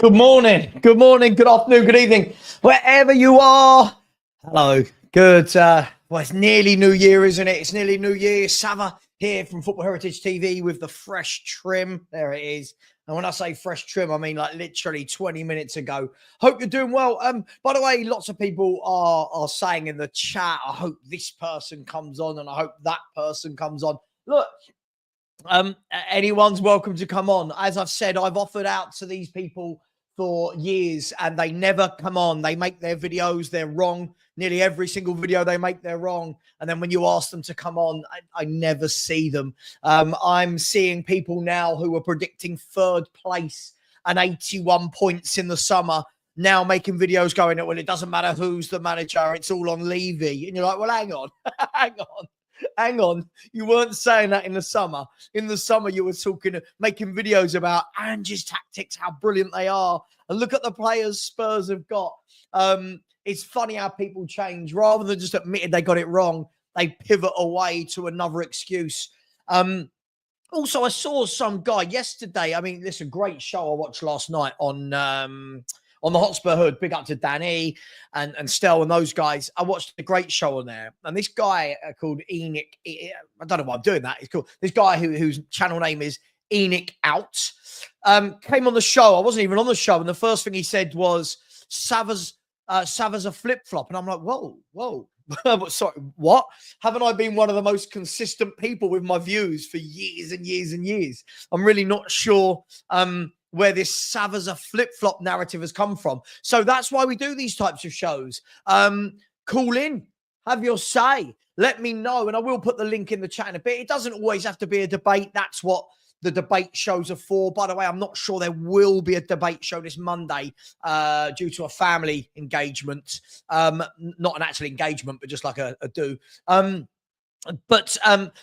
Good morning, good afternoon, good evening, wherever you are. Hello, good. Well, it's nearly New Year, isn't it? It's nearly New Year. Savva here from Football Heritage TV with the fresh trim. There it is. And when I say fresh trim, I mean like literally 20 minutes ago. Hope you're doing well. By the way, lots of people are saying in the chat, I hope this person comes on and I hope that person comes on. Look, anyone's welcome to come on. As I've said, I've offered out to these people for years and they never come on. They make their videos, they're wrong. Nearly every single video they make, they're wrong. And then when you ask them to come on, I never see them. I'm seeing people now who are predicting third place and 81 points in the summer now making videos going, well, it doesn't matter who's the manager, it's all on Levy. And you're like, well, hang on, hang on. You weren't saying that in the summer. In the summer, you were making videos about Ange's tactics, how brilliant they are. And look at the players Spurs have got. It's funny how people change. Rather than just admitting they got it wrong, they pivot away to another excuse. Also, I saw some guy yesterday. I mean, this is a great show I watched last night on the Hotspur Hood. Big up to Danny and Stel and those guys. I watched a great show on there. And this guy called Enoch, I don't know why I'm doing that. It's cool. This guy whose channel name is Enoch Out, came on the show. I wasn't even on the show. And the first thing he said was, Savva's a flip-flop. And I'm like, whoa. Sorry, what? Haven't I been one of the most consistent people with my views for years and years and years? I'm really not sure where this Savva's a flip-flop narrative has come from. So that's why we do these types of shows. Call in, have your say, let me know, and I will put the link in the chat in a bit. It doesn't always have to be a debate. That's what the debate shows are for. By the way, I'm not sure there will be a debate show this Monday due to a family engagement. Not an actual engagement, but just like a do. But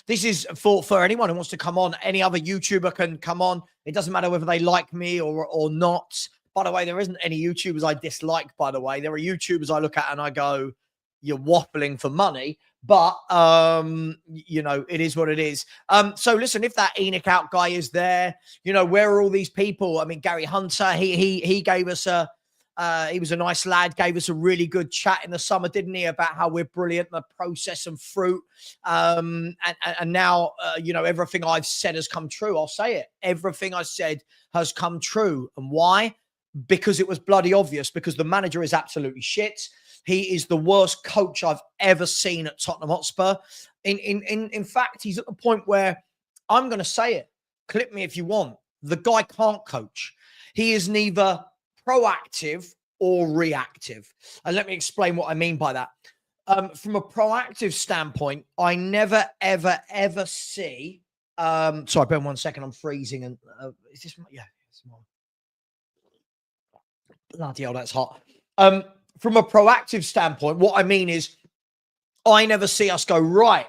this is for anyone who wants to come on. Any other YouTuber can come on. It doesn't matter whether they like me or not. By the way, there isn't any YouTubers I dislike, by the way. There are YouTubers I look at and I go, you're waffling for money. But, you know, it is what it is. So listen, if that Enoch Out guy is there, you know, where are all these people? I mean, Gary Hunter, he gave us he was a nice lad, gave us a really good chat in the summer, didn't he, about how we're brilliant, the process and fruit. And now, you know, everything I've said has come true. I'll say it. Everything I said has come true. And why? Because it was bloody obvious, because the manager is absolutely shit. He is the worst coach I've ever seen at Tottenham Hotspur. In fact, he's at the point where I'm going to say it. Clip me if you want. The guy can't coach. He is neither proactive or reactive. And let me explain what I mean by that. From a proactive standpoint, I never, ever see... sorry, bear 1 second. I'm freezing. And is this... Yeah, it's more. Bloody hell, that's hot. From a proactive standpoint, what I mean is I never see us go, right,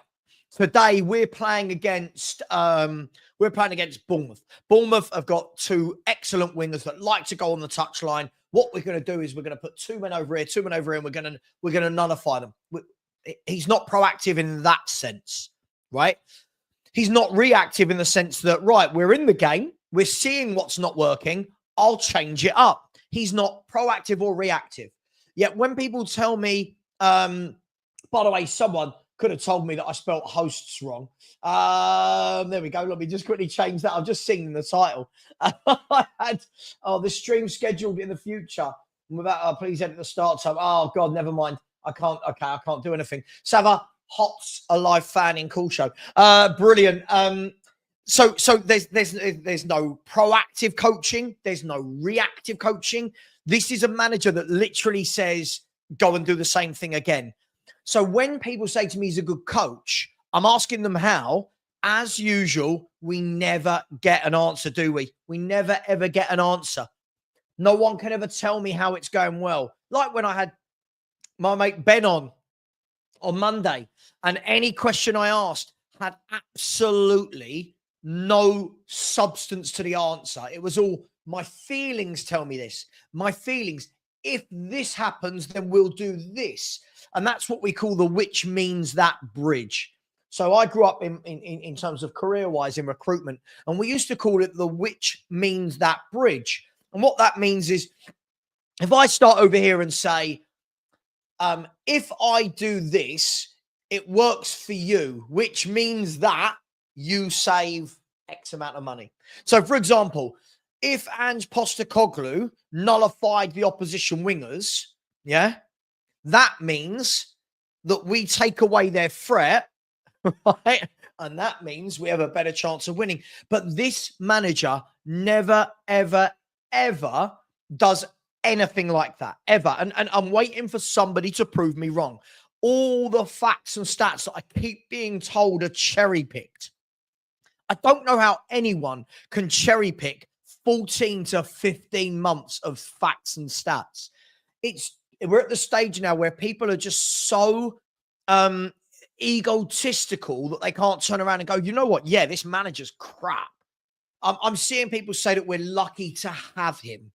today we're playing against Bournemouth. Bournemouth have got two excellent wingers that like to go on the touchline. What we're going to do is we're going to put two men over here, and we're going to nullify them. He's not proactive in that sense, right? He's not reactive in the sense that, right, we're in the game, we're seeing what's not working, I'll change it up. He's not proactive or reactive. Yet when people tell me, by the way, someone could have told me that I spelt hosts wrong. There we go. Let me just quickly change that. I've just seen the title. I had the stream scheduled in the future. Without, please edit the start time. Oh God, never mind. I can't. Okay, I can't do anything. Savva, Hot's a live fan in Cool Show. Brilliant. So there's no proactive coaching. There's no reactive coaching. This is a manager that literally says, go and do the same thing again. So when people say to me he's a good coach, I'm asking them how. As usual, we never get an answer, do we? We never, ever get an answer. No one can ever tell me how it's going well. Like when I had my mate Ben on Monday, and any question I asked had absolutely no substance to the answer. It was all, my feelings tell me this. My feelings. If this happens, then we'll do this. And that's what we call the which means that bridge. So I grew up in terms of career-wise in recruitment, and we used to call it the which means that bridge. And what that means is, if I start over here and say, if I do this, it works for you, which means that you save X amount of money. So, for example, if Ange Postecoglou nullified the opposition wingers, yeah, that means that we take away their threat, right? And that means we have a better chance of winning. But this manager never, ever, ever does anything like that, ever. And I'm waiting for somebody to prove me wrong. All the facts and stats that I keep being told are cherry-picked. I don't know how anyone can cherry-pick 14 to 15 months of facts and stats. We're at the stage now where people are just so egotistical that they can't turn around and go, you know what? Yeah, this manager's crap. I'm seeing people say that we're lucky to have him.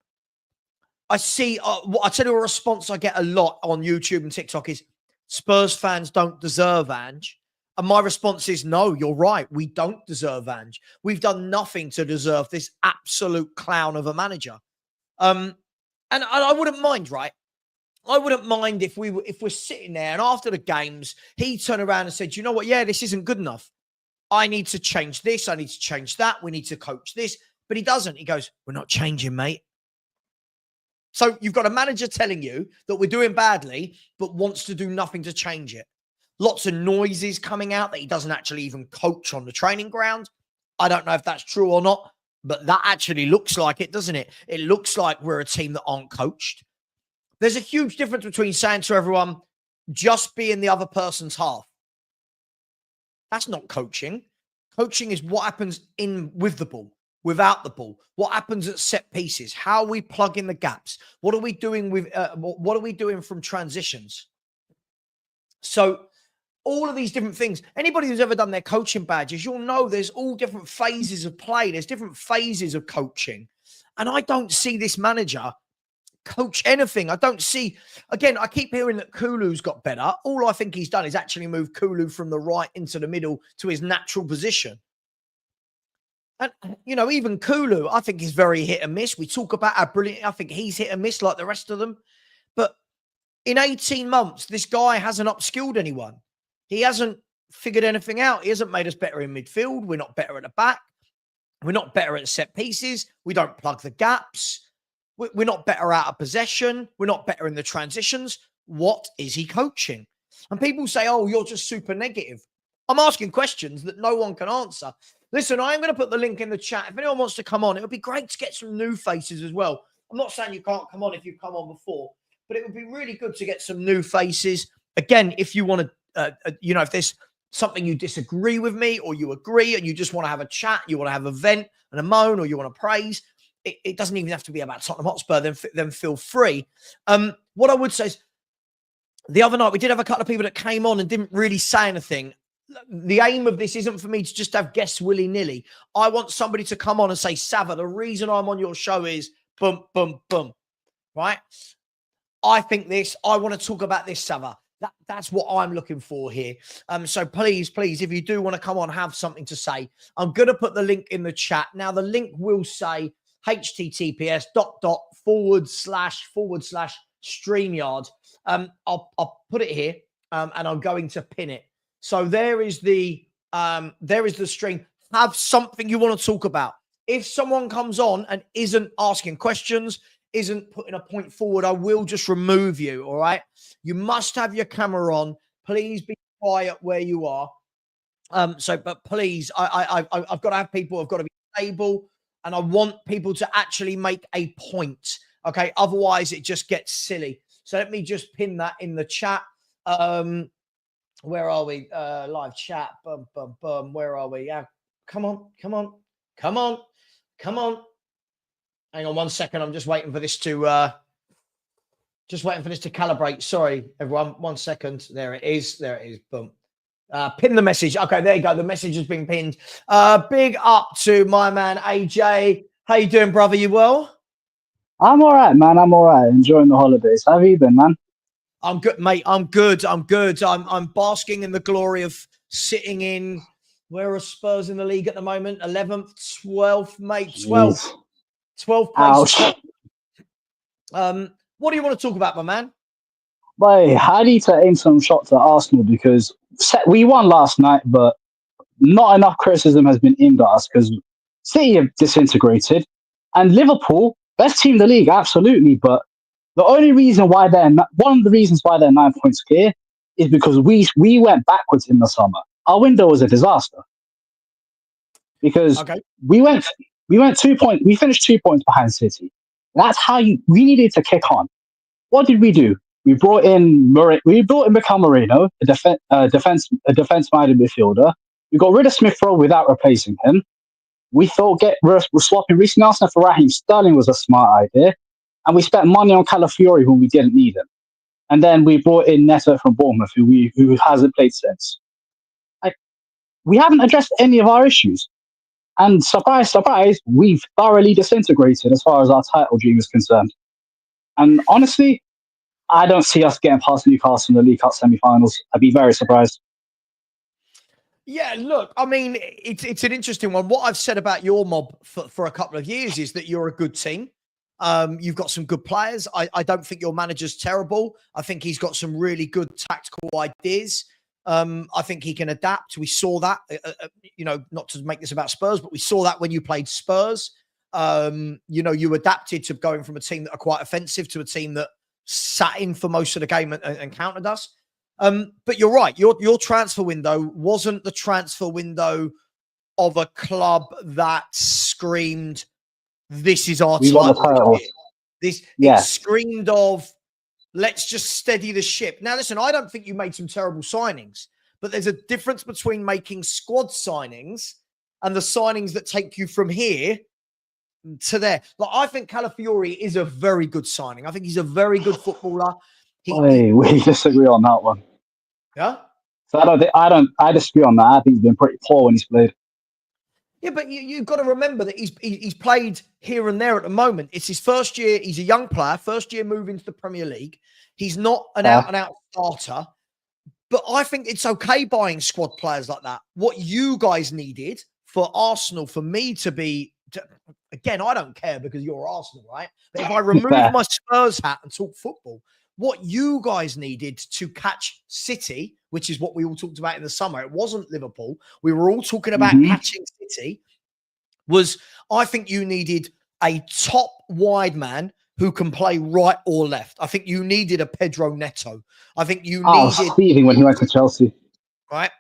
I see, I tell you, a response I get a lot on YouTube and TikTok is Spurs fans don't deserve Ange. And my response is, no, you're right. We don't deserve Ange. We've done nothing to deserve this absolute clown of a manager. And I wouldn't mind, right? I wouldn't mind if we're sitting there and after the games, he turned around and said, you know what? Yeah, this isn't good enough. I need to change this. I need to change that. We need to coach this. But he doesn't. He goes, we're not changing, mate. So you've got a manager telling you that we're doing badly, but wants to do nothing to change it. Lots of noises coming out that he doesn't actually even coach on the training ground. I don't know if that's true or not, but that actually looks like it, doesn't it? It looks like we're a team that aren't coached. There's a huge difference between saying to everyone, just be in the other person's half. That's not coaching. Coaching is what happens with the ball, without the ball. What happens at set pieces? How we plug in the gaps? What are we doing with? What are we doing from transitions? So all of these different things. Anybody who's ever done their coaching badges, you'll know there's all different phases of play. There's different phases of coaching, and I don't see this manager coach anything. I don't see, again, I keep hearing that Kulu's got better. All I think he's done is actually move Kulu from the right into the middle to his natural position. And, you know, even Kulu, I think, is very hit and miss. We talk about how brilliant, I think he's hit and miss like the rest of them. But in 18 months, this guy hasn't upskilled anyone. He hasn't figured anything out. He hasn't made us better in midfield. We're not better at the back. We're not better at set pieces. We don't plug the gaps. We're not better out of possession. We're not better in the transitions. What is he coaching? And people say, oh, you're just super negative. I'm asking questions that no one can answer. Listen, I am going to put the link in the chat. If anyone wants to come on, it would be great to get some new faces as well. I'm not saying you can't come on if you've come on before, but it would be really good to get some new faces. Again, if you want to, if there's something you disagree with me or you agree and you just want to have a chat, you want to have a vent and a moan, or you want to praise, it doesn't even have to be about Tottenham Hotspur, then feel free. What I would say is, the other night we did have a couple of people that came on and didn't really say anything. The aim of this isn't for me to just have guests willy-nilly. I want somebody to come on and say, Savva, the reason I'm on your show is boom, boom, boom, right? I think this, I want to talk about this, Savva. That's what I'm looking for here. So please, if you do want to come on, have something to say. I'm going to put the link in the chat. Now, the link will say https://StreamYard. I'll put it here, and I'm going to pin it. So there is the stream. Have something you want to talk about. If someone comes on and isn't asking questions, isn't putting a point forward, I will just remove you. All right. You must have your camera on. Please be quiet where you are. But please, I've got to have people. I've got to be stable. And I want people to actually make a point, okay? Otherwise, it just gets silly. So let me just pin that in the chat. Where are we? Live chat. Boom, boom, boom. Where are we? Yeah. Come on. Hang on 1 second. I'm just waiting for this to calibrate. Sorry, everyone. 1 second. There it is. Boom. Pin the message. Okay, there you go. The message has been pinned. Big up to my man AJ. How you doing, brother? You well? I'm all right, man. I'm all right. Enjoying the holidays. How have you been, man? I'm good, mate. I'm good. I'm basking in the glory of sitting in. Where are Spurs in the league at the moment? 11th, 12th, mate. 12th. 12th place. Top. What do you want to talk about, my man? Boy, I need to aim some shots at Arsenal because we won last night, but not enough criticism has been aimed at us because City have disintegrated, and Liverpool, best team in the league, absolutely. But the only reason why one of the reasons why they're 9 points clear is because we went backwards in the summer. Our window was a disaster because we finished 2 points behind City. That's how we needed to kick on. What did we do? We brought in Mikael Moreno, a defense-minded midfielder. We got rid of Smith Rowe without replacing him. We thought we're swapping Reece Nelson for Raheem Sterling was a smart idea, and we spent money on Calafiori when we didn't need him. And then we brought in Neto from Bournemouth, who hasn't played since. We haven't addressed any of our issues, and surprise, surprise, we've thoroughly disintegrated as far as our title dream is concerned. And honestly, I don't see us getting past Newcastle in the League Cup semi-finals. I'd be very surprised. Yeah, look, I mean, it's an interesting one. What I've said about your mob for a couple of years is that you're a good team. You've got some good players. I don't think your manager's terrible. I think he's got some really good tactical ideas. I think he can adapt. We saw that, not to make this about Spurs, but we saw that when you played Spurs. You adapted to going from a team that are quite offensive to a team that sat in for most of the game and countered us. But you're right. Your transfer window wasn't the transfer window of a club that screamed, "This is our title." It screamed of, "Let's just steady the ship." Now, listen, I don't think you made some terrible signings, but there's a difference between making squad signings and the signings that take you from here to there. Like, I think Calafiori is a very good signing. I think he's a very good footballer. We disagree on that one. Yeah. So I disagree on that. I think he's been pretty poor when he's played. Yeah, but you've got to remember that he's played here and there at the moment. It's his first year. He's a young player, first year move into the Premier League. He's not an out-and-out starter. But I think it's okay buying squad players like that. What you guys needed for Arsenal, for me to be, again, I don't care because you're Arsenal, right? But if I remove my Spurs hat and talk football, what you guys needed to catch City, which is what we all talked about in the summer, it wasn't Liverpool. We were all talking about catching City, was I think you needed a top wide man who can play right or left. I think you needed a Pedro Neto. I think you needed Stevie when he went to Chelsea. Right.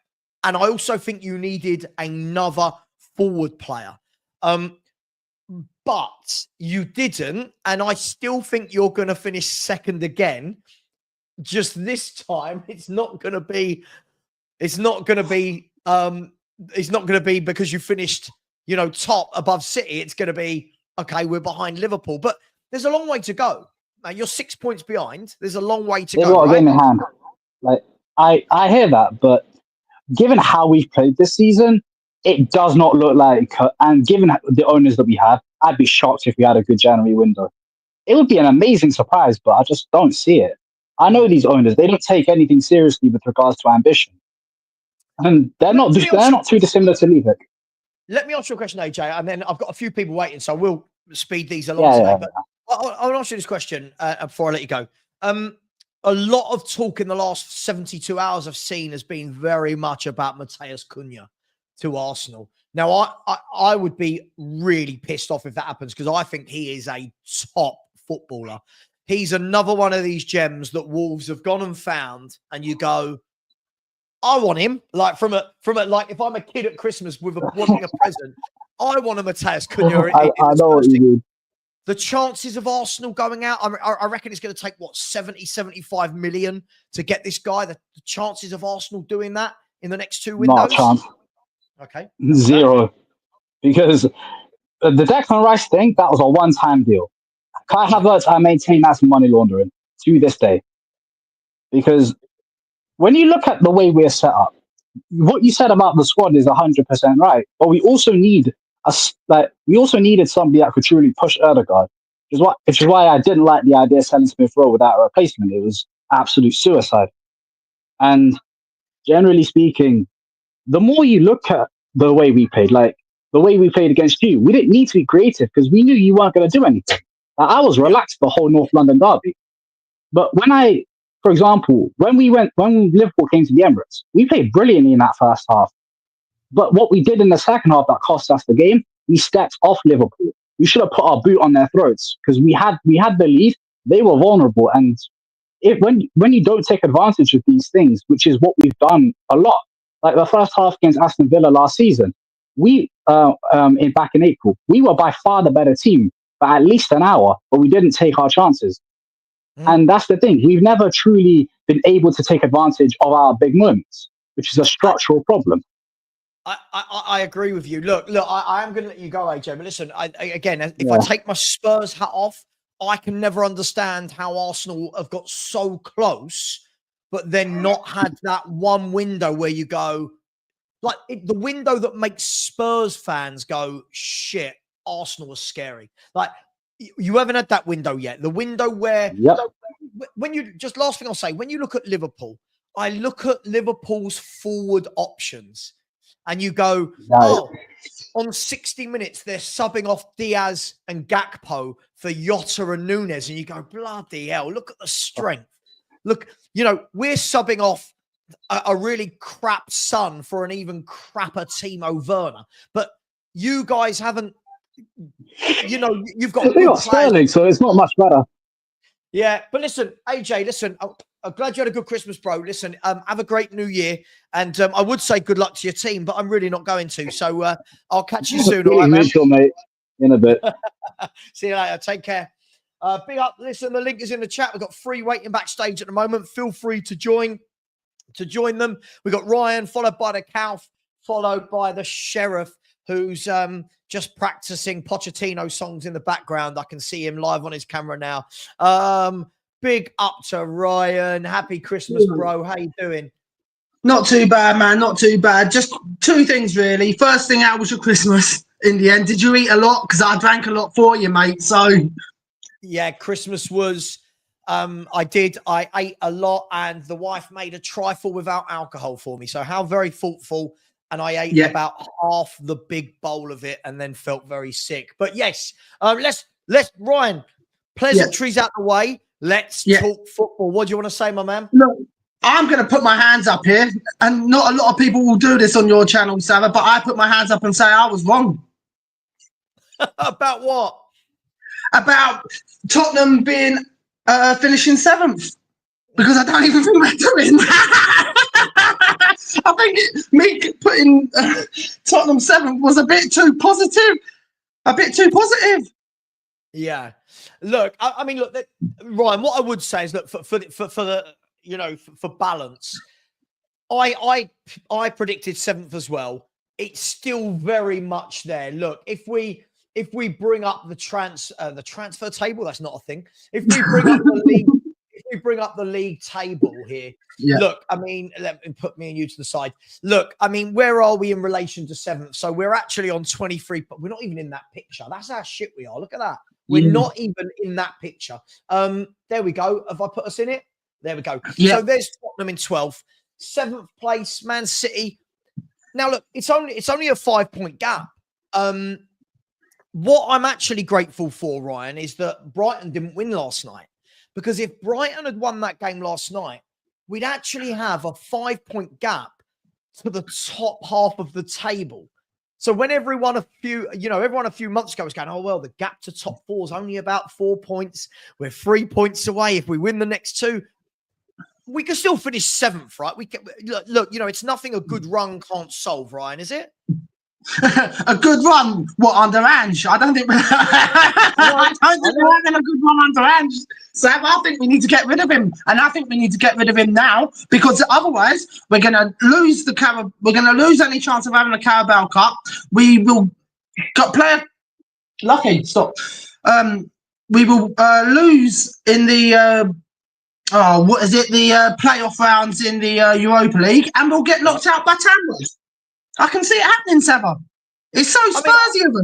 And I also think you needed another forward player. But you didn't, and I still think you're going to finish second again. Just this time, it's not going to be because you finished, top above City. It's going to be, okay, we're behind Liverpool, but there's a long way to go. Now, you're 6 points behind. There's a long way to go. They've got a game in hand. Like I hear that, but given how we've played this season, it does not look like, and given the owners that we have, I'd be shocked if we had a good January window. It would be an amazing surprise, but I just don't see it. I know these owners, they don't take anything seriously with regards to ambition. And they're not too dissimilar to Levy. Let me ask you a question, AJ, and then I've got a few people waiting, so we'll speed these along today. But I'll ask you this question before I let you go. A lot of talk in the last 72 hours I've seen has been very much about Mateus Cunha to Arsenal. Now, I would be really pissed off if that happens because I think he is a top footballer. He's another one of these gems that Wolves have gone and found, and you go, I want him. Like from a like if I'm a kid at Christmas wanting a present, I want a Mateus Cunha. I know what you mean. The chances of Arsenal going out, I reckon it's going to take, 75 million to get this guy. The chances of Arsenal doing that in the next two windows? Not a chance. Okay. Zero. Because the Declan Rice thing, that was a one-time deal. Kai Havertz, I maintain that's money laundering to this day. Because when you look at the way we're set up, what you said about the squad is 100% right. But we also needed somebody that could truly push Erdegaard, which is why I didn't like the idea of selling Smith Rowe without a replacement. It was absolute suicide. And generally speaking, the more you look at the way we played, like the way we played against you. We didn't need to be creative because we knew you weren't going to do anything. I was relaxed the whole North London derby. But for example, when Liverpool came to the Emirates, we played brilliantly in that first half. But what we did in the second half that cost us the game, we stepped off Liverpool. We should have put our boot on their throats because we had the lead. They were vulnerable, and when you don't take advantage of these things, which is what we've done a lot, like the first half against Aston Villa last season, we back in April, we were by far the better team for at least an hour, but we didn't take our chances. And that's the thing. We've never truly been able to take advantage of our big moments, which is a structural problem. I agree with you. Look, I am going to let you go, AJ. But listen, if I take my Spurs hat off, I can never understand how Arsenal have got so close, but then not had that one window where you go, like the window that makes Spurs fans go, shit, Arsenal is scary. Like, you haven't had that window yet. The window where, last thing I'll say, when you look at Liverpool, I look at Liverpool's forward options and you go, on 60 minutes, they're subbing off Diaz and Gakpo for Jota and Nunes. And you go, bloody hell, look at the strength. Look, we're subbing off a really crap Son for an even crapper Timo Werner. But you guys haven't, you've got Sterling, so it's not much better. Yeah, but listen, AJ, I'm glad you had a good Christmas, bro. Listen, have a great New Year, and I would say good luck to your team, but I'm really not going to. So I'll catch you soon. All right, mate. In a bit. See you later. Take care. Big up. Listen, the link is in the chat. We've got free waiting backstage at the moment. Feel free to join them. We've got Ryan, followed by the Calf, followed by the Sheriff, who's just practicing Pochettino songs in the background. I can see him live on his camera now. Big up to Ryan. Happy Christmas, bro. How you doing? Not too bad, man. Not too bad. Just two things, really. First thing, how was your Christmas in the end? Did you eat a lot? Because I drank a lot for you, mate. So, yeah, Christmas was... I did. I ate a lot, and the wife made a trifle without alcohol for me. So how very thoughtful. And I ate about half the big bowl of it and then felt very sick. But yes, let's Ryan, pleasantries out the way. Let's talk football. What do you want to say, my man? Look, I'm going to put my hands up here, and not a lot of people will do this on your channel, Savva, but I put my hands up and say I was wrong. About what? About Tottenham being finishing 7th. Because I don't even think we're doing that. I think me putting Tottenham 7th was a bit too positive. Yeah. Look, I mean, look, Ryan, what I would say is, look, for the for balance, I predicted 7th as well. It's still very much there. Look, if we bring up the transfer table, that's not a thing. If we bring up the league. If we bring up the league table here, look, I mean, let me put me and you to the side. Look, I mean, where are we in relation to 7th? So we're actually on 23, but we're not even in that picture. That's how shit we are. Look at that. We're not even in that picture. There we go. Have I put us in it? There we go. So there's Tottenham in 12th, 7th place, Man City. Now, look, it's only a 5-point gap. What I'm actually grateful for, Ryan, is that Brighton didn't win last night. Because if Brighton had won that game last night, we'd actually have a 5-point gap to the top half of the table. So when everyone a few months ago was going, oh, well, the gap to top 4 is only about 4 points. We're 3 points away. If we win the next 2, we can still finish 7th, right? We can, look, it's nothing a good run can't solve, Ryan, is it? A good run, under Ange? I don't think we're having a good run under Ange. Sam, I think we need to get rid of him, and I think we need to get rid of him now, because otherwise we're going to lose we're going to lose any chance of having a Carabao Cup. We will we will lose in the the playoff rounds in the Europa League, and we'll get knocked out by Tamworth. I can see it happening, Savva. It's so Spursy of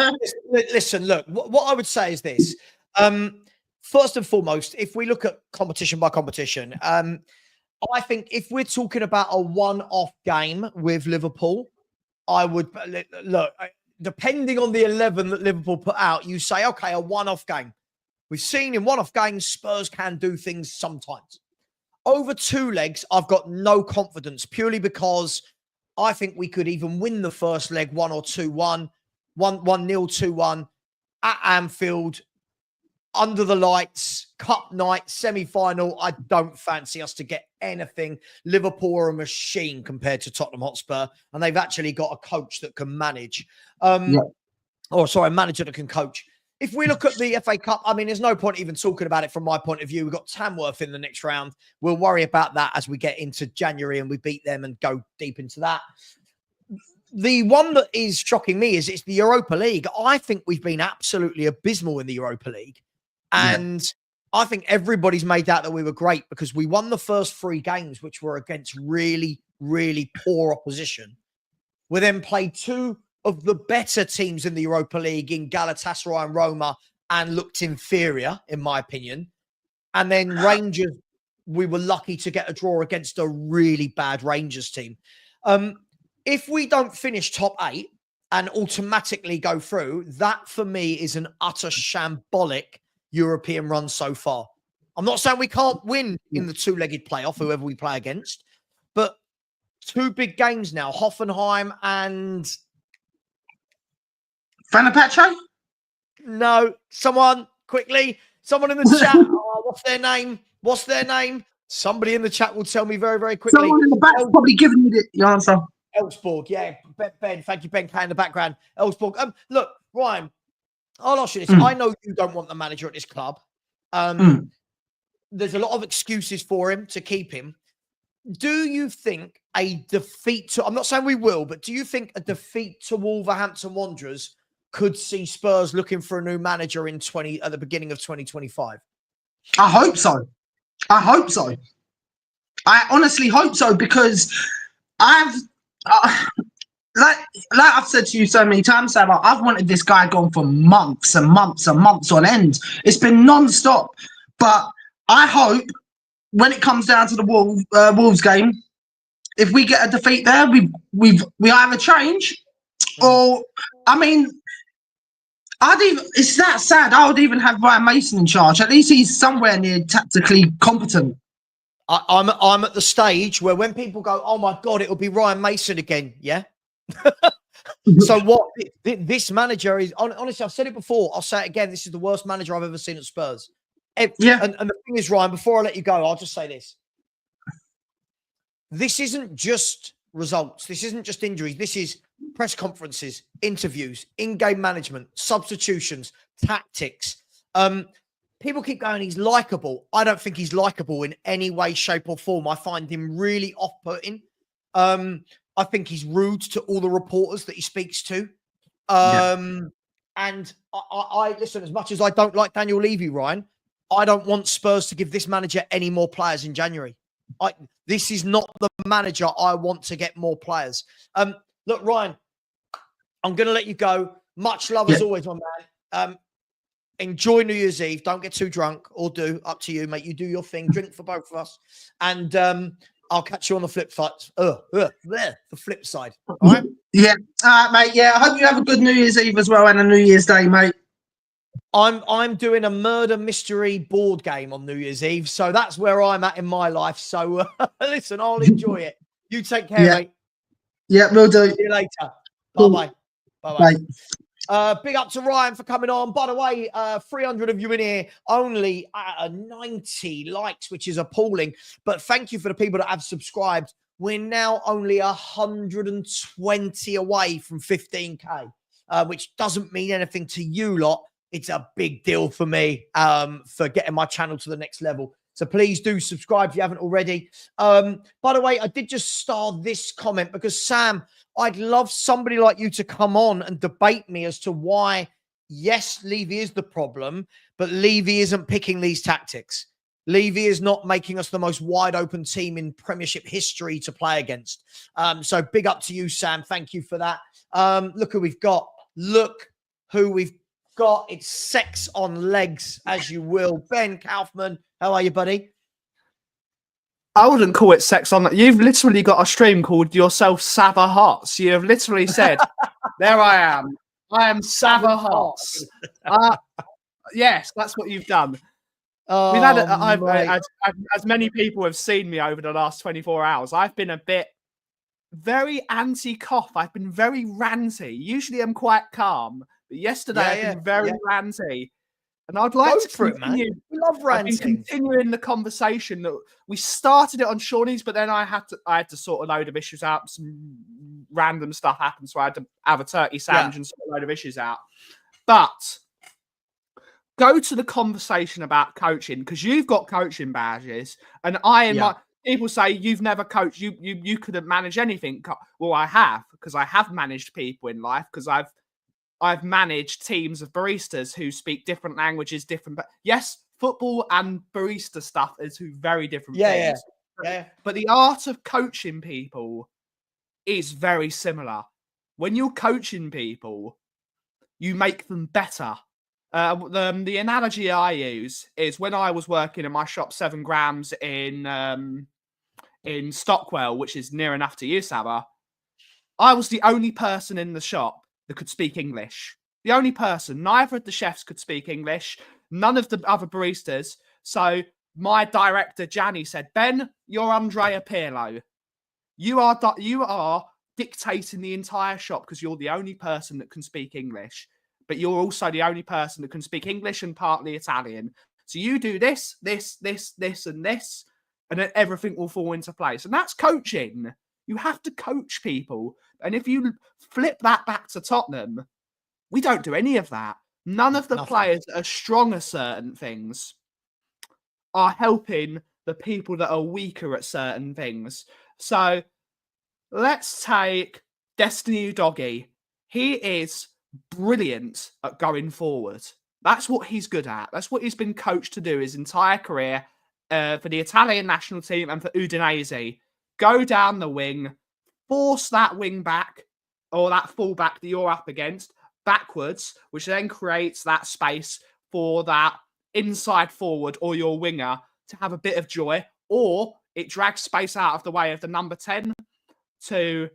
us. Listen, look, what I would say is this. First and foremost, if we look at competition by competition, I think if we're talking about a one-off game with Liverpool, I would look, depending on the 11 that Liverpool put out, you say, okay, a one-off game. We've seen in one-off games, Spurs can do things sometimes. Over 2 legs, I've got no confidence, purely because I think we could even win the first leg 1 or 2-1, 1-0, 2-1 at Anfield, under the lights, cup night, semi-final. I don't fancy us to get anything. Liverpool are a machine compared to Tottenham Hotspur, and they've actually got a coach that can manage. A manager that can coach. If we look at the FA Cup, I mean, there's no point even talking about it from my point of view. We've got Tamworth in the next round. We'll worry about that as we get into January and we beat them and go deep into that. The one that is shocking me is it's the Europa League. I think we've been absolutely abysmal in the Europa League. And I think everybody's made out that we were great because we won the first 3 games, which were against really, really poor opposition. We then played 2 of the better teams in the Europa League in Galatasaray and Roma and looked inferior, in my opinion. And then Rangers, we were lucky to get a draw against a really bad Rangers team. If we don't finish top 8 and automatically go through, that for me is an utter shambolic European run so far. I'm not saying we can't win in the 2-legged playoff, whoever we play against, but 2 big games now, Hoffenheim and... Fenerbahce? No, someone quickly. Someone in the chat. Oh, what's their name? What's their name? Somebody in the chat will tell me very, very quickly. Someone in the back probably giving me the answer. Elfsborg, yeah. Ben, thank you, Ben K in the background. Elfsborg. Look, Ryan, I'll ask you this. I know you don't want the manager at this club. There's a lot of excuses for him to keep him. Do you think a defeat to... I'm not saying we will, but do you think a defeat to Wolverhampton Wanderers could see Spurs looking for a new manager at the beginning of 2025? I hope so. I hope so. I honestly hope so, because like I've said to you so many times, Savva, I've wanted this guy gone for months and months and months on end. It's been non-stop. But I hope when it comes down to the Wolves game, if we get a defeat there, we either change or, I mean, it's that sad. I would even have Ryan Mason in charge. At least he's somewhere near tactically competent. I'm at the stage where when people go, oh my God, it'll be Ryan Mason again. Yeah. So what this manager is, honestly, I've said it before. I'll say it again. This is the worst manager I've ever seen at Spurs. Yeah. And the thing is, Ryan, before I let you go, I'll just say this. This isn't just results. This isn't just injuries. This is press conferences, interviews, in-game management, substitutions, tactics. People keep going, he's likable. I don't think he's likable in any way, shape, or form. I find him really off-putting. I think he's rude to all the reporters that he speaks to. And I listen, as much as I don't like Daniel Levy, Ryan, I don't want Spurs to give this manager any more players in January. This is not the manager I want to get more players. Look, Ryan, I'm going to let you go. Much love as always, my man. Enjoy New Year's Eve. Don't get too drunk, or do. Up to you, mate. You do your thing. Drink for both of us. And I'll catch you on the flip side. The flip side. All right? Yeah. Mate. Yeah. I hope you have a good New Year's Eve as well and a New Year's Day, mate. I'm doing a murder mystery board game on New Year's Eve. So that's where I'm at in my life. So listen, I'll enjoy it. You take care, mate. Yeah, we'll do. See you later. Bye-bye. Bye. Big up to Ryan for coming on. By the way, 300 of you in here, only 90 likes, which is appalling. But thank you for the people that have subscribed. We're now only 120 away from 15K, which doesn't mean anything to you lot. It's a big deal for me for getting my channel to the next level. So please do subscribe if you haven't already. By the way, I did just start this comment because, Sam, I'd love somebody like you to come on and debate me as to why, yes, Levy is the problem, but Levy isn't picking these tactics. Levy is not making us the most wide open team in Premiership history to play against. So big up to you, Sam. Thank you for that. Look who we've got. Look who we've got. It's sex on legs, as you will. Ben Kaufman, how are you, buddy? I wouldn't call it sex on. You've literally got a stream called yourself Savva Hots. You have literally said, "There I am. I am Savva Hots." Yes, that's what you've done. Oh, We've had as many people have seen me over the last 24 hours. I've been a bit very anti-cough. I've been very ranty. Usually I'm quite calm, but yesterday I've been very ranty. And I'd like to continue. We love ranting. I've been continuing the conversation that we started it on Shawnee's, but then I had to sort a load of issues out. Some random stuff happened, so I had to have a turkey sandwich and sort a load of issues out. But go to the conversation about coaching, because you've got coaching badges, and people say you've never coached. You couldn't manage anything. Well, I have, because I have managed people in life, because I've managed teams of baristas who speak different languages, but yes, football and barista stuff is very different things. But the art of coaching people is very similar. When you're coaching people, you make them better. The analogy I use is when I was working in my shop 7 grams in Stockwell, which is near enough to you, Savva. I was the only person in the shop that could speak English. The only person. Neither of the chefs could speak English. None of the other baristas. So my director, Janny, said, "Ben, you're Andrea Pirlo. You are dictating the entire shop because you're the only person that can speak English. But you're also the only person that can speak English and partly Italian. So you do this, this, and this, and then everything will fall into place." And that's coaching. You have to coach people. And if you flip that back to Tottenham, we don't do any of that. None of the players that are strong at certain things are helping the people that are weaker at certain things. So let's take Destiny Udogie. He is brilliant at going forward. That's what he's good at. That's what he's been coached to do his entire career for the Italian national team and for Udinese. Go down the wing, force that wing back or that full back that you're up against backwards, which then creates that space for that inside forward or your winger to have a bit of joy, or it drags space out of the way of the number 10 to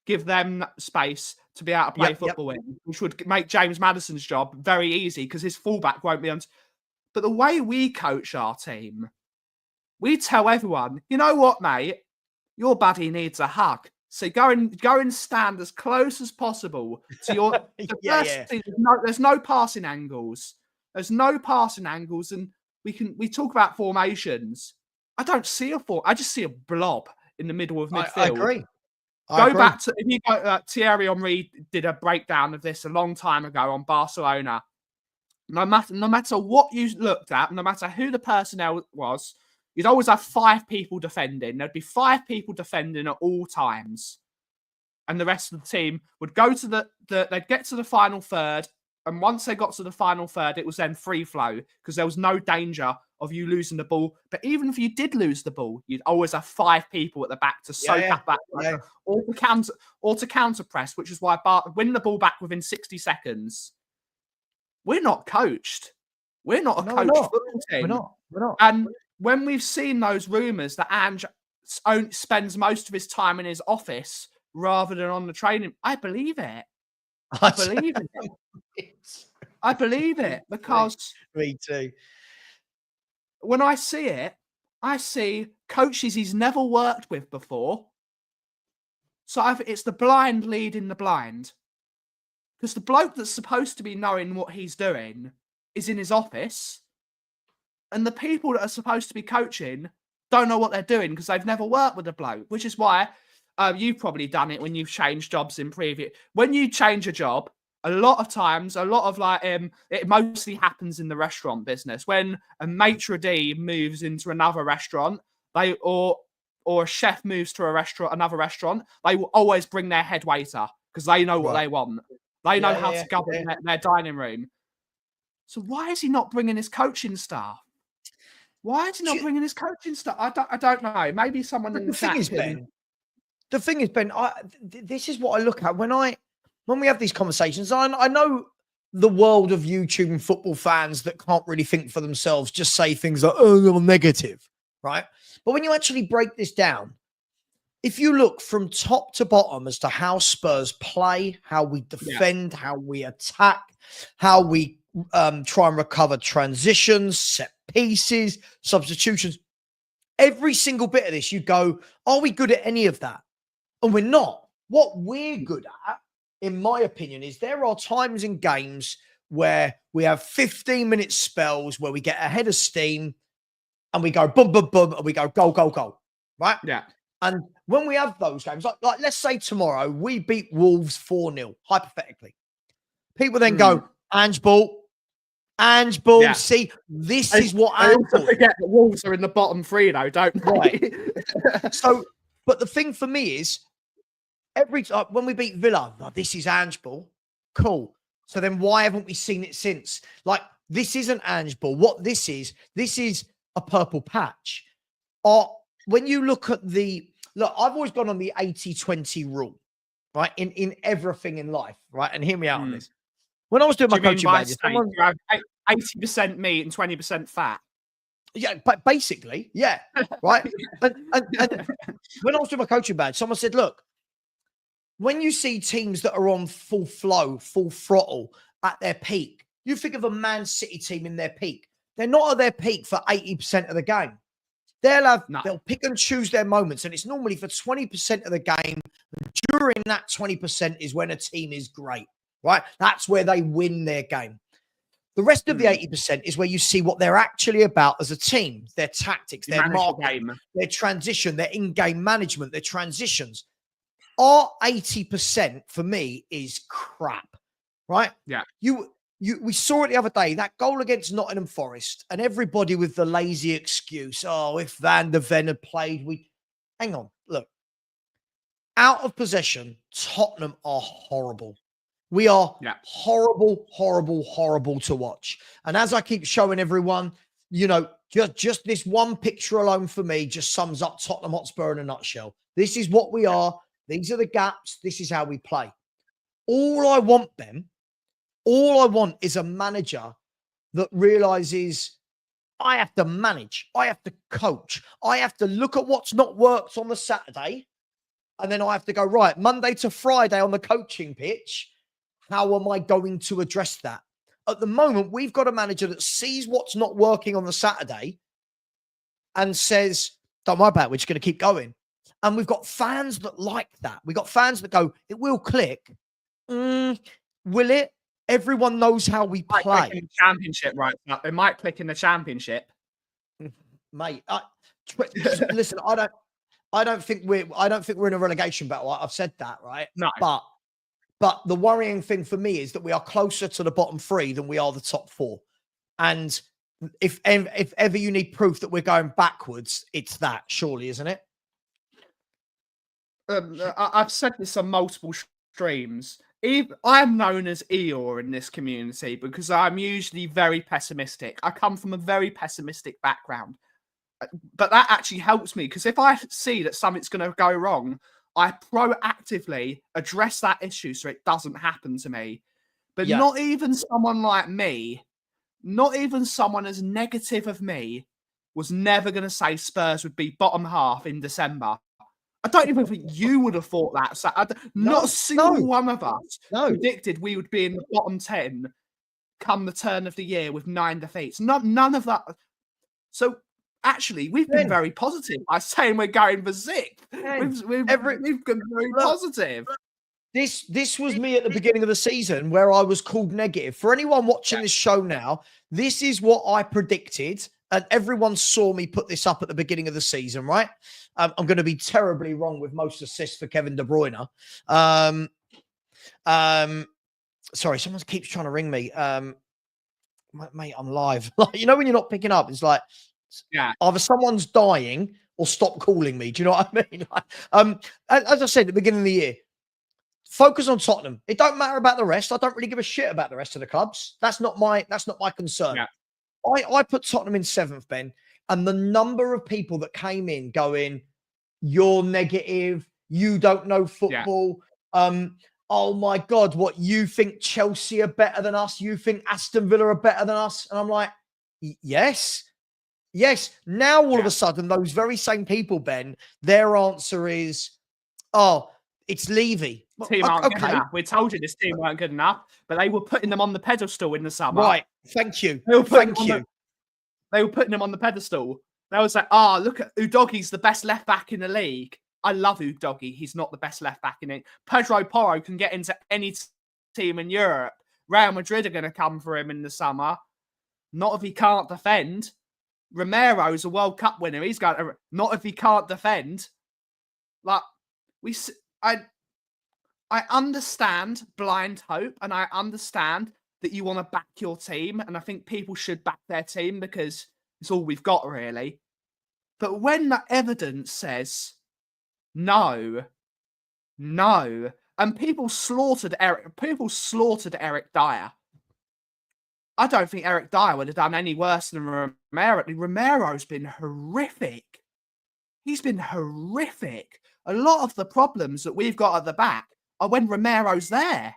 give them space to be able to play football in, which would make James Maddison's job very easy because his fullback won't be on. But the way we coach our team, we tell everyone, you know what, mate? Your buddy needs a hug. So go and stand as close as possible to your. There's no passing angles. There's no passing angles, and we talk about formations. I don't see I just see a blob in the middle of midfield. I agree. Back to if you go. Thierry Henry did a breakdown of this a long time ago on Barcelona. No matter what you looked at, no matter who the personnel was, you'd always have 5 people defending. There'd be 5 people defending at all times. And the rest of the team would go to they'd get to the final third. And once they got to the final third, it was then free flow because there was no danger of you losing the ball. But even if you did lose the ball, you'd always have 5 people at the back to soak up that or to counter press, which is why win the ball back within 60 seconds. We're not coached. We're not a coached football team. We're not. And when we've seen those rumours that Ange spends most of his time in his office rather than on the training, I believe it. I believe it. I believe it because me too. When I see it, I see coaches he's never worked with before. So it's the blind leading the blind. Because the bloke that's supposed to be knowing what he's doing is in his office. And the people that are supposed to be coaching don't know what they're doing because they've never worked with a bloke, which is why you've probably done it when you've changed jobs in previous. When you change a job, a lot of times, it mostly happens in the restaurant business. When a maitre d' moves into another restaurant, or a chef moves to another restaurant, they will always bring their head waiter because they know what they want. They know how to govern their dining room. So why is he not bringing his coaching staff? Why is he not bringing his coaching staff? I don't know. Maybe someone in the chat. The thing is, Ben, this is what I look at when we have these conversations. I know the world of YouTube and football fans that can't really think for themselves just say things like, "Oh, you're negative." right? But when you actually break this down, if you look from top to bottom as to how Spurs play, how we defend, how we attack, how we try and recover transitions, set pieces, substitutions, every single bit of this, you go, are we good at any of that? And we're not. What we're good at, in my opinion, is there are times in games where we have 15-minute spells where we get ahead of steam and we go boom, boom, boom, and we go goal, goal, goal, right? Yeah. And when we have those games, like let's say tomorrow we beat Wolves 4-0, hypothetically. People then go, Ange Ball, Yeah. see, this is what I Ange also Ball. forget that Wolves are in the bottom three, though, don't they? Right. So, but the thing for me is, every time when we beat Villa, this is Ange Ball. Cool. So then why haven't we seen it since? Like, this isn't Ange Ball. What this is a purple patch. When you look at look, I've always gone on the 80-20 rule, right? In everything in life, right? And hear me out on this. When I was doing my coaching badges, you have 80% meat and 20% fat. Yeah, but basically, yeah, right. and when I was doing my coaching badge, someone said, look, when you see teams that are on full flow, full throttle at their peak, you think of a Man City team in their peak. They're not at their peak for 80% of the game. They'll pick and choose their moments, and it's normally for 20% of the game. During that 20% is when a team is great, right? That's where they win their game. The rest of the 80% is where you see what they're actually about as a team, their tactics, their marketing, their transition, their in-game management, their transitions. Our 80% for me is crap, right? Yeah. We saw it the other day, that goal against Nottingham Forest, and everybody with the lazy excuse, oh, if Van der Ven had played, hang on, look. Out of possession, Tottenham are horrible. We are horrible, horrible, horrible to watch. And as I keep showing everyone, just this one picture alone for me just sums up Tottenham Hotspur in a nutshell. This is what we are. These are the gaps. This is how we play. All I want is a manager that realizes I have to manage. I have to coach. I have to look at what's not worked on the Saturday. And then I have to go, right, Monday to Friday on the coaching pitch. How am I going to address that? At the moment, we've got a manager that sees what's not working on the Saturday and says, don't worry about it. We're just going to keep going. And we've got fans that like that. We've got fans that go, it will click. Will it? Everyone knows how we play. In the championship, right? It might click in the championship. Mate, listen, I don't think we're in a relegation battle. I've said that, right? No. But the worrying thing for me is that we are closer to the bottom three than we are the top four. And if ever you need proof that we're going backwards, it's that, surely, isn't it? I've said this on multiple streams. I'm known as Eeyore in this community because I'm usually very pessimistic. I come from a very pessimistic background. But that actually helps me because if I see that something's going to go wrong, I proactively address that issue so it doesn't happen to me. But not even someone like me, not even someone as negative as me, was never going to say Spurs would be bottom half in December. I don't even think you would have thought that. So not a single one of us predicted we would be in the bottom 10 come the turn of the year with 9 defeats. None of that. So actually, we've been very positive by saying we're going for sixth. We've been very positive. This was me at the beginning of the season where I was called negative. For anyone watching this show now, this is what I predicted. And everyone saw me put this up at the beginning of the season, right? I'm going to be terribly wrong with most assists for Kevin De Bruyne. Sorry, someone keeps trying to ring me. Mate, I'm live. Like, when you're not picking up, it's like, either someone's dying or stop calling me. Do you know what I mean? As I said at the beginning of the year, focus on Tottenham. It don't matter about the rest. I don't really give a shit about the rest of the clubs. That's not my concern. Yeah. I put Tottenham in 7th, Ben, and the number of people that came in going, you're negative, you don't know football. Oh my God, what, you think Chelsea are better than us? You think Aston Villa are better than us? And I'm like, yes. Yes. Now, all of a sudden, those very same people, Ben, their answer is, oh, it's Levy. Team aren't good enough. We told you this team weren't good enough, but they were putting them on the pedestal in the summer. Right. Thank you. They were putting Thank you. They were putting them on the pedestal. They was like, oh, look at Udogie's the best left back in the league. I love Udogie. He's not the best left back in it. Pedro Porro can get into any team in Europe. Real Madrid are going to come for him in the summer. Not if he can't defend. Romero's a World Cup winner. He's going to, not if he can't defend. Like, I understand blind hope, and I understand that you want to back your team, and I think people should back their team because it's all we've got, really. But when the evidence says no, and people slaughtered Eric Dyer. I don't think Eric Dyer would have done any worse than Romero. Romero's been horrific. He's been horrific. A lot of the problems that we've got at the back are when Romero's there.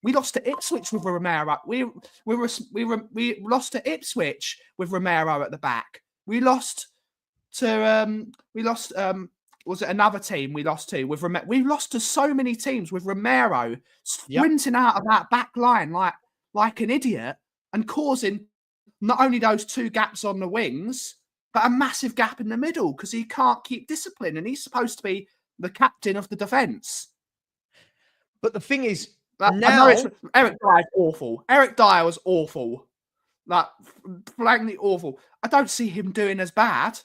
We lost to Ipswich with Romero. We lost to Ipswich with Romero at the back. We lost to was it another team we lost to with Romero? We lost to so many teams with Romero sprinting out of that back line like an idiot and causing not only those two gaps on the wings, but a massive gap in the middle because he can't keep discipline and he's supposed to be the captain of the defence. But the thing is, now Eric Dyer is awful. Eric Dyer was awful, like blankly awful. I don't see him doing as bad.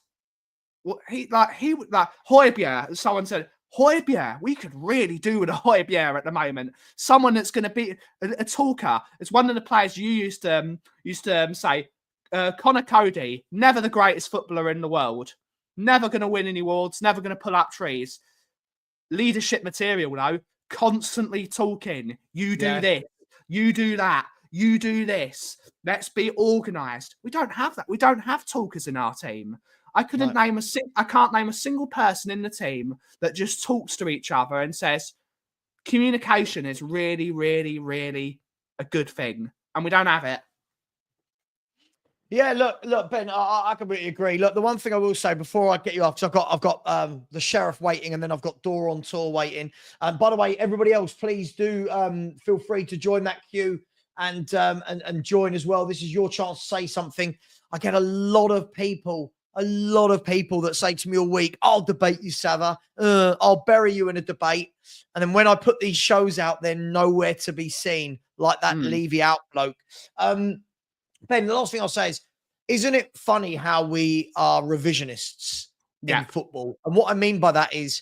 Well, Højbjerg. Someone said Højbjerg. We could really do with a Højbjerg at the moment. Someone that's going to be a talker. It's one of the players you used to say. Connor Cody, never the greatest footballer in the world. Never going to win any awards. Never going to pull up trees. Leadership material, though. Constantly talking. You do this. You do that. You do this. Let's be organised. We don't have that. We don't have talkers in our team. I can't name a single person in the team that just talks to each other and says communication is really, really, really a good thing, and we don't have it. Yeah, look, Ben, I completely agree. Look, the one thing I will say before I get you off, because I've got the Sheriff waiting, and then I've got Dora on tour waiting. By the way, everybody else, please do feel free to join that queue and join as well. This is your chance to say something. I get a lot of people that say to me all week, I'll debate you, Savva. I'll bury you in a debate. And then when I put these shows out, they're nowhere to be seen, like that Levy out bloke. Ben, the last thing I'll say is, isn't it funny how we are revisionists in football? And what I mean by that is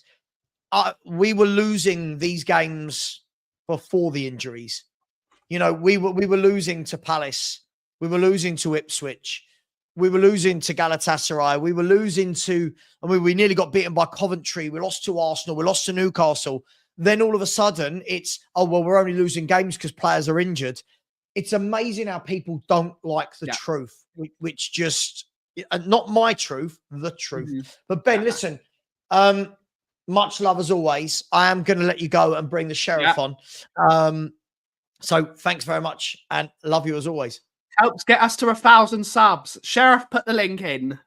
we were losing these games before the injuries. You know, we were losing to Palace. We were losing to Ipswich. We were losing to Galatasaray. We were losing to, we nearly got beaten by Coventry. We lost to Arsenal. We lost to Newcastle. Then all of a sudden it's, we're only losing games because players are injured. It's amazing how people don't like the truth, which just, not my truth, the truth. Mm-hmm. But Ben, listen, much love as always. I am going to let you go and bring the Sheriff on. So thanks very much and love you as always. Helps get us to 1,000 subs. Sheriff, put the link in.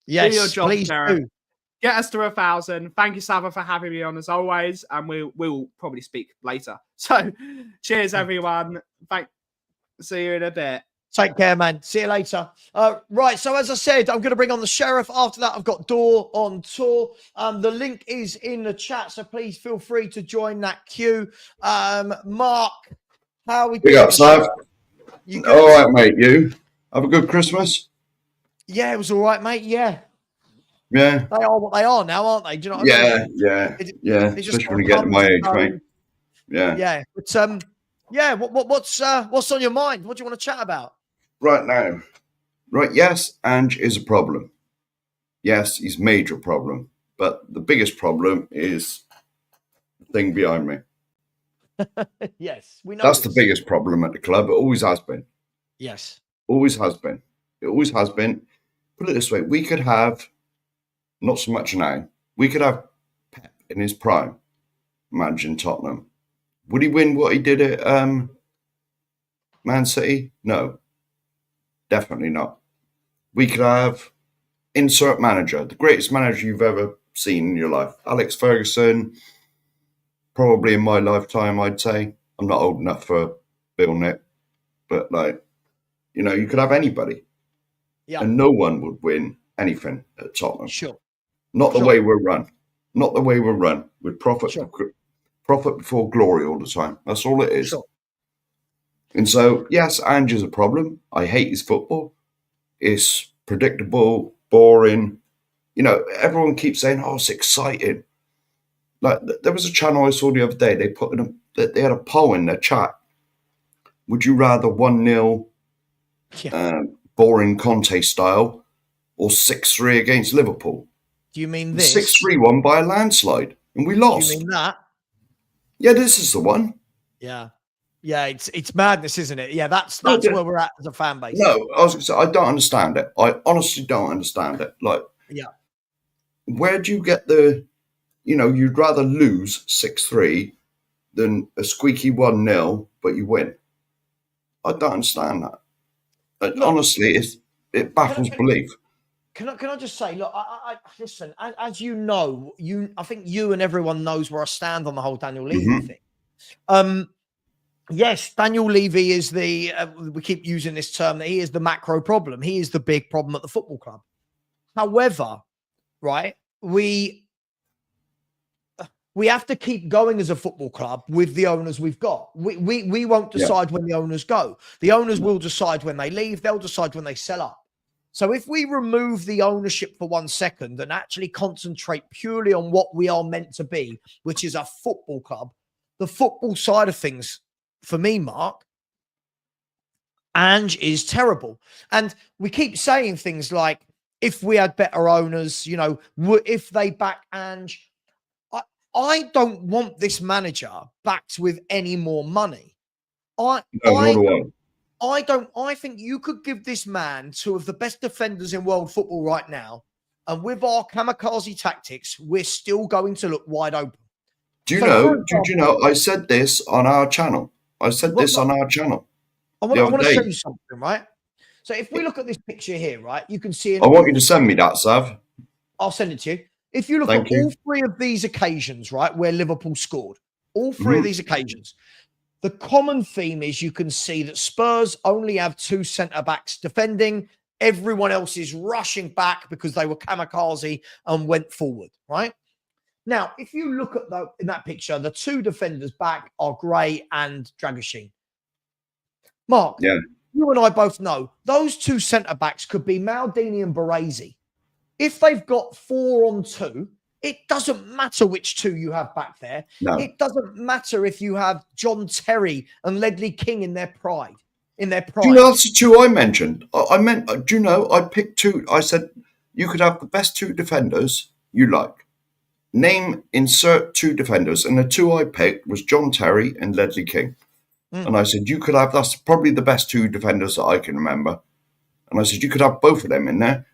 Yes, do your job, please Sheriff. do. Get us to 1,000. Thank you, Savva, for having me on as always, and we'll probably speak later. So, cheers, everyone. See you in a bit. Take care, man. See you later. Right, so as I said, I'm going to bring on the Sheriff. After that, I've got Dor on tour. The link is in the chat, so please feel free to join that queue. Mark, how are we doing? Big up, Sav. All right, mate. You have a good Christmas? Yeah, it was all right, mate. Yeah. Yeah. They are what they are now, aren't they? Do you know what I mean? Yeah. Especially when you get to my age, mate. Yeah. Yeah. But what's on your mind? What do you want to chat about? Right now. Right, yes, Ange is a problem. Yes, he's a major problem. But the biggest problem is the thing behind me. Yes, we know. That's the biggest problem at the club. It always has been. Yes. Always has been. It always has been. Put it this way, we could have, not so much now, we could have Pep in his prime managing Tottenham. Would he win what he did at Man City? No. Definitely not. We could have insert manager, the greatest manager you've ever seen in your life. Alex Ferguson, probably in my lifetime, I'd say. I'm not old enough for Bill Nick, but you could have anybody. Yeah. And no one would win anything at Tottenham. Sure. Not the Sure. way we're run. Not the way we're run, with profit, Sure. profit before glory all the time. That's all it is. Sure. And so, yes, Ange is a problem. I hate his football. It's predictable, boring. Everyone keeps saying, "Oh, it's exciting." Like, there was a channel I saw the other day. They had a poll in their chat. Would you rather 1-0 boring Conte style or 6-3 against Liverpool? Do you mean this? 6-3 won by a landslide, and we lost. Do you mean that? Yeah, this is the one. Yeah. Yeah, it's madness, isn't it? Yeah, that's No, where we're at as a fan base. No, I was going to say, I don't understand it. I honestly don't understand it. Like, Yeah. where do you get you'd rather lose 6-3 than a squeaky 1-0, but you win? I don't understand that. Look, honestly, it baffles belief. Can I just say, look, I listen, as you know, I think you and everyone knows where I stand on the whole Daniel Levy thing. Yes, Daniel Levy is we keep using this term, that he is the macro problem. He is the big problem at the football club. However, right, we have to keep going as a football club with the owners we've got. We won't decide when the owners go. The owners will decide when they leave. They'll decide when they sell up. So if we remove the ownership for 1 second and actually concentrate purely on what we are meant to be, which is a football club, the football side of things, for me, Mark, Ange is terrible. And we keep saying things like, if we had better owners, if they back Ange, I don't want this manager backed with any more money. I think you could give this man 2 of the best defenders in world football right now. And with our kamikaze tactics, we're still going to look wide open. Do you know, I said this on our channel. I want to show you something, right? So if we look at this picture here, right, you can see. I want you to send me that, Sav. I'll send it to you. If you look at all 3 of these occasions, right, where Liverpool scored, all 3 of these occasions, the common theme is you can see that Spurs only have 2 centre-backs defending. Everyone else is rushing back because they were kamikaze and went forward, right? Now, if you look at in that picture, the 2 defenders back are Gray and Dragoshin. Mark, you and I both know those 2 centre-backs could be Maldini and Baresi. If they've got 4 on 2, it doesn't matter which 2 you have back there. No. It doesn't matter if you have John Terry and Ledley King in their pride. Do you know that's the 2 I mentioned? I picked 2. I said you could have the best 2 defenders you like. Insert 2 defenders. And the 2 I picked was John Terry and Ledley King. And I said, that's probably the best 2 defenders that I can remember. And I said, you could have both of them in there.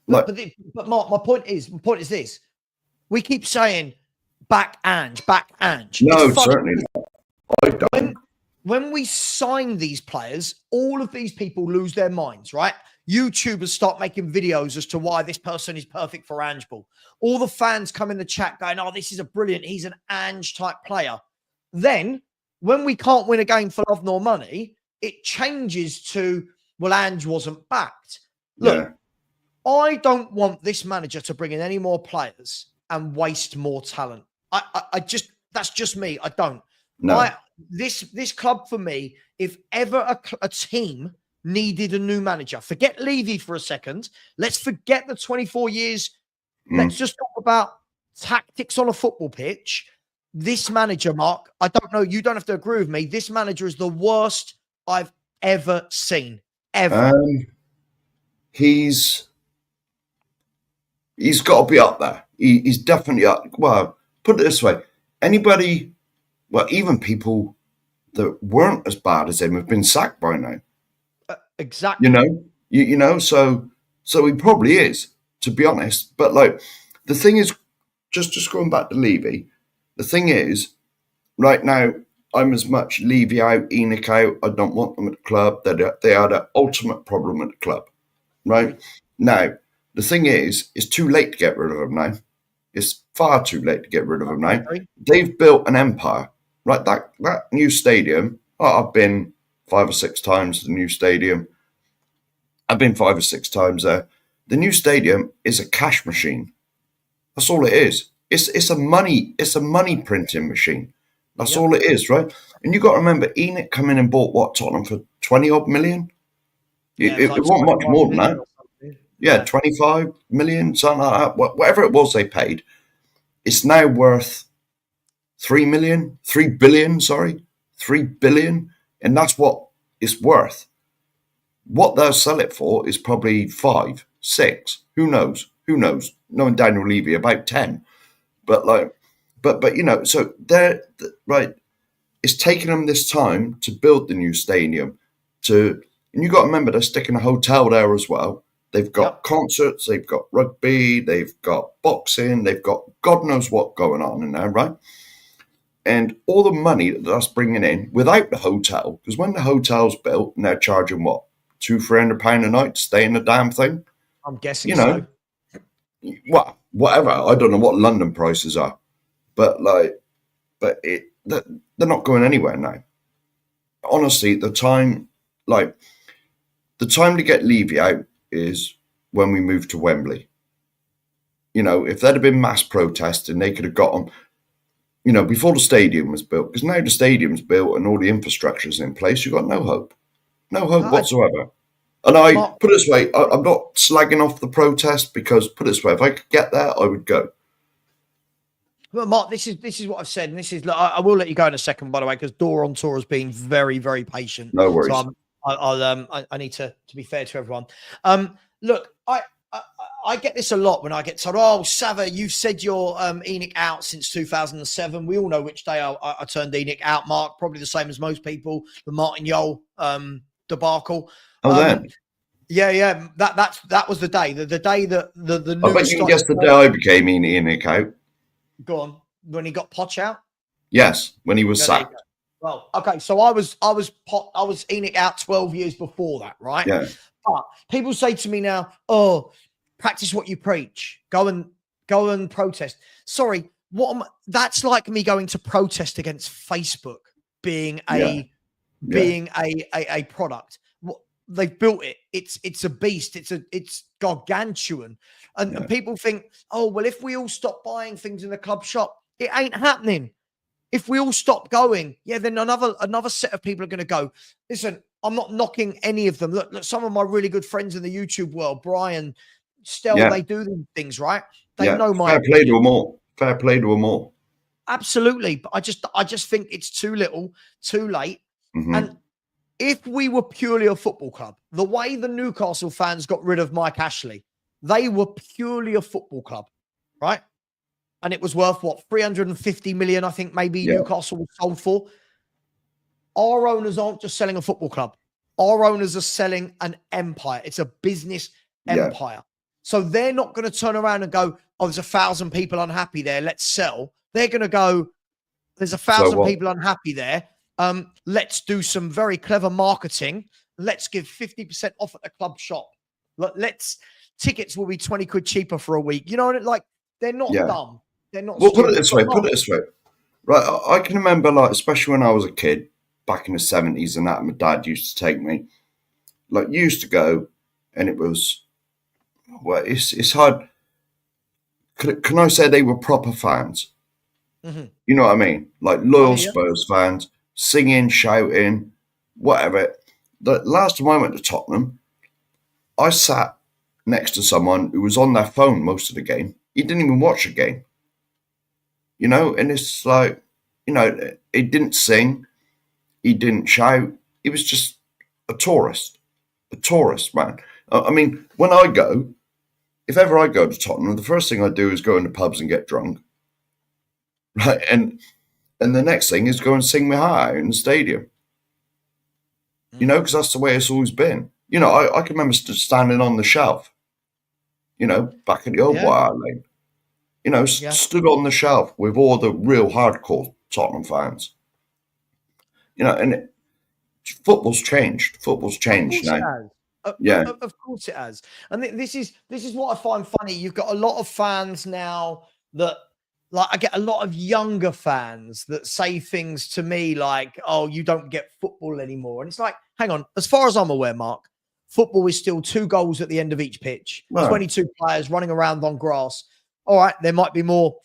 But Mark, my point is this. We keep saying back Ange. No, certainly not. I don't. When we sign these players, all of these people lose their minds, right? YouTubers start making videos as to why this person is perfect for Ange Ball. All the fans come in the chat going, "Oh, this is he's an Ange type player." Then when we can't win a game for love nor money, it changes to, well, Ange wasn't backed. Look, I don't want this manager to bring in any more players and waste more talent. That's just me. I don't. No. This club for me, if ever a team needed a new manager, forget Levy for a second. Let's forget the 24 years. Let's just talk about tactics on a football pitch. This manager, Mark, I don't know. You don't have to agree with me. This manager is the worst I've ever seen. Ever. He's got to be up there. He's definitely up. Well, put it this way. Even people that weren't as bad as him have been sacked by now. Exactly. So he probably is, to be honest. But the thing is, just going back to Levy, the thing is, right now, I'm as much Levy out, Enoch out. I don't want them at the club. They are the ultimate problem at the club. Right? Now, The thing is, it's too late to get rid of them now. It's far too late to get rid of them now. They've built an empire, right? That new stadium. I've been 5 or 6 times to the new stadium. I've been 5 or 6 times there. The new stadium is a cash machine. That's all it is. It's a money printing machine. That's all it is, right? And you got to remember, Enoch come in and bought what, Tottenham for 20 odd million. It wasn't much more than that. Yeah, 25 million, something like that. Whatever it was they paid, it's now worth 3 billion, and that's what it's worth. What they'll sell it for is probably 5, 6. Who knows? Knowing Daniel Levy, about 10. But so they're right. It's taken them this time to build the new stadium. And you got to remember, they're sticking a hotel there as well. They've got concerts, they've got rugby, they've got boxing, they've got God knows what going on in there, right? And all the money that that's bringing in without the hotel, because when the hotel's built and they're charging what, £200-300 a night to stay in the damn thing? I'm guessing so. Well, whatever. I don't know what London prices are, but they're not going anywhere now. Honestly, the time to get Levy out is when we move to Wembley. If there'd have been mass protesting, they could have got them, before the stadium was built. Because now the stadium's built and all the infrastructure's in place, you've got no hope. No hope whatsoever. And put it this way, I'm not slagging off the protest, because, put it this way, if I could get there, I would go. Well, Mark, this is what I've said, and this is. I will let you go in a second, by the way, because Dora on tour has been very, very patient. No worries. So I need to be fair to everyone. Look, I get this a lot when I get told, "Oh, Savva, you've said you're Enoch out since 2007." We all know which day I turned Enoch out, Mark. Probably the same as most people. The Martin Yole debacle. Yeah. That was the day. The day that the news. I bet you can guess the day I became Enoch out. Go on. When he got Poch out? Yes, when he was sacked. Well, okay, so I was Enoch out 12 years before that, right? Yeah. But people say to me now, "Oh, practice what you preach. Go and protest." Sorry, that's like me going to protest against Facebook being a product. They've built it. It's a beast. It's gargantuan. And people think, "Oh, well, if we all stop buying things in the club shop," it ain't happening. If we all stop going, then another set of people are going to go. Listen, I'm not knocking any of them. Look, some of my really good friends in the YouTube world, Brian, Stel, they do these things, right? They know my fair play to them all. Absolutely. But I just think it's too little, too late. Mm-hmm. And if we were purely a football club, the way the Newcastle fans got rid of Mike Ashley, they were purely a football club, right? And it was worth, 350 million, I think maybe Newcastle was sold for. Our owners aren't just selling a football club. Our owners are selling an empire. It's a business empire. So they're not going to turn around and go, "Oh, there's 1,000 people unhappy there, let's sell." They're going to go, "There's 1,000 people unhappy there. Let's do some very clever marketing. Let's give 50% off at the club shop. Tickets will be 20 quid cheaper for a week." You know what? Like, they're not dumb. They're not. Well, put it this way. Right, I can remember, especially when I was a kid back in the 70s, and that my dad used to take me. Used to go, and it was, it's hard. Can I say they were proper fans? Mm-hmm. You know what I mean? Loyal Spurs fans, singing, shouting, whatever. The last time I went to Tottenham, I sat next to someone who was on their phone most of the game. He didn't even watch the game. And it's he didn't sing, he didn't shout. He was just a tourist, man. I mean, when I go, if ever I go to Tottenham, the first thing I do is go in the pubs and get drunk, right? And the next thing is go and sing my heart out in the stadium, because that's the way it's always been. I can remember standing on the shelf, back at the old White Hart Lane. Stood on the shelf with all the real hardcore Tottenham fans. And football's changed. Football's changed now. Of course it has. And this is what I find funny. You've got a lot of fans now that, like, I get a lot of younger fans that say things to me like, "Oh, you don't get football anymore," and it's like, hang on. As far as I'm aware, Mark, football is still 2 goals at the end of each pitch, 22 players running around on grass. All right, there might be more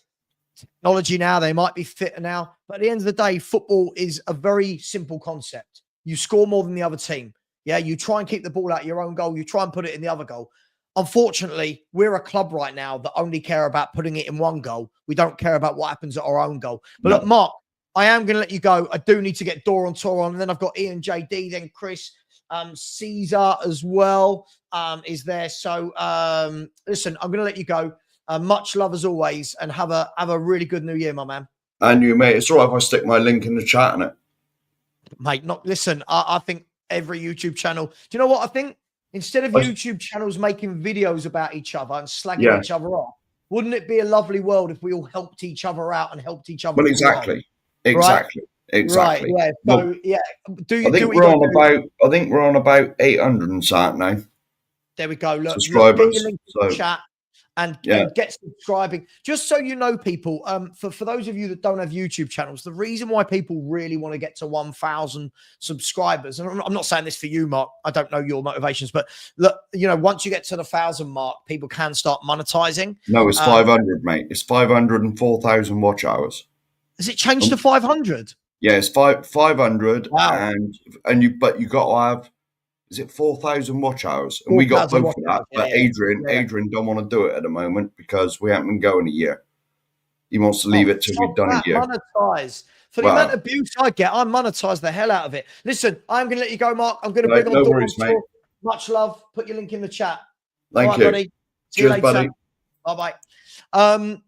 technology now, they might be fitter now, but at the end of the day, football is a very simple concept. You score more than the other team. Yeah, you try and keep the ball out of your own goal, you try and put it in the other goal. Unfortunately, we're a club right now that only care about putting it in one goal. We don't care about what happens at our own goal. But look, Mark, I am going to let you go. I do need to get Dora on tour on, and then I've got Ian, JD, then Chris, Caesar as well is there. So listen, I'm going to let you go. Much love as always, and have a really good New Year, my man. And you, mate. It's all right if I stick my link in the chat on it. Mate, listen, I think every YouTube channel, do you know what I think? Instead of YouTube channels making videos about each other and slagging each other off, wouldn't it be a lovely world if we all helped each other out and helped each other? Well, exactly. Exactly. Right, yeah. So, I think we're on about 800 and something now. There we go. Look, subscribers. Get your link in the chat and get subscribing. Just so you know, people, for those of you that don't have YouTube channels, the reason why people really want to get to 1,000 subscribers, and I'm not saying this for you, Mark, I don't know your motivations, but look, once you get to the 1,000 mark, people can start monetizing. No, it's 500, mate. It's 504,000 watch hours. Has it changed to 500? Yeah, it's 500. Wow. But you got to have, is it 4,000 watch hours? And we got both of that. But Adrian don't want to do it at the moment because we haven't been going a year. He wants to leave it till we've done a year. Monetize. For the amount of abuse I get, I monetize the hell out of it. Listen, I'm going to let you go, Mark. I'm going to bring on Dawn. Mate. Much love. Put your link in the chat. Thank you. Buddy. See you later. Buddy. Bye-bye.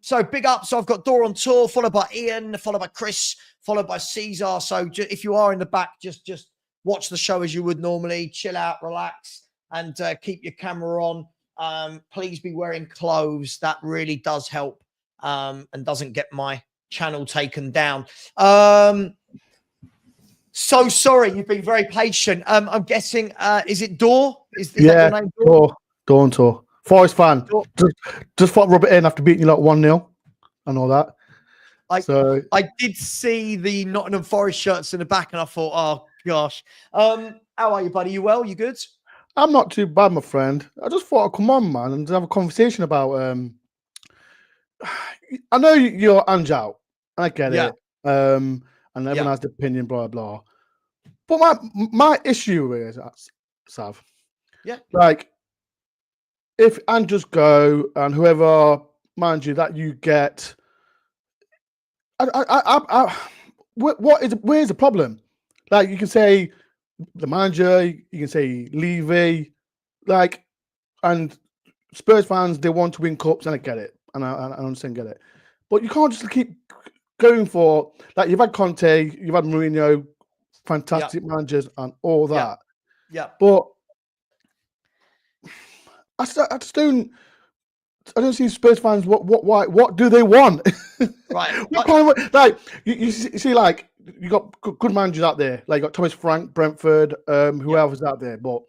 So big up. So I've got Dora on tour, followed by Ian, followed by Chris, followed by Caesar. So if you are in the back, just watch the show as you would normally. Chill out, relax, and keep your camera on. Please be wearing clothes. That really does help and doesn't get my channel taken down. So sorry, you've been very patient. I'm guessing, is it Dor? Is that your name? Dor on tour. Forest fan. Just thought rub it in after beating you like 1-0 and all that. I did see the Nottingham Forest shirts in the back, and I thought, oh gosh. How are you, buddy? You well? You good? I'm not too bad, my friend. I just thought I'd come on, man, and have a conversation about. I know you're Ange out, and I get it. And everyone has their opinion, blah blah. But my issue is, Sav. Yeah. Like, if Ange just go and whoever manager that you get. Where's the problem? Like, you can say the manager, you can say Levy, like, and Spurs fans, they want to win cups, and I get it, and I understand, get it, but you can't just keep going for, like, you've had Conte, you've had Mourinho, fantastic managers and all that. But I just don't see Spurs fans. What do they want? Right. What kind of, like, you see, like, you got good managers out there. Like, you got Thomas Frank, Brentford, who else is out there? But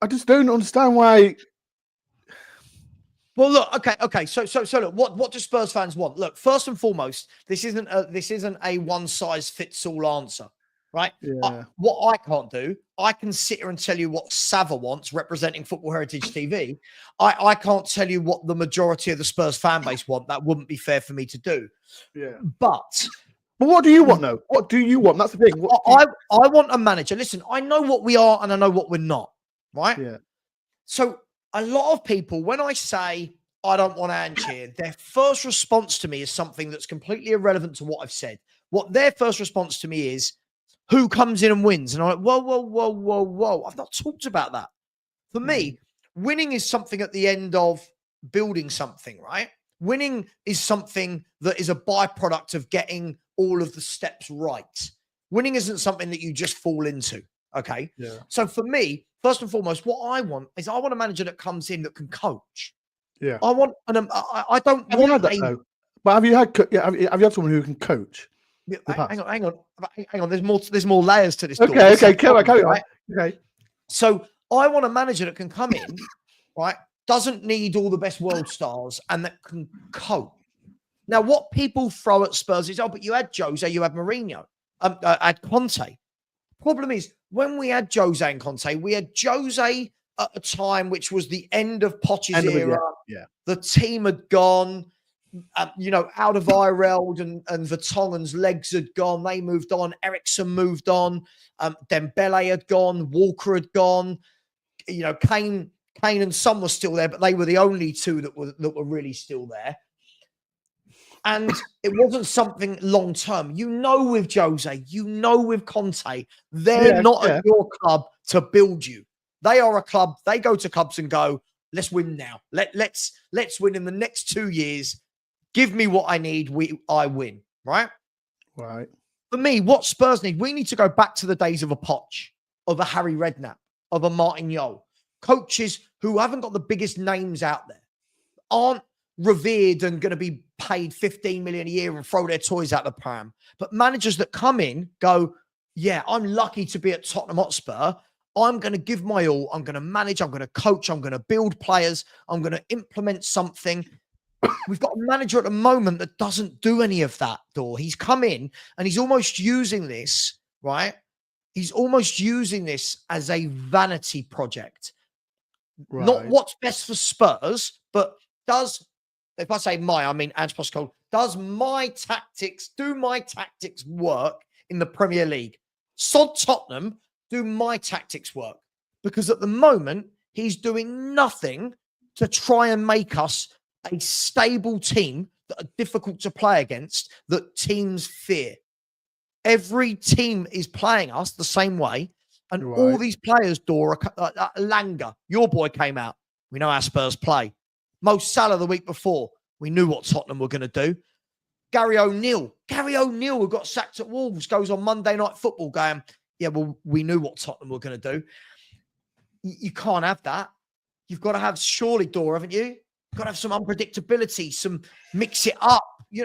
I just don't understand why. Well, look, okay. So look, what do Spurs fans want? Look, first and foremost, this isn't a one size fits all answer, right? Yeah. What I can't do, I can sit here and tell you what Savva wants, representing Football Heritage TV. I can't tell you what the majority of the Spurs fan base want. That wouldn't be fair for me to do. Yeah. But what do you want, though? What do you want? That's the thing. I want a manager. Listen, I know what we are and I know what we're not, right? Yeah. So a lot of people, when I say I don't want Ange here, their first response to me is something that's completely irrelevant to what I've said. What their first response to me is, who comes in and wins? And I'm like, whoa. I've not talked about that. For me, winning is something at the end of building something, right? Winning is something that is a byproduct of getting all of the steps right. Winning isn't something that you just fall into, okay? Yeah. So for me, first and foremost, what I want is a manager that comes in that can coach. Yeah. I want, and I don't. Have you had that though? But have you had someone who can coach? Hang on. There's more layers to this. Okay. Carry on. Okay. So I want a manager that can come in, right? Doesn't need all the best world stars and that can cope. Now, what people throw at Spurs is, oh, but you had Jose, you had Mourinho, had Conte. Problem is, when we had Jose and Conte, we had Jose at a time which was the end of Poch's era. Yeah. The team had gone, out of Ireld and Vertonghen's legs had gone. They moved on. Ericsson moved on. Dembele had gone. Walker had gone. Kane and Son were still there, but they were the only two that were really still there. And it wasn't something long term. With Jose, with Conte, they're not at your club to build you. They are a club. They go to clubs and go, let's win now. Let's win in the next 2 years. Give me what I need. I win. Right. Right. For me, what Spurs need, we need to go back to the days of a Poch, of a Harry Redknapp, of a Martin Jol. Coaches who haven't got the biggest names out there, aren't revered and going to be paid 15 million a year and throw their toys out the pram. But managers that come in go, yeah, I'm lucky to be at Tottenham Hotspur. I'm going to give my all. I'm going to manage. I'm going to coach. I'm going to build players. I'm going to implement something. We've got a manager at the moment that doesn't do any of that, He's come in and he's almost using this, right? He's almost using this as a vanity project. Right. Not what's best for Spurs, but if I say I mean Ange Postecoglou, do my tactics work in the Premier League? Sod Tottenham, do my tactics work? Because at the moment, he's doing nothing to try and make us a stable team that are difficult to play against, that teams fear. Every team is playing us the same way. And all these players, Langer, your boy came out. We know how Spurs play. Mo Salah the week before. We knew what Tottenham were going to do. Gary O'Neill, who got sacked at Wolves, goes on Monday Night Football going, yeah, well, we knew what Tottenham were going to do. You can't have that. You've got to have, surely, haven't you? You've got to have some unpredictability, some mix it up.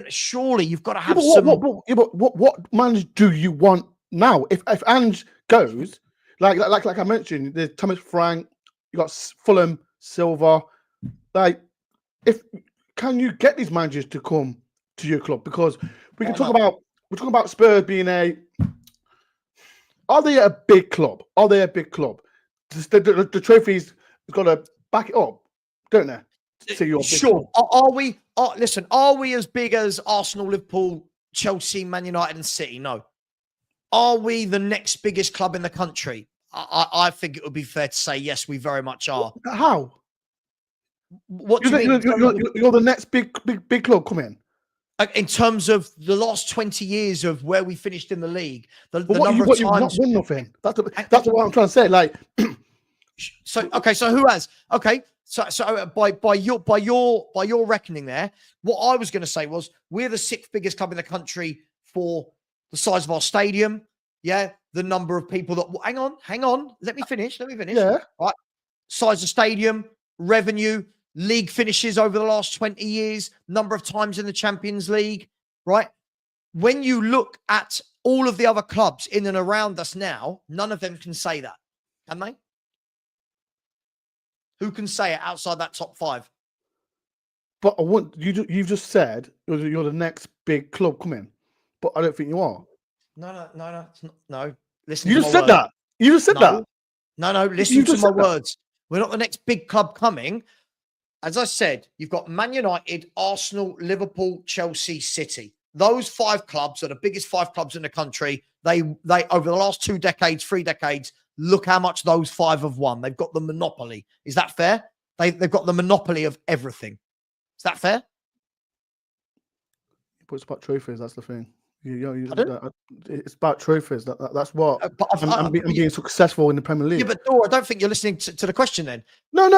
Surely you've got to have some. What manager do you want now? If Ange goes, like I mentioned, there's Thomas Frank, you got Fulham, Silva. Can you get these managers to come to your club? Because we're talking about Spurs being are they a big club? The trophies have got to back it up, don't they? Sure. Are we as big as Arsenal, Liverpool, Chelsea, Man United and City? No. Are we the next biggest club in the country? I think it would be fair to say yes, we very much are. How? What do you mean? You're the next big club. Come in. In terms of the last 20 years of where we finished in the league, the number of times you've not won nothing. That's what I'm trying to say. Like, so who has? Okay, so by your reckoning there, what I was going to say was we're the 6th biggest club in the country for the size of our stadium. Yeah, the number of people that. Hang on. Let me finish. Yeah. Right. Size of stadium, revenue. League finishes over the last 20 years, number of times in the Champions League, right? When you look at all of the other clubs in and around us now, none of them can say that, can they? Who can say it outside that top 5? But you've just said you're the next big club coming, but I don't think you are. No. It's not, no. Listen. You just said that. You just said that. No. Listen to my words. We're not the next big club coming. As I said, you've got Man United, Arsenal, Liverpool, Chelsea, City. Those 5 clubs are the biggest 5 clubs in the country. They over the last 2 decades, 3 decades, look how much those 5 have won. They've got the monopoly. Is that fair? They've got the monopoly of everything. Is that fair? But it's about trophies. That's the thing. It's about trophies. That's what. I'm being successful in the Premier League. Yeah, but I don't think you're listening to the question then. No.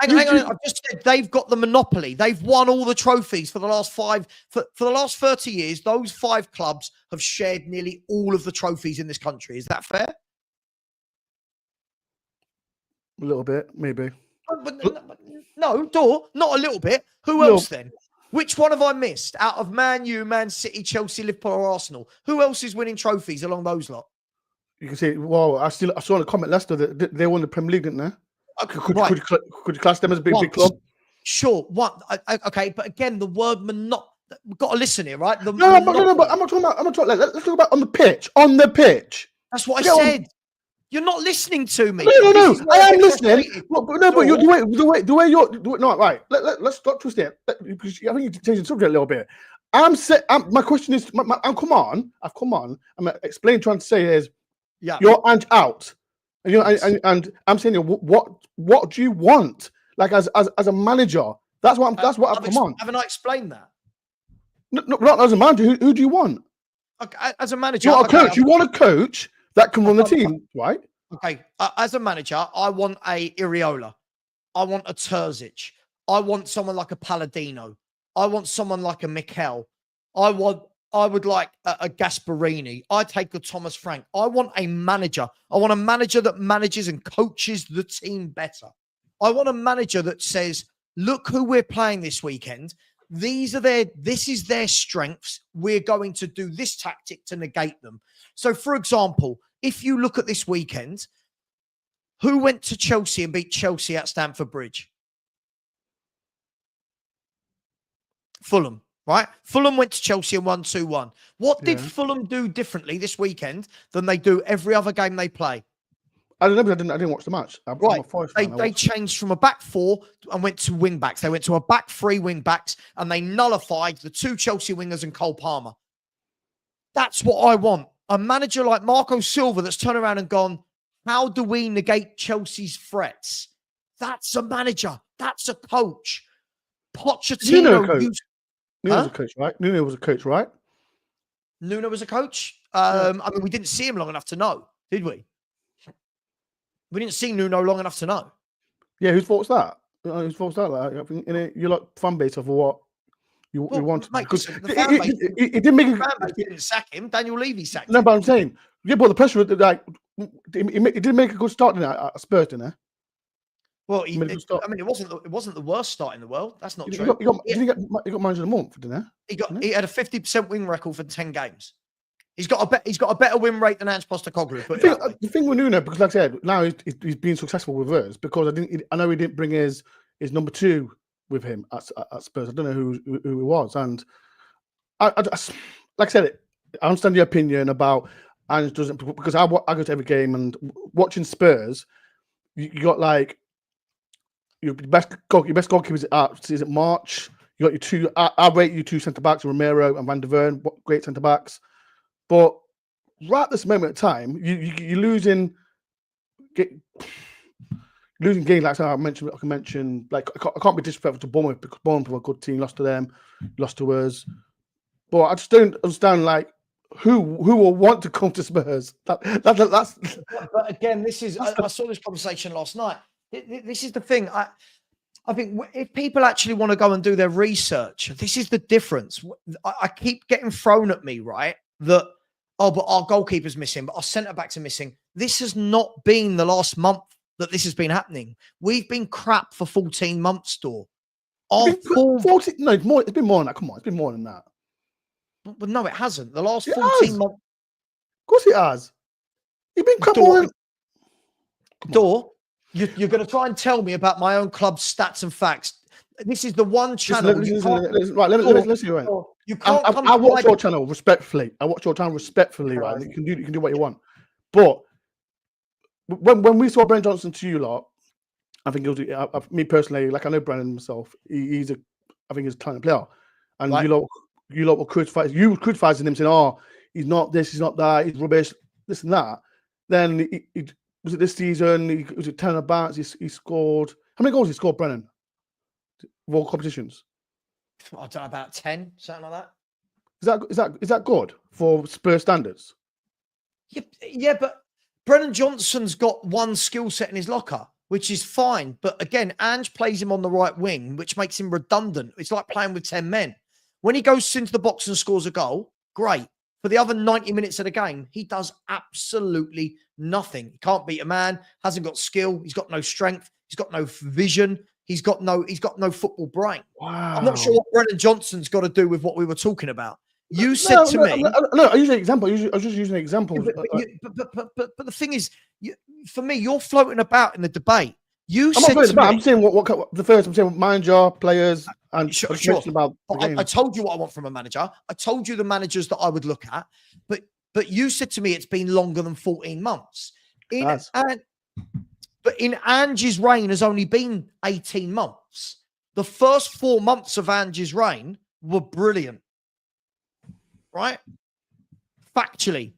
Hang on. I've just said they've got the monopoly. They've won all the trophies for the last 5. For the last 30 years, those 5 clubs have shared nearly all of the trophies in this country. Is that fair? A little bit, maybe. No, not a little bit. Who else then? Which one have I missed out of Man U, Man City, Chelsea, Liverpool, or Arsenal? Who else is winning trophies along those lot? You can say, well, I saw in the comment Leicester that they won the Premier League, didn't they? Right. Could you class them as a big club? Sure. What? Okay, but again, the word we've got to listen here, right? No, but I'm not talking about. Let's talk about on the pitch. On the pitch. That's what I said. You're not listening to me. No. I am listening. But the way you're no, right. Let's stop twisting it because I think you change the subject a little bit. My question is, I've come on. I'm explaining, trying to say is, you're out, and I'm saying, what do you want? Like as a manager, that's what I've come on. Haven't I explained that? No, not as a manager. Who do you want? Okay, as a manager, you want a coach. You want a coach that can run the team, right? Okay, as a manager, I want a Iriola. I want a Terzic. I want someone like a Palladino. I want someone like a Mikel. I would like a Gasparini. I take a Thomas Frank. I want a manager. I want a manager that manages and coaches the team better. I want a manager that says, look who we're playing this weekend. This is their strengths. We're going to do this tactic to negate them. So, for example, if you look at this weekend, who went to Chelsea and beat Chelsea at Stamford Bridge? Fulham, right? Fulham went to Chelsea and won 2-1. What did Fulham do differently this weekend than they do every other game they play? I don't know. I didn't watch the match. They changed from a back four and went to wing backs. They went to a back three wing backs and they nullified the two Chelsea wingers and Cole Palmer. That's what I want. A manager like Marco Silva that's turned around and gone, how do we negate Chelsea's threats? That's a manager. That's a coach. Pochettino. Nuno was a coach, right? Nuno was a coach, right? Nuno was a coach. I mean, we didn't see him long enough to know, did we? We didn't see Nuno long enough to know. Yeah, whose fault's that? Whose fault's that? Like, I think you're like fan base of what you want. Mate, the fan base didn't sack him. Daniel Levy sacked him. No, but I'm saying, but the pressure, like, he did make a good start in at Spurs, didn't he? Well, it wasn't the worst start in the world. That's not true. He got manager of the month, didn't he? He had a 50% win record for 10 games. He's got a better win rate than Ange Postecoglou. The thing with Nuno, because like I said, now he's been successful with us because I know he didn't bring his number two with him at Spurs. I don't know who he was, and I like I said, I understand your opinion about Ange doesn't, because I go to every game and watching Spurs, you got like your best goalkeepers is it March. You got your two. I rate you two centre backs, Romero and Van der Veen, great centre backs. But right at this moment in time, you're losing games like I can mention. Like I can't be disrespectful to Bournemouth because Bournemouth were a good team, lost to them, lost to us. But I just don't understand like who will want to come to Spurs. That's. But again, this is. I saw this conversation last night. This is the thing. I think if people actually want to go and do their research, this is the difference. I keep getting thrown at me, right? That. Oh, but our goalkeeper's missing, but our centre-backs are missing. This has not been the last month that this has been happening. We've been crap for 14 months, Dor. 14? No, it's more. It's been more than that. Come on, it's been more than that. But no, it hasn't. The last 14 months. Of course it has. You've been crap more than... Dor, you're going to try and tell me about my own club's stats and facts. This is the one channel. Right, let's see. Right. I watch your channel respectfully. I watch your channel respectfully, right? You can do what you want. But when we saw Brennan Johnson to you lot, I think it was me personally. Like I know Brennan himself. I think he's a talented player, and right. you lot were criticizing. You were criticizing him, saying, "Oh, he's not this, he's not that, he's rubbish, this and that." Then he was it this season? He was it 10 about. He scored. How many goals he scored, Brennan? Of all competitions, I don't know, about 10, something like that. Is that good for Spurs standards? Yeah, but Brennan Johnson's got one skill set in his locker, which is fine. But again, Ange plays him on the right wing, which makes him redundant. It's like playing with 10 men. When he goes into the box and scores a goal, great. For the other 90 minutes of the game, he does absolutely nothing. He can't beat a man, hasn't got skill, he's got no strength, he's got no vision. He's got no football brain. Wow. I'm not sure what Brennan Johnson's got to do with what we were talking about. You said to me. No, I use an example. I was just using an example. But the thing is, for me, you're floating about in the debate. I'm saying what the first. I'm saying manager, players, and sure. About I told you what I want from a manager. I told you the managers that I would look at. But you said to me it's been longer than 14 months. But in Ange's reign has only been 18 months. The first 4 months of Ange's reign were brilliant. Right? Factually.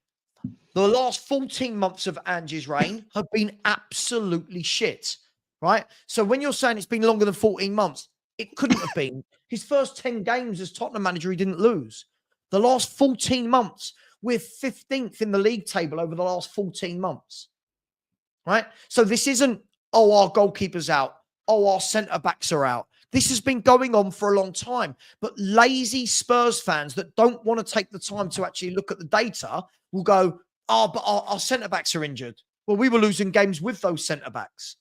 The last 14 months of Ange's reign have been absolutely shit. Right? So when you're saying it's been longer than 14 months, it couldn't have been. His first 10 games as Tottenham manager, he didn't lose. The last 14 months, we're 15th in the league table over the last 14 months. Right? So this isn't, our goalkeeper's out. Our centre-backs are out. This has been going on for a long time. But lazy Spurs fans that don't want to take the time to actually look at the data will go, but our centre-backs are injured. Well, we were losing games with those centre-backs.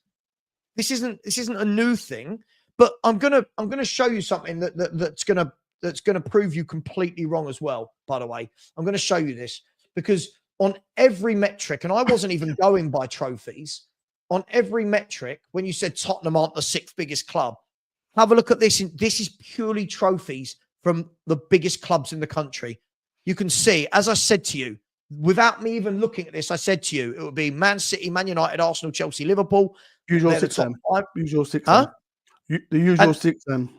This isn't a new thing, but I'm gonna show you something that's gonna prove you completely wrong as well. By the way, I'm gonna show you this because on every metric, and I wasn't even going by trophies, on every metric, when you said Tottenham aren't the 6th biggest club, have a look at this. This is purely trophies from the biggest clubs in the country. You can see, as I said to you, without me even looking at this, I said to you, it would be Man City, Man United, Arsenal, Chelsea, Liverpool. Usual 6 then. Usual 6. Huh? The usual 6 then.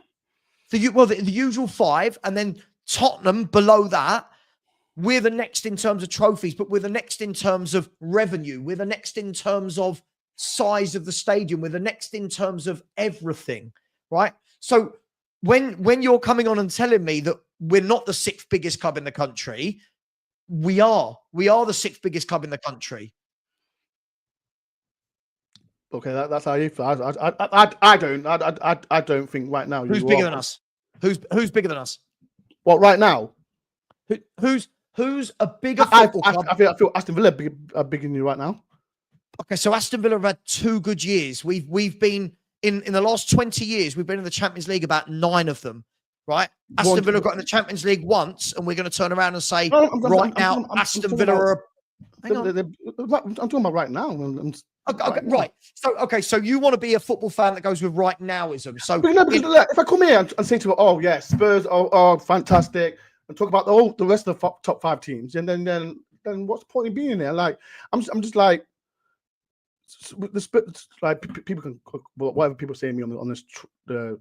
The usual 5, and then Tottenham below that. We're the next in terms of trophies, but we're the next in terms of revenue. We're the next in terms of size of the stadium. We're the next in terms of everything, right? So when you're coming on and telling me that we're not the 6th biggest club in the country, we are the 6th biggest club in the country. Okay, that's how you feel. I don't think right now. Who's bigger than us? Who's bigger than us? What right now? Who's a bigger football club? I feel Aston Villa are bigger than you right now. Okay, so Aston Villa have had 2 good years. We've been in the last 20 years. We've been in the Champions League about 9 of them. Right? Aston Villa got in the Champions League once, and we're going to turn around and say Aston Villa are. I'm talking about right now. Right. So you want to be a football fan that goes with right nowism. So if I come here and say to you, yes, Spurs are fantastic, and talk about the rest of the top 5 teams, and then what's the point of being there? Like I'm just like the Spurs, like people can whatever people say to me on this. Yeah,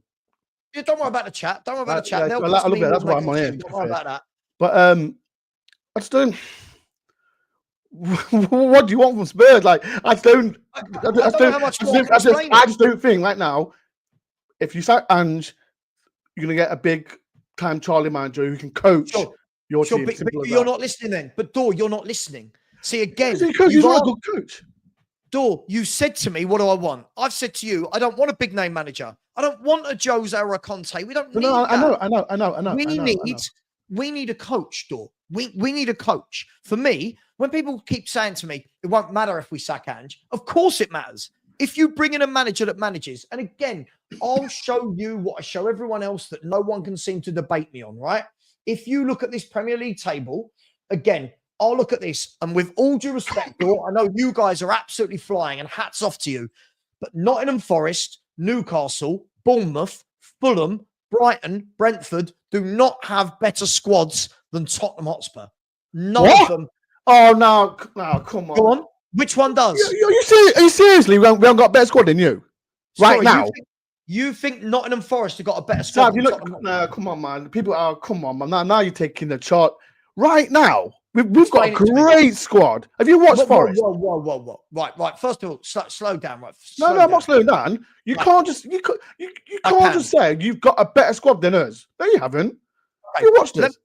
don't worry about the chat. Don't worry about the chat. That's why I'm on here. Don't worry about that. But I just don't. What do you want from Spurs? Like I just don't think right now, if you sack Ange, you're gonna get a big time Charlie manager who can coach your team. But you're not listening then. But you're not listening. See again, you're not a good coach. You said to me, what do I want? I've said to you, I don't want a big name manager. I don't want a Jose or a Conte. We don't need that. I know. We need a coach, We need a coach. For me, when people keep saying to me, it won't matter if we sack Ange, of course it matters. If you bring in a manager that manages, and again, I'll show you what I show everyone else that no one can seem to debate me on, right? If you look at this Premier League table, again, I'll look at this, and with all due respect, I know you guys are absolutely flying, and hats off to you, but Nottingham Forest, Newcastle, Bournemouth, Fulham, Brighton, Brentford do not have better squads than Tottenham Hotspur. None of them. Oh, no, come on. Go on. Which one does? Are you seriously? We haven't got a better squad than you right now. You think Nottingham Forest have got a better squad? Come on, man. People are. Come on, man. Now you're taking the chart. Right now, we've got a great squad. Have you watched Forest? Whoa. Right. First of all, slow down. Right. I'm not slowing down. You can't just say you've got a better squad than us. No, you haven't. Have you watched this?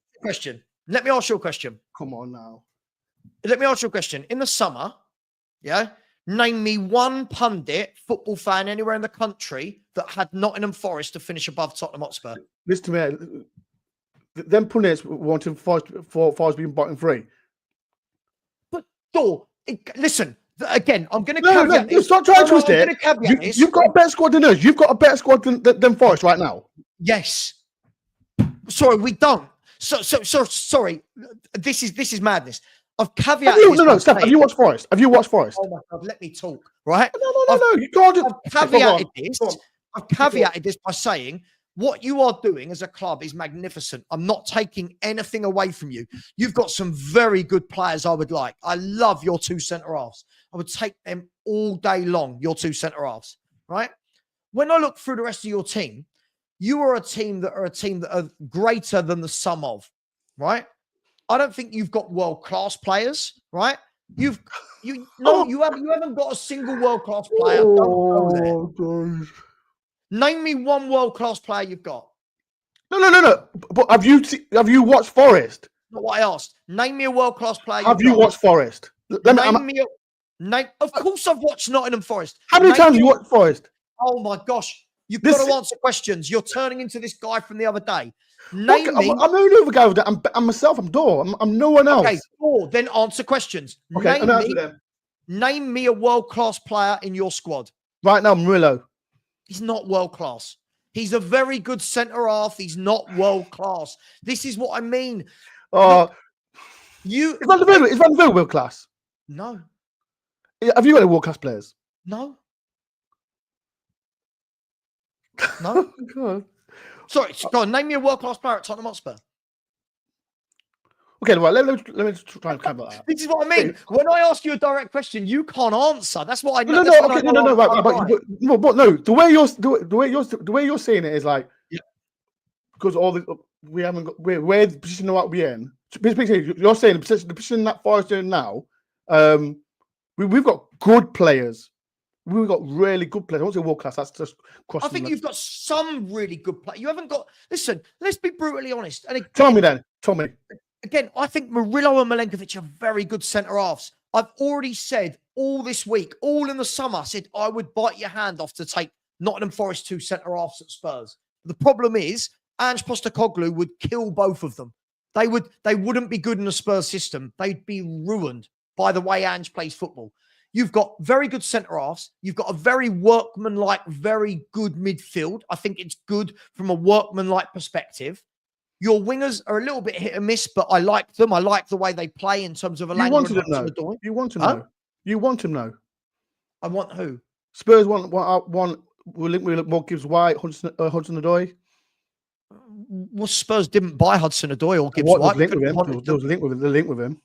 Let me ask you a question. Come on now. Let me ask you a question. In the summer, name me one pundit, football fan anywhere in the country that had Nottingham Forest to finish above Tottenham Hotspur. Listen to me. Them pundits wanting Forest being bottom 3. But listen. Again, I'm going to caveat this. Stop trying to twist it. You've got a better squad than us. You've got a better squad than Forest right now. Yes. Sorry, we don't. So sorry. This is madness. I've caveated. Steph, have you watched Forest? Have you watched Forest? Oh my God, let me talk, right? No. You can't just I've caveated this by saying what you are doing as a club is magnificent. I'm not taking anything away from you. You've got some very good players I would like. I love your 2 centre-halves. I would take them all day long, your 2 centre-halves, right? When I look through the rest of your team, you are a team that are greater than the sum of, right? I don't think you've got world-class players, right? You haven't got a single world-class player. Don't go there. Name me one world-class player you've got. No. But have you watched Forest? Not what I asked. Name me a world-class player. Have you watched Forest? Of course, I've watched Nottingham Forest. How many times have you watched Forest? Oh my gosh. You've got to answer questions. You're turning into this guy from the other day. I'm the only other guy with that. I'm myself. I'm Dor. I'm no one else. Okay, Dor, then answer questions. Okay, name me a world-class player in your squad. Right now, Murillo. He's not world-class. He's a very good centre-half. He's not world-class. This is what I mean. Is Van der Veel world-class? No. Have you got any world-class players? No. No. God. Sorry, go on. Name me a world-class player at Tottenham Hotspur. Okay, well, let me try and cover that. This is what I mean. When I ask you a direct question, you can't answer. That's what I know. No. The way you're saying it is like, because we haven't got where the position what we're in. Basically, you're saying the position that Forest in now. We've got good players. We've got really good players. I won't say world class. That's just crossing. I think you've got some really good players. You haven't got. Listen, let's be brutally honest. And again, Tell me. Again, I think Murillo and Milenkovic are very good centre halves. I've already said all this week, all in the summer, I said I would bite your hand off to take Nottingham Forest 2 centre halves at Spurs. The problem is, Ange Postecoglou would kill both of them. They wouldn't be good in a Spurs system. They'd be ruined by the way Ange plays football. You've got very good centre-halves. You've got a very workmanlike, very good midfield. I think it's good from a workmanlike perspective. Your wingers are a little bit hit and miss, but I like them. I like the way they play in terms of a language. You want to know. You want to know. I want who? Spurs want what gives White, Hudson-Odoi. Well, Spurs didn't buy Hudson-Odoi or Gibbs White. There was a link with him.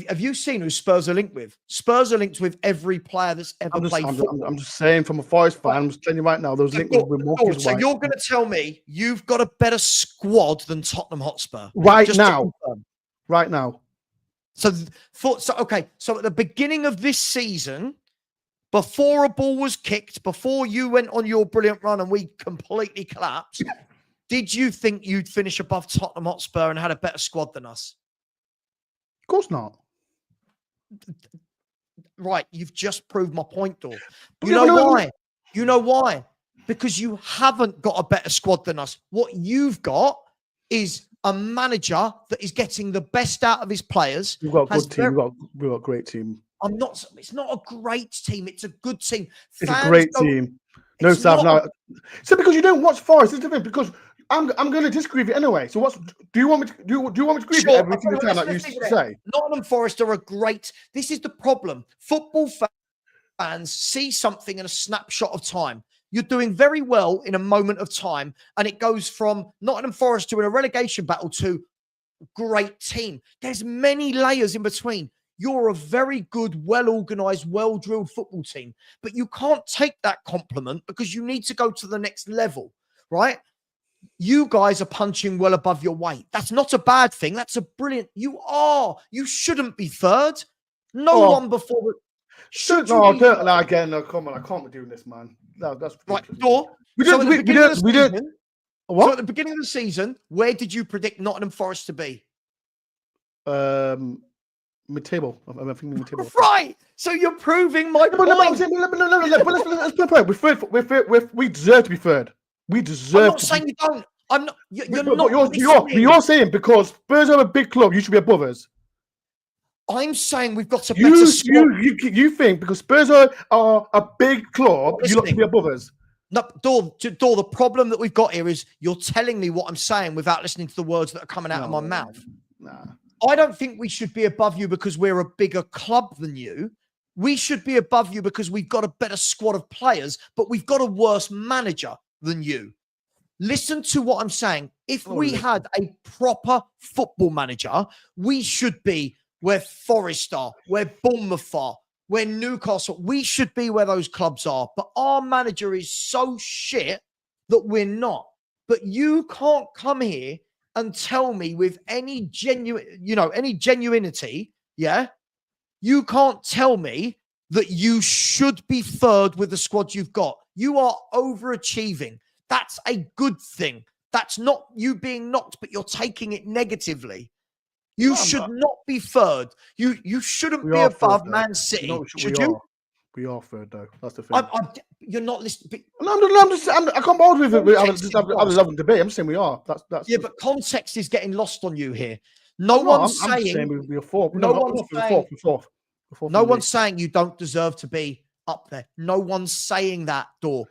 Have you seen who Spurs are linked with? Spurs are linked with every player that's ever played football. I'm just saying, from a Forest fan, I'm just telling you right now, those linked with Gibbs So White. you're going to tell me you've got a better squad than Tottenham Hotspur right now? So at the beginning of this season, before a ball was kicked, before you went on your brilliant run and we completely collapsed, did you think you'd finish above Tottenham Hotspur and had a better squad than us? Of course not. Right, you've just proved my point, Dor. You know why? You know why? Because you haven't got a better squad than us. What you've got is a manager that is getting the best out of his players. We've got a good team. We've got a great team. It's not a great team. It's a good team. It's a great team. No, Sav, no. So because you don't watch Forest, it's different because I'm going to disagree with you anyway. So do you want me to agree with you every single time that you say? Nottingham Forest are a great. This is the problem. Football fans see something in a snapshot of time. You're doing very well in a moment of time, and it goes from Nottingham Forest to in a relegation battle to great team. There's many layers in between. You're a very good, well-organised, well-drilled football team, but you can't take that compliment because you need to go to the next level, right? You guys are punching well above your weight. That's not a bad thing. That's a brilliant. You are. You shouldn't be third. No one before. Come on. I can't be doing this, man. No, that's right. Dor. So at the beginning of the season, where did you predict Nottingham Forest to be? Mid-table. I think mid-table. Right. So you're proving my point. We deserve to be third. We deserve. I'm not saying you don't. I'm not. You're saying because Spurs are a big club, you should be above us. I'm saying we've got a better squad. You think because Spurs are a big club, you ought to be above us. No, Dor, the problem that we've got here is you're telling me what I'm saying without listening to the words that are coming out of my mouth. Nah. I don't think we should be above you because we're a bigger club than you. We should be above you because we've got a better squad of players, but we've got a worse manager than you. Listen to what I'm saying. If we had a proper football manager, we should be where Forest are, where Bournemouth are, where Newcastle, we should be where those clubs are. But our manager is so shit that we're not. But you can't come here and tell me with any genuinity, yeah, you can't tell me that you should be third with the squad you've got. You are overachieving. That's a good thing. That's not you being knocked, but you're taking it negatively. You should not be third. You shouldn't be above Man City. Should you? We are third, though. That's the thing. You're not listening. I can't bother with it. I was having debate. I'm saying we are. That's yeah, but context is getting lost on you here. No one's saying we're fourth. No one's saying you don't deserve to be up there. No one's saying that, Dor.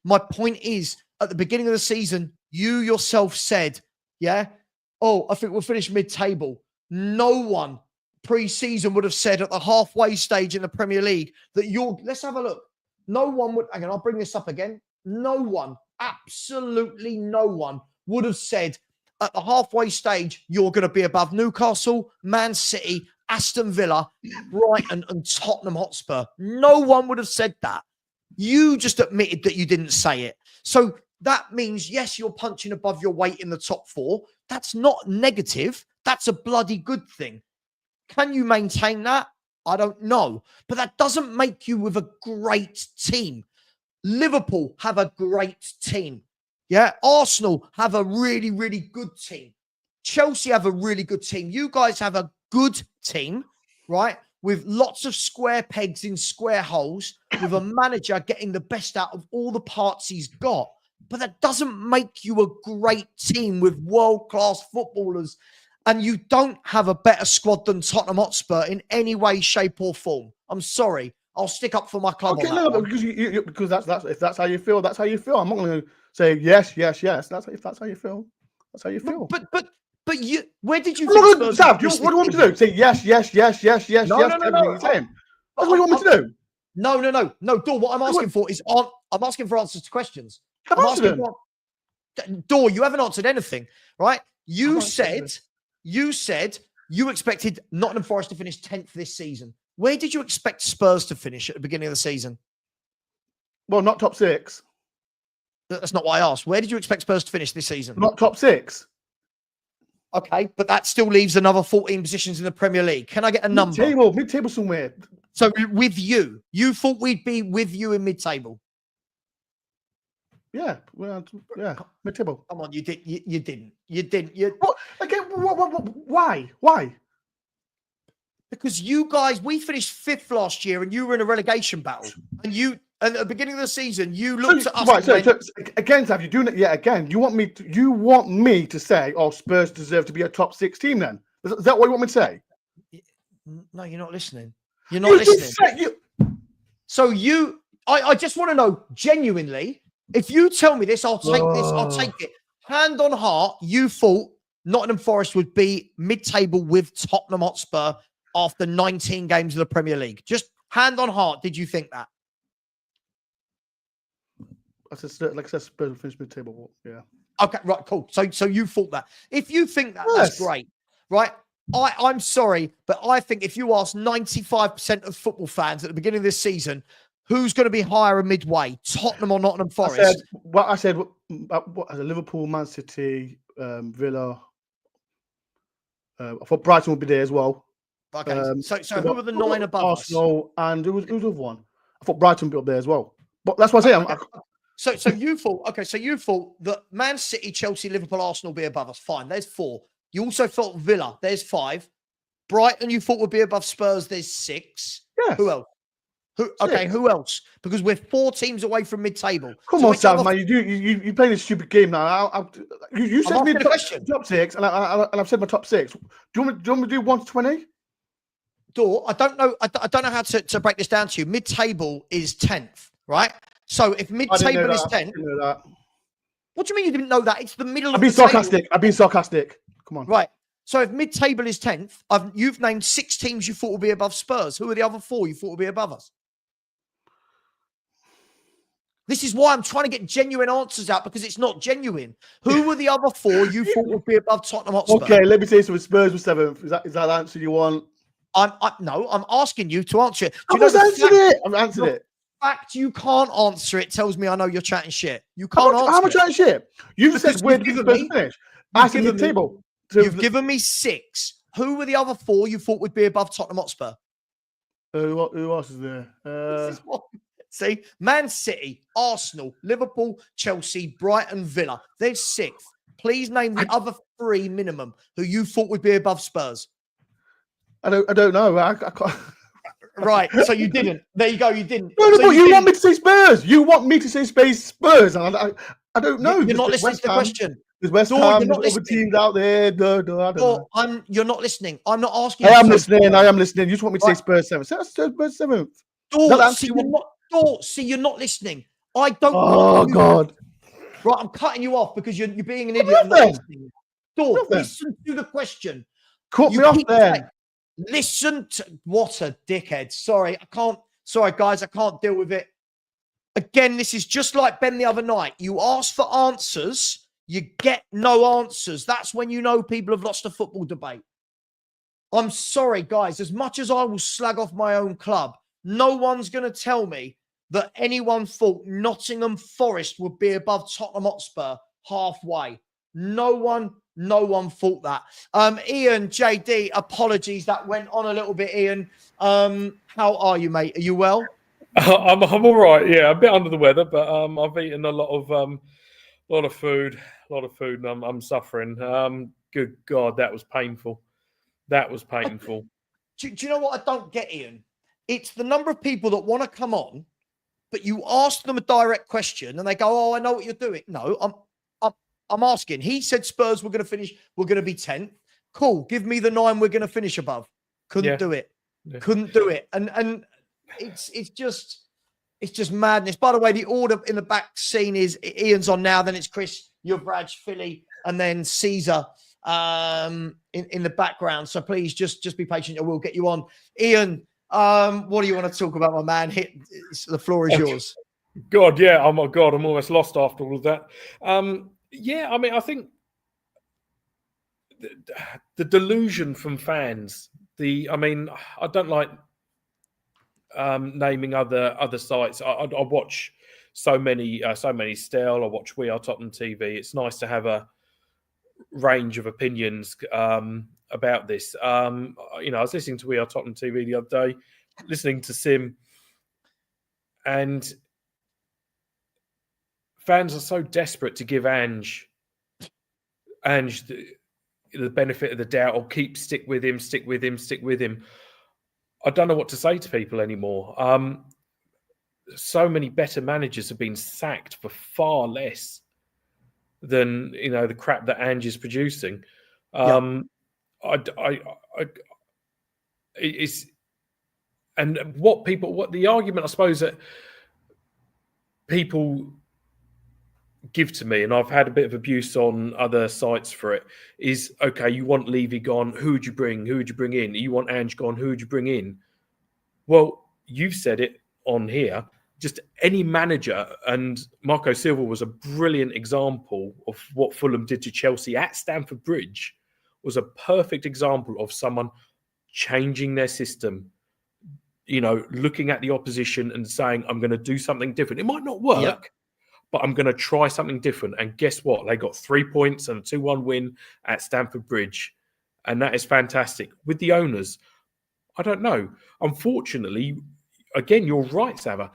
My point is, at the beginning of the season, you yourself said, yeah, oh, I think we'll finish mid-table. No one pre-season would have said at the halfway stage in the Premier League that let's have a look. No one would, hang on, I'll bring this up again. No one, absolutely no one would have said at the halfway stage, you're going to be above Newcastle, Man City, Aston Villa, Brighton and Tottenham Hotspur. No one would have said that. You just admitted that you didn't say it. So that means, yes, you're punching above your weight in the top four. That's not negative. That's a bloody good thing. Can you maintain that? I don't know. But that doesn't make you with a great team. Liverpool have a great team. Yeah. Arsenal have a really, really good team. Chelsea have a really good team. You guys have a good team, right? With lots of square pegs in square holes, with a manager getting the best out of all the parts he's got. But that doesn't make you a great team with world-class footballers. And you don't have a better squad than Tottenham Hotspur in any way, shape, or form. I'm sorry. I'll stick up for my club. Okay, on that one. because that's if that's how you feel, that's how you feel. I'm not going to say yes. That's if that's how you feel. That's how you feel. But you, where did you? What do you want me to do? Say yes. No. That's what you want me to do. No. Dor, what I'm asking for is I'm asking for answers to questions. Dor, you haven't answered anything, right? You said you expected Nottingham Forest to finish 10th this season. Where did you expect Spurs to finish at the beginning of the season? Well, not top 6. That's not what I asked. Where did you expect Spurs to finish this season? Not top 6. Okay, but that still leaves another 14 positions in the Premier League. Can I get a number? Mid-table somewhere. So with you thought we'd be with you in mid-table? Yeah, mid-table. Come on, you didn't. What? Again, why? Because you guys, we finished 5th last year, and you were in a relegation battle, and at the beginning of the season, you looked at us. Right. So again, Sav, you're doing it yet again. You want me to say, "Oh, Spurs deserve to be a top 6 team"? Then is that what you want me to say? No, you're not listening. You're not listening. I just want to know genuinely. If you tell me this, I'll take this. I'll take it. Hand on heart, you thought Nottingham Forest would be mid-table with Tottenham Hotspur after 19 games of the Premier League. Just hand on heart, did you think that? I said, Spurs finish mid-table. Yeah. Okay, right, cool. So you thought that. If you think that, that's great, right? I'm sorry, but I think if you ask 95% of football fans at the beginning of this season, who's going to be higher in midway, Tottenham or Nottingham Forest? I said, Liverpool, Man City, Villa. I thought Brighton would be there as well. Okay, so who were the 9 above Arsenal, and who's the other one? I thought Brighton would be up there as well. But that's what I'm saying. So you thought that Man City, Chelsea, Liverpool, Arsenal be above us. Fine, there's 4. You also thought Villa, there's 5. Brighton, you thought would be above Spurs, there's 6. Yes. Who else? Who else? Because we're 4 teams away from mid-table. Come on, Sam, man. You playing this stupid game now. You said me the top 6, and I've said my top 6. Do you want me to do 1 to 20? Dor, I don't know how to break this down to you. Mid-table is 10th, right? So if I didn't know mid-table is that. 10th, Didn't know that. what do you mean you didn't know that? It's the middle I've of been the table. sarcastic. I've been sarcastic. Come on. Right. So if mid-table is 10th, you've named 6 teams you thought would be above Spurs. Who are the other 4 you thought would be above us? This is why I'm trying to get genuine answers out, because it's not genuine. Who were the other 4 you thought would be above Tottenham Hotspur? Okay, let me say so. Spurs were 7th. Is that the answer you want? No, I'm asking you to answer it. I've answered it. I've answered it. Fact you can't answer it tells me I know you're chatting shit. You can't answer How am I it. trying shit? You've Because said where you've did given Spurs me- finish? you've I said given me- mid-table. You've given me 6. Who were the other 4 you thought would be above Tottenham Hotspur? Who else is there? This is what- See, Man City, Arsenal, Liverpool, Chelsea, Brighton, Villa. They're 6th. Please name the other 3 minimum who you thought would be above Spurs. I don't know. I can't. Right, so you didn't. There you go, you didn't. No, So but you want didn't. me to say Spurs. You want me to say Spurs. And I don't know. You're not There's listening West to the Ham, question. There's West Dawn, Ham. you're not There's other listening. teams out there. No, I don't know. You're not listening. I'm not asking I you. am to- listening. I am listening. You just want me to say Right. Spurs 7th. Say Spurs 7th. Dawn, see, you're not listening. I don't Oh, want you. God. Right, I'm cutting you off because you're being an Cut me idiot off and not then. listening. Dawn, off then. listen to the question. Cut You me off keep then. saying- Listen to what a dickhead. Sorry, I can't. Sorry, guys, I can't deal with it. Again, this is just like Ben the other night. You ask for answers, you get no answers. That's when you know people have lost a football debate. I'm sorry, guys. As much as I will slag off my own club, no one's going to tell me that anyone thought Nottingham Forest would be above Tottenham Hotspur halfway. No one thought that. Ian, JD, apologies. That went on a little bit, Ian. How are you, mate? Are you well? I'm all right. Yeah, a bit under the weather, but I've eaten a lot of food, and I'm suffering. Good God, that was painful. Do you know what I don't get, Ian? It's the number of people that want to come on, but you ask them a direct question and they go, "Oh, I know what you're doing." No, I'm asking. He said Spurs were going to finish. We're going to be 10th. Cool. Give me the 9 we're going to finish above. Couldn't do it. Yeah. Couldn't do it. And it's just madness. By the way, the order in the back scene is Ian's on now, then it's Chris, Yuvraj, Philly, and then Caesar in the background. So please just be patient and we'll get you on. Ian, what do you want to talk about, my man? The floor is yours. God, yeah. Oh my God, I'm almost lost after all of that. Yeah, I mean, I think the delusion from fans. I don't like naming other sites. I watch so many still. I watch We Are Tottenham TV. It's nice to have a range of opinions about this. I was listening to We Are Tottenham TV the other day, listening to Sim, and fans are so desperate to give Ange the benefit of the doubt, or stick with him. I don't know what to say to people anymore. So many better managers have been sacked for far less than the crap that Ange is producing. It's and what the argument I suppose that people give to me, and I've had a bit of abuse on other sites for it, is okay, you want Levy gone, who would you bring in? You want Ange gone, who would you bring in? Well, you've said it on here, just any manager, and Marco Silva was a brilliant example of what Fulham did to Chelsea at Stamford Bridge, was a perfect example of someone changing their system, looking at the opposition and saying, I'm going to do something different. It might not work, but I'm going to try something different. And guess what? They got 3 points and a 2-1 win at Stamford Bridge. And that is fantastic. With the owners, I don't know. Unfortunately, again, you're right, Savva.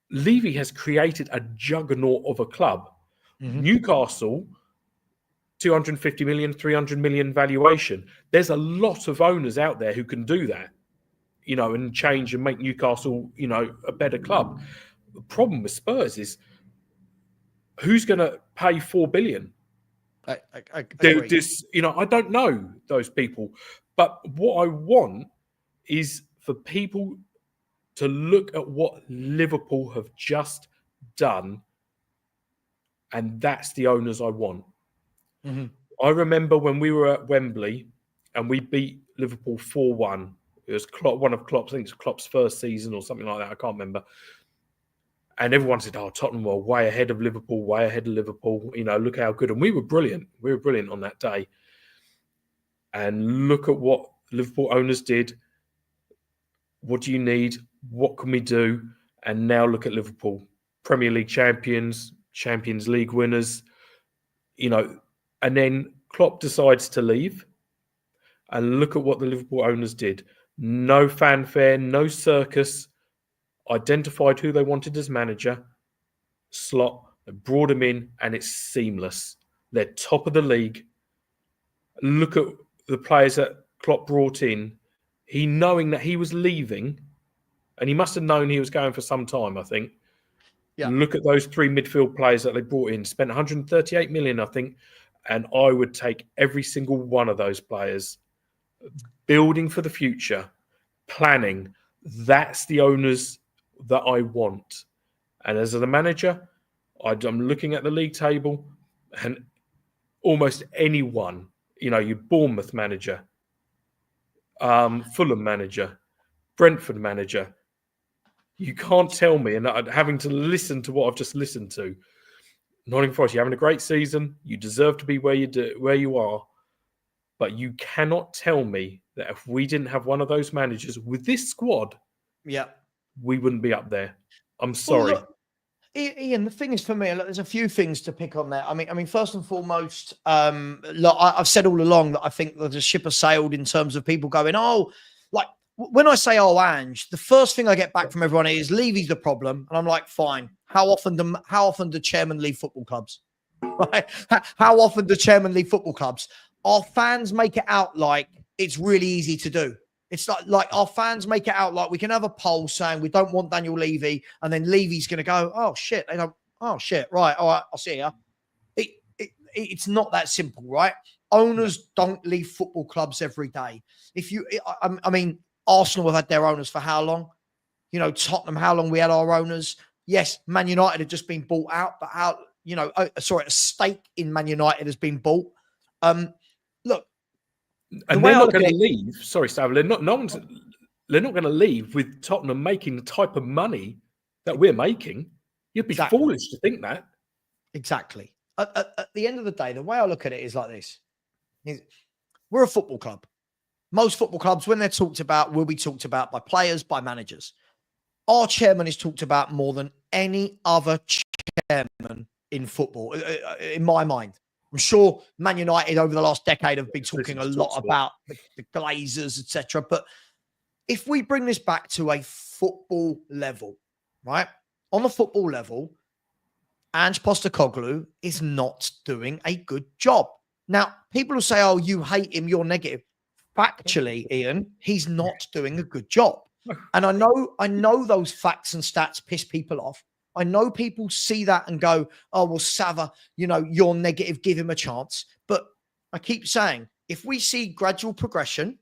Levy has created a juggernaut of a club. Mm-hmm. Newcastle, 250 million, 300 million valuation. There's a lot of owners out there who can do that, and change and make Newcastle, a better club. The problem with Spurs is, who's going to pay 4 billion? I agree. I don't know those people, but what I want is for people to look at what Liverpool have just done, and that's the owners I want. Mm-hmm. I remember when we were at Wembley and we beat Liverpool 4-1. It was one of Klopp's, I think it was Klopp's first season or something like that. I can't remember. And everyone said, "Oh, Tottenham were way ahead of Liverpool, way ahead of Liverpool. You know, look how good." And we were brilliant. We were brilliant on that day. And look at what Liverpool owners did. What do you need? What can we do? And now look at Liverpool. Premier League champions, Champions League winners. You know, and then Klopp decides to leave. And look at what the Liverpool owners did. No fanfare, no circus. Identified who they wanted as manager, slot, and brought him in, and it's seamless. They're top of the league. Look at the players that Klopp brought in. He knowing that he was leaving, and he must have known he was going for some time, I think. Yeah. Look at those 3 midfield players that they brought in. Spent 138 million, I think, and I would take every single one of those players. Building for the future, planning. That's the owners that I want. And as a manager, I'm looking at the league table and almost anyone, you know, your Bournemouth manager, Fulham manager, Brentford manager, you can't tell me, and having to listen to what I've just listened to, Nottingham Forest, you're having a great season, you deserve to be where you are, but you cannot tell me that if we didn't have one of those managers with this squad, we wouldn't be up there. I'm sorry. Well, look, Ian, the thing is for me, look, there's a few things to pick on there. I mean, first and foremost, look, I've said all along that I think that the ship has sailed in terms of people going, oh, like when I say, oh, Ange, the first thing I get back from everyone is Levy's the problem. And I'm like, fine. How often do chairmen leave football clubs? Right? How often do chairmen leave football clubs? Our fans make it out like it's really easy to do. It's like our fans make it out like we can have a poll saying we don't want Daniel Levy, and then Levy's going to go, oh, shit. They go, oh, shit. Right. All right. I'll see you. It's not that simple, right? Owners don't leave football clubs every day. I mean, Arsenal have had their owners for how long? You know, Tottenham, how long we had our owners? Yes, Man United had just been bought out, but a stake in Man United has been bought. Look, and they're not going to leave. Sorry, Savva. They're not going to leave with Tottenham making the type of money that we're making. You'd be foolish to think that. Exactly. At the end of the day, the way I look at it is like this: we're a football club. Most football clubs, when they're talked about, will be talked about by players, by managers. Our chairman is talked about more than any other chairman in football, in my mind. I'm sure Man United over the last decade have been talking a lot about the Glazers, etc. But if we bring this back to a football level, right? On the football level, Ange Postecoglou is not doing a good job. Now, people will say, oh, you hate him, you're negative. Factually, Ian, he's not doing a good job. And I know those facts and stats piss people off. I know people see that and go, oh, well, Savva, you're negative, give him a chance. But I keep saying, if we see gradual progression,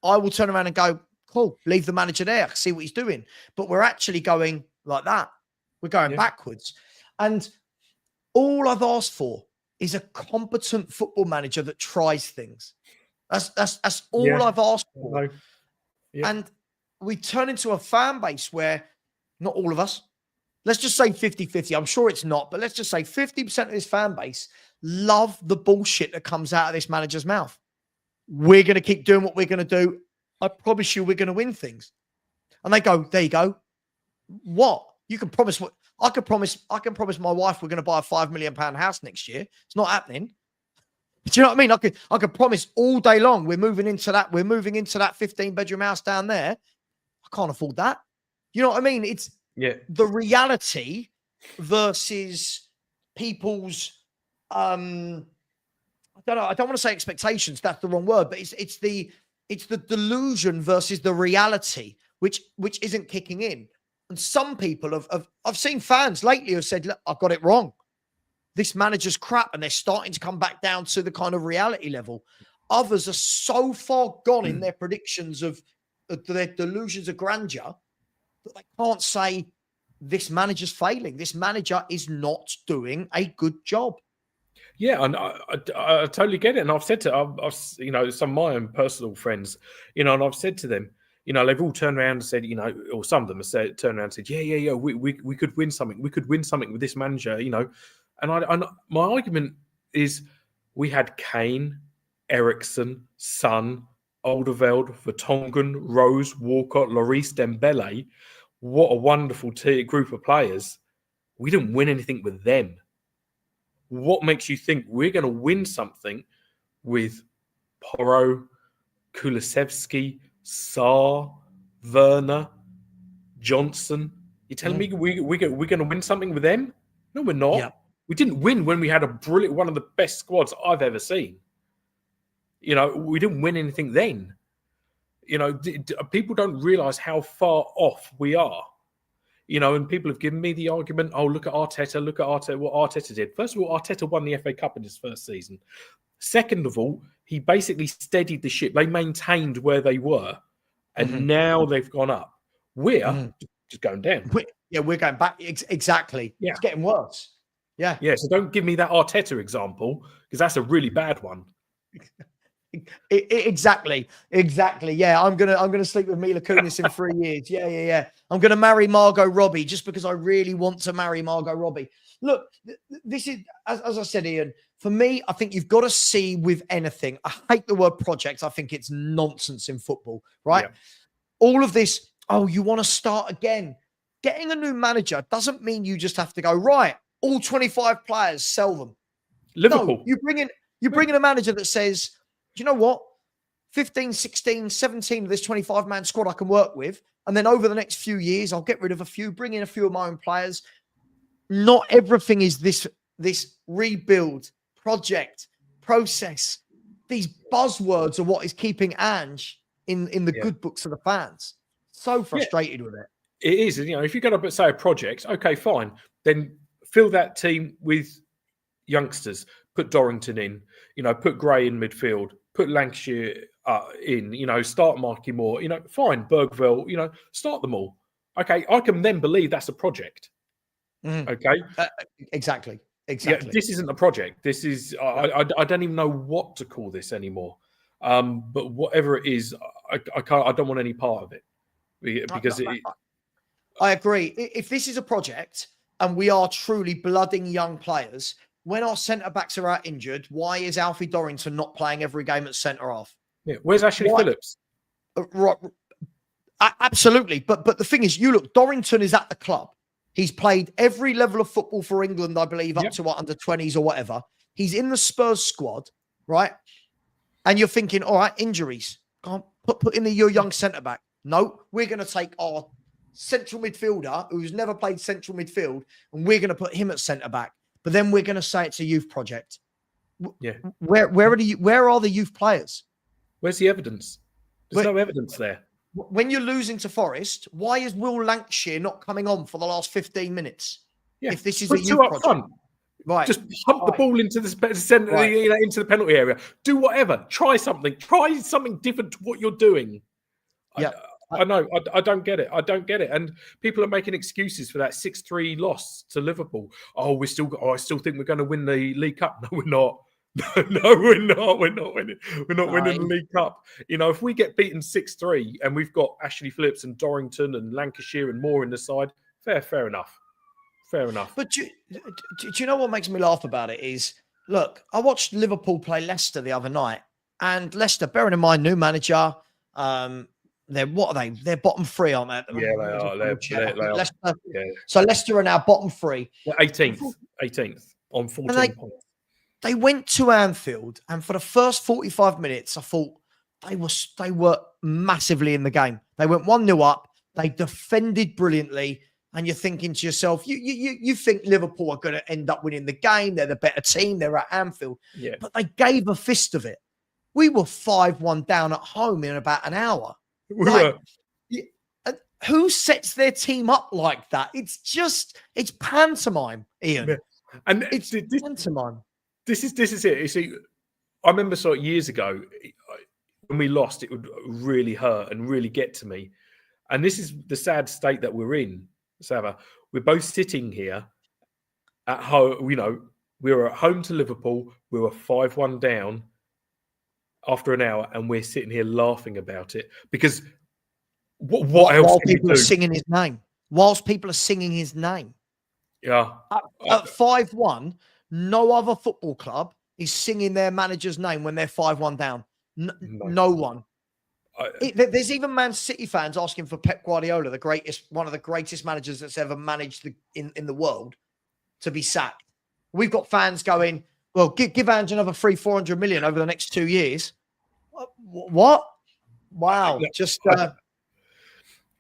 I will turn around and go, cool, leave the manager there, see what he's doing. But we're actually going like that. We're going backwards. And all I've asked for is a competent football manager that tries things. That's all I've asked for. Yeah. And we turn into a fan base where not all of us, let's just say 50-50. I'm sure it's not, but let's just say 50% of this fan base love the bullshit that comes out of this manager's mouth. We're going to keep doing what we're going to do. I promise you we're going to win things. And they go, there you go. What? You can promise what? I can promise my wife we're going to buy a £5 million house next year. It's not happening. Do you know what I mean? I could promise all day long we're moving into that 15-bedroom house down there. I can't afford that. You know what I mean? It's the reality versus people's I don't want to say expectations, that's the wrong word, but it's the delusion versus the reality which isn't kicking in. And some people I've seen fans lately who have said, look, I got it wrong. This manager's crap, and they're starting to come back down to the kind of reality level. Others are so far gone in their predictions of their delusions of grandeur that they can't say this manager's failing. This manager is not doing a good job. Yeah, and I totally get it. And I've said to I've you know, some of my own personal friends, you know, and I've said to them, you know, they've all turned around and said, you know, or some of them have said, turned around and said, yeah, we could win something. We could win something with this manager, you know. And my argument is, we had Kane, Ericsson, Son, Alderweireld, Vertonghen, Rose, Walcott, Lloris, Dembele. What a wonderful group of players. We didn't win anything with them. What makes you think we're going to win something with Porro, Kulusevski, Sarr, Werner, Johnson? You're telling me we're going to win something with them? No, we're not. Yeah. We didn't win when we had a brilliant, one of the best squads I've ever seen. You know, we didn't win anything then. You know, people don't realise how far off we are. You know, and people have given me the argument, oh, look at Arteta, what Arteta did. First of all, Arteta won the FA Cup in his first season. Second of all, he basically steadied the ship. They maintained where they were, and now they've gone up. We're just going down. We're going back. Exactly. Yeah. It's getting worse. Yeah. Yeah, so don't give me that Arteta example, because that's a really bad one. Exactly. Yeah, I'm gonna sleep with Mila Kunis in 3 years. Yeah. I'm gonna marry Margot Robbie just because I really want to marry Margot Robbie. Look, this is as I said, Ian. For me, I think you've got to see with anything. I hate the word project. I think it's nonsense in football, right? Yeah. All of this. Oh, you want to start again? Getting a new manager doesn't mean you just have to go right. All 25 players, sell them. Liverpool. No, you bring in a manager that says, do you know what? 15, 16, 17 of this 25-man squad I can work with. And then over the next few years, I'll get rid of a few, bring in a few of my own players. Not everything is this rebuild, project, process. These buzzwords are what is keeping Ange in the good books of the fans. So frustrated with it. It is. You know, if you're going to say a project, okay, fine. Then fill that team with youngsters. Put Dorrington in, you know, put Gray in midfield, put Lancashire in, you know, start Marky Moore, you know, fine, Bergville, you know, start them all. Okay, I can then believe that's a project. Okay? Exactly. Yeah, this isn't a project. This is, I don't even know what to call this anymore. But whatever it is, I don't want any part of it. Because I agree. If this is a project and we are truly blooding young players, when our centre-backs are out injured, why is Alfie Dorrington not playing every game at centre-half? Yeah, where's Ashley Phillips? Right, absolutely. But the thing is, you look, Dorrington is at the club. He's played every level of football for England, I believe, up to under 20s or whatever. He's in the Spurs squad, right? And you're thinking, all right, injuries. Can't put in your young centre-back. No, we're going to take our central midfielder who's never played central midfield, and we're going to put him at centre-back. But then we're going to say it's a youth project. Yeah. Where are the youth players? Where's the evidence? There's no evidence there. When you're losing to Forest, why is Will Lancashire not coming on for the last 15 minutes? Yeah. If this is Put a youth two up project. front. Right. Just pump the ball into the center, you know, into the penalty area. Do whatever. Try something. Try something different to what you're doing. Yeah. I know. I don't get it. I don't get it. And people are making excuses for that 6-3 loss to Liverpool. Oh, I still think we're going to win the League Cup. No, we're not. No, we're not. We're not winning. We're not winning the League Cup. You know, if we get beaten 6-3 and we've got Ashley Phillips and Dorrington and Lancashire and Moore in the side, fair enough. Fair enough. But do you know what makes me laugh about it is, look, I watched Liverpool play Leicester the other night, and Leicester, bearing in mind, new manager, what are they? They're bottom three, aren't they? At the Yeah, moment? they are. Leicester, Yeah. So Leicester are now bottom three. 18th on 14 points. They went to Anfield, and for the first 45 minutes, I thought they were massively in the game. They went 1-0 up. They defended brilliantly. And you're thinking to yourself, you think Liverpool are going to end up winning the game. They're the better team. They're at Anfield. Yeah. But they gave a fist of it. We were 5-1 down at home in about an hour. Who sets their team up like that? It's pantomime, Ian. Yeah. And it's pantomime. This is it. You see, I remember sort of years ago when we lost, it would really hurt and really get to me. And this is the sad state that we're in, Savva. We're both sitting here at home. You know, we were at home to Liverpool. We were 5-1 down after an hour, and we're sitting here laughing about it because what else while can you people do? are singing his name, whilst people are singing his name. Yeah. At 5-1, no other football club is singing their manager's name when they're 5-1 down. No one. There's even Man City fans asking for Pep Guardiola, one of the greatest managers that's ever managed in the world, to be sacked. We've got fans going, well, give Ange another 300-400 million over the next 2 years. What? Wow. Just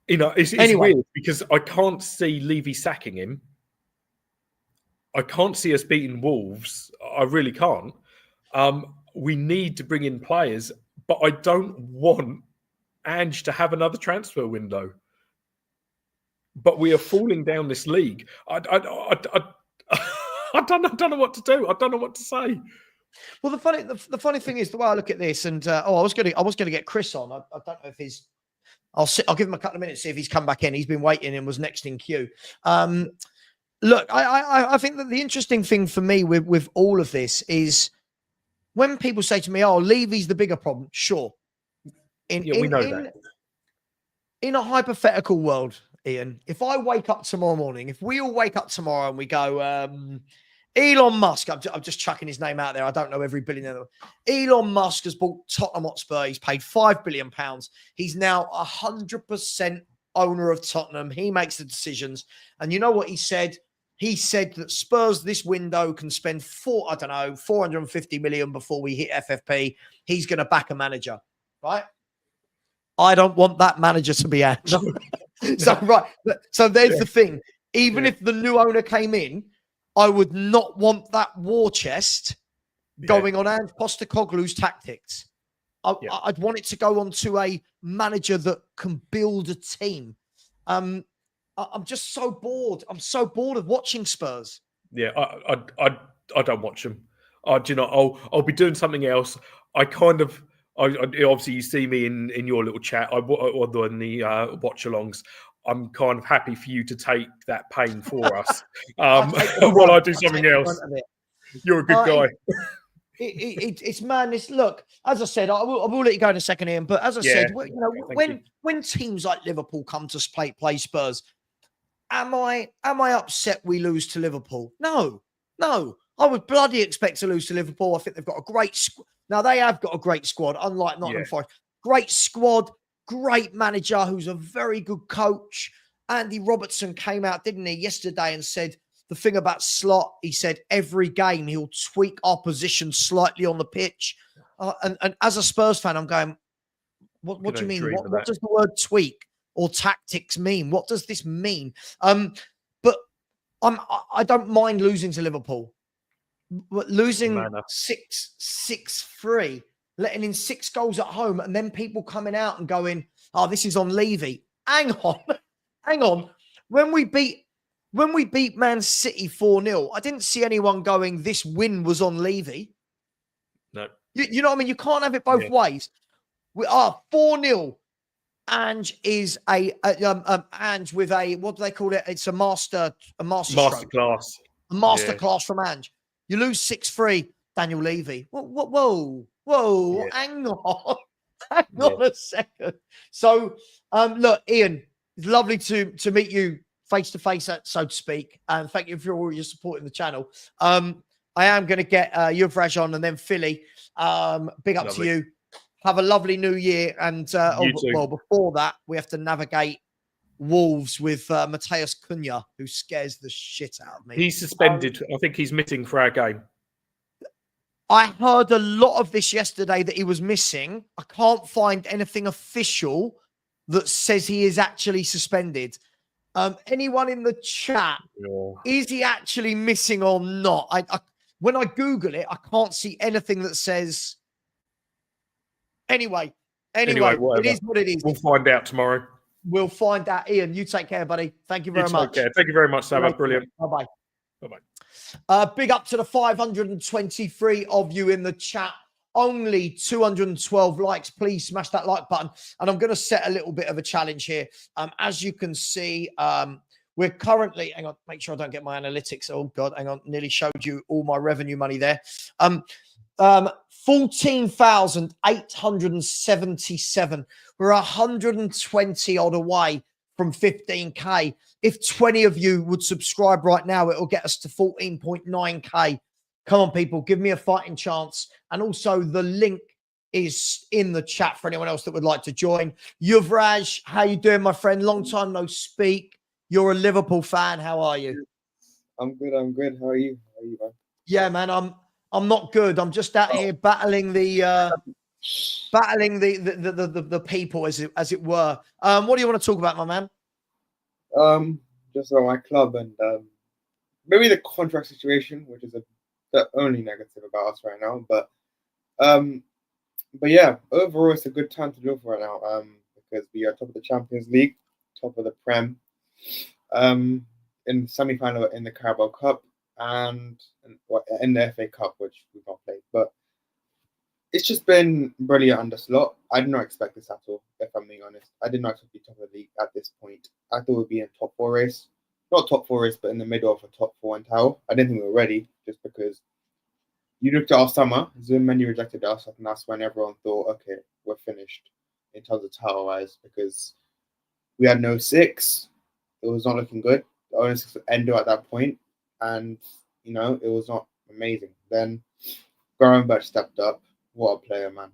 you know, it's anyway. weird because I can't see Levy sacking him. I can't see us beating Wolves. I really can't. We need to bring in players, but I don't want Ange to have another transfer window. But we are falling down this league. I don't know what to do. I don't know what to say. Well, the funny thing is the way I look at this, and I was going to get Chris on. I don't know if he's. I'll give him a couple of minutes see if he's come back in. He's been waiting and was next in queue. Look, I think that the interesting thing for me with all of this is when people say to me, "Oh, Levy's the bigger problem." Sure, we know that. In a hypothetical world, Ian, if I wake up tomorrow morning, if we all wake up tomorrow and we go, Elon Musk, I'm just chucking his name out there. I don't know every billionaire. Elon Musk has bought Tottenham Hotspur. He's paid £5 billion. He's now 100% owner of Tottenham. He makes the decisions. And you know what he said? He said that Spurs this window can spend 450 million before we hit FFP. He's going to back a manager, right? I don't want that manager to be Ange. So there's the thing. Even if the new owner came in, I would not want that war chest going on Ange Postecoglou's tactics. I'd want it to go on to a manager that can build a team. I'm just so bored. I'm so bored of watching Spurs. Yeah, I don't watch them. Do you know? I'll be doing something else. Obviously you see me in your little chat. On the watch-alongs. I'm kind of happy for you to take that pain for us while I do something else. You're a good guy. It's madness. Look, as I said, I will let you go in a second, Ian. But as I said, when teams like Liverpool come to play Spurs, am I upset we lose to Liverpool? No. I would bloody expect to lose to Liverpool. I think they've got a great squad. Now they have got a great squad, unlike Nottingham Forest. Great squad. Great manager who's a very good coach. Andy Robertson came out, didn't he, yesterday and said the thing about Slot, he said every game he'll tweak our position slightly on the pitch. And as a Spurs fan, I'm going, what do you mean? What does the word tweak or tactics mean? What does this mean? But I don't mind losing to Liverpool. But losing 6-3, letting in 6 goals at home, and then people coming out and going, "Oh, this is on Levy." Hang on. When we beat Man City 4-0, I didn't see anyone going, "This win was on Levy." No, you know what I mean. You can't have it both ways. We are 4-0. Ange is Ange with a, what do they call it? It's a master masterclass. A masterclass from Ange. You lose 6-3, Daniel Levy. Whoa. Hang on. Hang on a second. So, look, Ian, it's lovely to meet you face to face, so to speak. And thank you for all your support in the channel. I am going to get Yuvraj on and then Philly. Big up to you. Have a lovely new year. And, before that, we have to navigate Wolves with Mateus Cunha, who scares the shit out of me. He's suspended. I think he's missing for our game. I heard a lot of this yesterday that he was missing. I can't find anything official that says he is actually suspended. Anyone in the chat, is he actually missing or not? When I Google it, I can't see anything that says. Anyway, it is what it is. We'll find out tomorrow. We'll find out. Ian, you take care, buddy. Thank you very much. Care. Thank you very much, Savva. Brilliant. Bye-bye. Bye-bye. Big up to the 523 of you in the chat. Only 212 likes. Please smash that like button. And I'm going to set a little bit of a challenge here. As you can see, We're currently, hang on, make sure I don't get my analytics. Oh God, hang on, nearly showed you all my revenue money there. 14,877. We're 120 odd away from 15K. If 20 of you would subscribe right now, it'll get us to 14.9K. Come on, people, give me a fighting chance. And also the link is in the chat for anyone else that would like to join. Yuvraj, how you doing, my friend? Long time no speak. You're a Liverpool fan. How are you? I'm good. How are you? How are you, man? Yeah, man. I'm not good. I'm just out here battling the people, as it were. What do you want to talk about, my man? Just about my club and maybe the contract situation, which is the only negative about us right now. But yeah, overall, it's a good time to live right now. Because we are top of the Champions League, top of the Prem, in the semi-final in the Carabao Cup, and in the FA Cup, which we've not played. But it's just been brilliant under Slot. I did not expect this at all, if I'm being honest. I did not expect to be top of the league at this point. I thought we'd be in top 4 race. Not top 4 race, but in the middle of a top 4 in towel. I didn't think we were ready, just because you looked at our summer, Zoom many rejected us, and that's when everyone thought, okay, we're finished in terms of towel-wise, because we had no 6. It was not looking good. The only 6 was Endo at that point, and, it was not amazing. Then Gravenberch stepped up. What a player, man.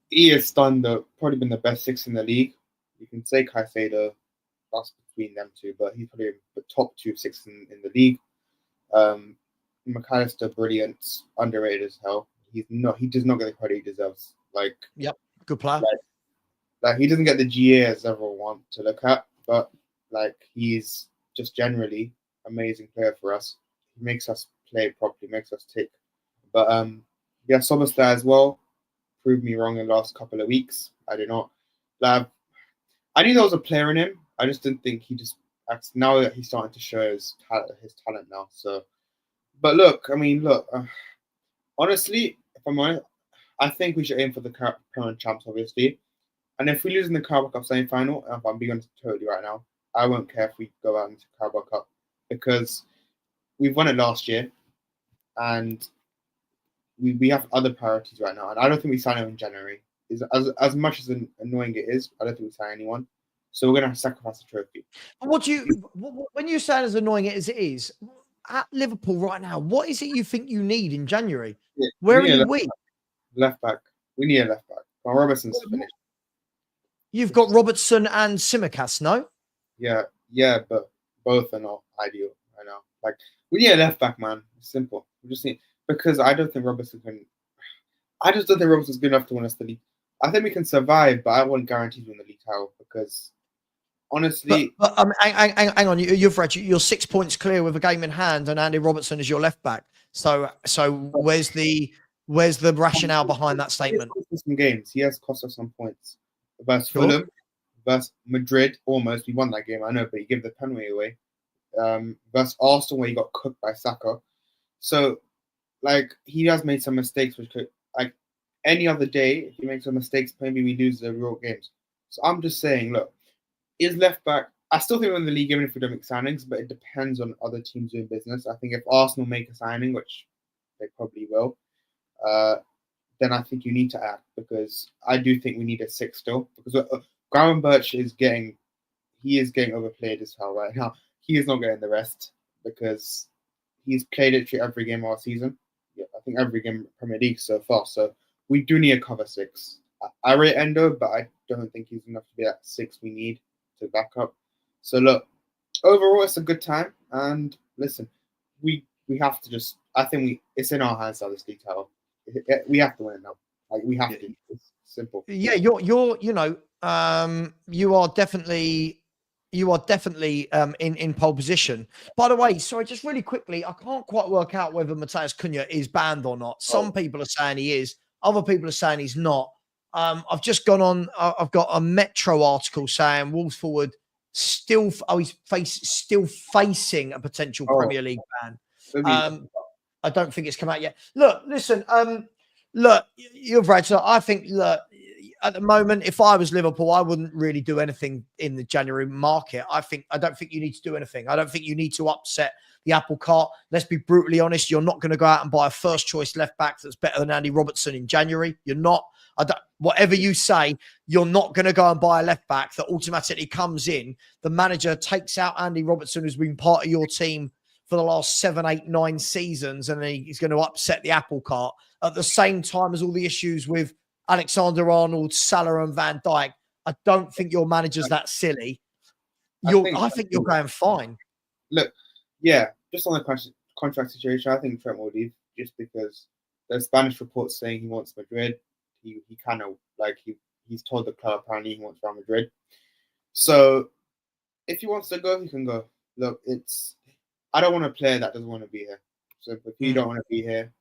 He has probably been the best 6 in the league. You can say Caicedo, that's between them two, but he's probably the top 2 6 in the league. McAllister, brilliant, underrated as hell. He does not get the credit he deserves. Yep, good player. Like he doesn't get the GA as everyone wants to look at, but he's just generally amazing player for us. He makes us play properly, makes us tick. But yeah, Soberstar as well proved me wrong in the last couple of weeks. I did not. I knew there was a player in him. I just didn't think now that he's starting to show his talent now. So, but honestly, if I'm honest, I think we should aim for the current champs, obviously. And if we lose in the Carabao Cup semi-final, if I'm being honest totally right now, I won't care if we go out into Carabao Cup, because we've won it last year, and we have other priorities right now. And I don't think we sign him in January. As much as annoying it is, I don't think we sign anyone. So we're going to sacrifice the trophy. When you say as annoying as it is, at Liverpool right now, what is it you think you need in January? Yeah, Where are you weak? Left back. We need a left back. Well, Robertson's finished. You've got Robertson and Simicast, no? Yeah, but both are not ideal right now. We need a left back, man. It's simple. We just need, because I just don't think Robertson's good enough to win us the league. I think we can survive, but I won't guarantee to win the league title, because honestly, hang on, you're 6 points clear with a game in hand, and Andy Robertson is your left back. So where's the rationale behind that statement? He has cost us some games. He has cost us some points. Versus Fulham, versus Madrid, almost we won that game. I know, but he gave the penalty away. Versus Arsenal, where he got cooked by Saka. So, he has made some mistakes, which could, any other day, if he makes some mistakes, maybe we lose the real games. So I'm just saying, look, is left back. I still think we're in the league even if we don't make signings, but it depends on other teams doing business. I think if Arsenal make a signing, which they probably will, then I think you need to act, because I do think we need a 6 still. Because Gravenberch is getting overplayed as hell right now. He is not getting the rest, because he's played it through every game all season. Yeah, I think every game in Premier League so far. So we do need a cover 6. I rate Endo, but I don't think he's enough to be that 6 we need to back up. So look, overall, it's a good time. And listen, we have to just. I think it's in our hands now, this league title. We have to win it now. We have to. It's simple. Yeah, you are definitely in pole position. By the way, sorry, just really quickly, I can't quite work out whether Matheus Cunha is banned or not. Some people are saying he is. Other people are saying he's not. I've just gone on. I've got a Metro article saying Wolves forward still facing a potential Premier League ban. I don't think it's come out yet. Look, listen. Look, you're right. So I think at the moment, if I was Liverpool, I wouldn't really do anything in the January market. I don't think you need to do anything. I don't think you need to upset the apple cart. Let's be brutally honest. You're not going to go out and buy a first choice left back that's better than Andy Robertson in January. You're not. Whatever you say, you're not going to go and buy a left back that automatically comes in. The manager takes out Andy Robertson, who's been part of your team for the last 7, 8, 9 seasons, and he's going to upset the apple cart at the same time as all the issues with Alexander-Arnold, Salah and Van Dijk. I don't think your manager's that silly. I think you're going fine. Look, yeah, just on the contract situation, I think Trent will leave just because there's Spanish reports saying he wants Madrid. He kind of he's told the club apparently he wants Real Madrid. So if he wants to go, he can go. Look, I don't want a player that doesn't want to be here. So if you don't want to be here,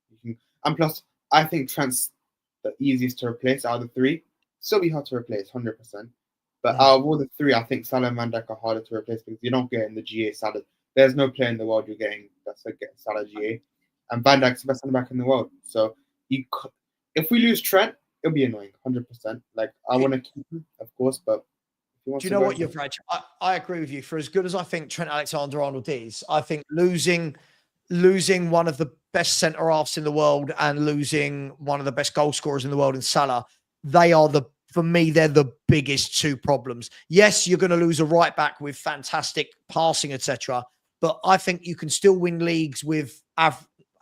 you can. And plus, I think Trent's the easiest to replace out of the three. Still be hard to replace, 100%. But out of all the three, I think Salah and Van Dijk are harder to replace because you're not getting the GA Salah. There's no player in the world you're getting that's like getting Salah GA. And Van Dijk's the best centre back in the world. So if we lose Trent, it'll be annoying, 100%. Like, I want to keep him, of course, but do you know what, Yuvraj? I agree with you. For as good as I think Trent Alexander-Arnold is, I think losing one of the best centre-halves in the world and losing one of the best goal scorers in the world in Salah, for me, they're the biggest two problems. Yes, you're going to lose a right back with fantastic passing, etc. But I think you can still win leagues with I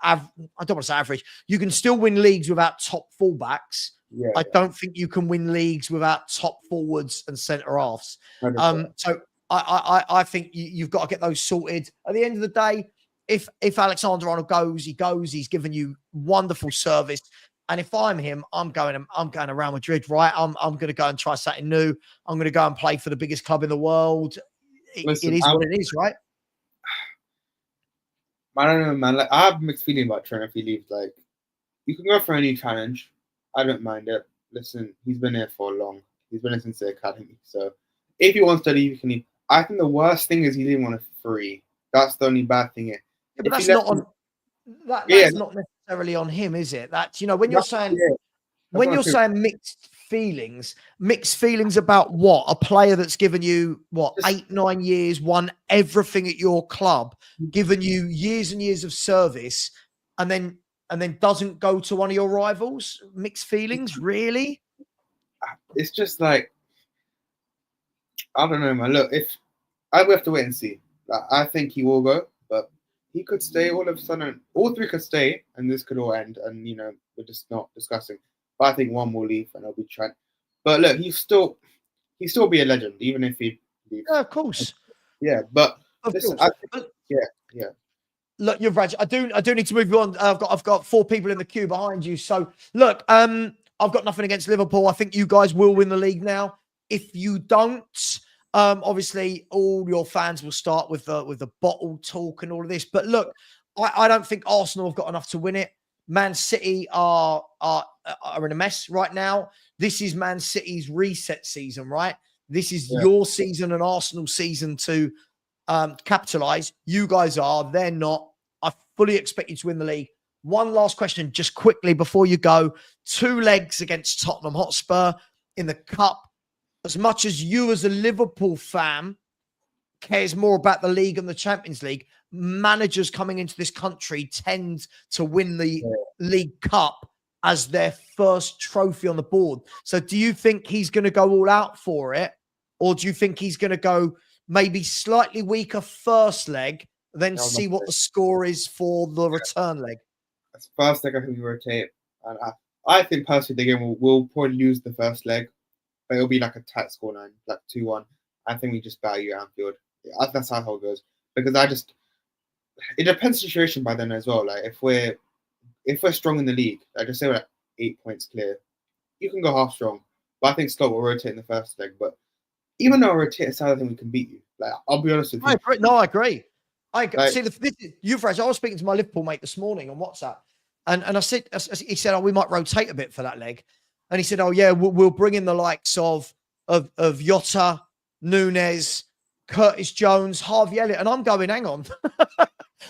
don't want to say average. You can still win leagues without top fullbacks. I don't think you can win leagues without top forwards and centre halves. So I think you've got to get those sorted. At the end of the day, if Alexander-Arnold goes, he goes. He's given you wonderful service. And if I'm him, I'm going to Real Madrid, right? I'm going to go and try something new. I'm going to go and play for the biggest club in the world. It is what it is, right? I don't know, man. Like, I have a mixed feeling about Trent if he leaves. Like, you can go for any challenge. I don't mind it. Listen, he's been here for long. He's been here since the academy. So if he wants to leave, he can leave. I think the worst thing is he didn't want a free. That's the only bad thing here. Yeah, but that's not necessarily on him, is it? That's, when you're saying mixed feelings about what? A player that's given you 8, 9 years, won everything at your club, given you years and years of service, and then doesn't go to one of your rivals? Mixed feelings, really? It's just like, I don't know, man. Look, I will have to wait and see. I think he will go, but he could stay. All of a sudden, all three could stay, and this could all end. And we're just not discussing. But I think one will leave, and it'll be Trent. But look, he'll still be a legend, even if he leaves. Yeah, of course. Yeah, but listen, yeah. Look, you're right. I do need to move you on. I've got 4 people in the queue behind you. So look, I've got nothing against Liverpool. I think you guys will win the league now. If you don't, obviously all your fans will start with the bottle talk and all of this. But look, I don't think Arsenal have got enough to win it. Man City are in a mess right now. This is Man City's reset season, right? This is your season and Arsenal's season to capitalize. You guys are. They're not. I fully expect you to win the league. One last question, just quickly before you go. 2 legs against Tottenham Hotspur in the Cup. As much as you as a Liverpool fan cares more about the league and the Champions League, managers coming into this country tend to win the League Cup as their first trophy on the board. So do you think he's going to go all out for it? Or do you think he's going to go maybe slightly weaker first leg, then see what the score is for the return leg? That's first leg, I think we rotate. And I think personally, the game will probably lose the first leg. But it'll be like a tight scoreline, like 2-1. I think we just value Anfield. That's how it goes. Because it depends on the situation by then as well. Like if we're strong in the league, like just say we're like 8 points clear, you can go half strong. But I think Scott will rotate in the first leg. But even though I rotate aside, I think we can beat you. Like, I'll be honest with you. I agree. See, Yuvraj, I was speaking to my Liverpool mate this morning on WhatsApp, and I said, he said, we might rotate a bit for that leg. And he said, we'll bring in the likes of Jota, Nunes, Curtis Jones, Harvey Elliott. And I'm going, hang on.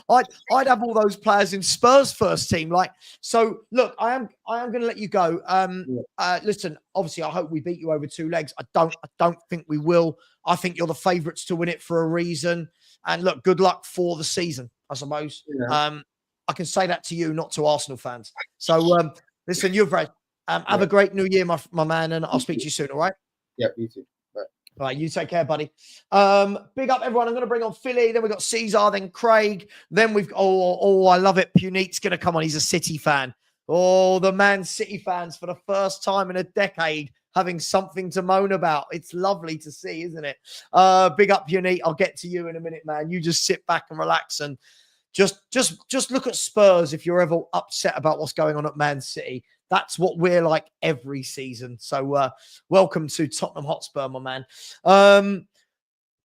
I'd have all those players in Spurs first team. Like, so look, I am going to let you go. Listen, obviously, I hope we beat you over 2 legs. I don't think we will. I think you're the favourites to win it for a reason. And look, good luck for the season, I suppose. Yeah. I can say that to you, not to Arsenal fans. So listen, you're great. Have a great new year, my man, and I'll speak to you soon. All right. Yeah, you too. All right, you take care, buddy. Big up, everyone. I'm going to bring on Philly. Then we've got Caesar, then Craig. Then we've I love it. Puneet's going to come on. He's a City fan. Oh, the Man City fans for the first time in a decade having something to moan about. It's lovely to see, isn't it? Big up, Puneet. I'll get to you in a minute, man. You just sit back and relax and just look at Spurs if you're ever upset about what's going on at Man City. That's what we're like every season. So welcome to Tottenham Hotspur, my man.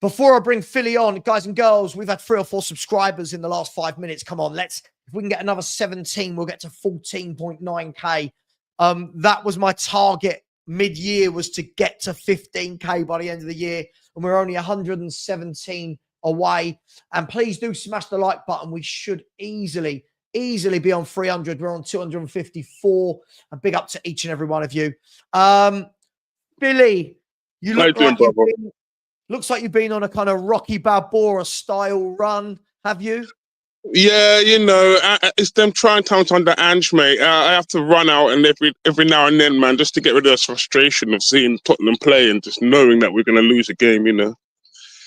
Before I bring Philly on, guys and girls, we've had 3 or 4 subscribers in the last 5 minutes. Come on, if we can get another 17, we'll get to 14.9K. That was my target mid-year, was to get to 15K by the end of the year. And we're only 117 away. And please do smash the like button. We should easily be on 300. We're on 254. And big up to each and every one of you. Billy, you look looks like you've been on a kind of Rocky Balboa style run, have you? Yeah, it's them trying times under Ange, mate. I have to run out and every now and then, man, just to get rid of this frustration of seeing Tottenham play and just knowing that we're going to lose a game,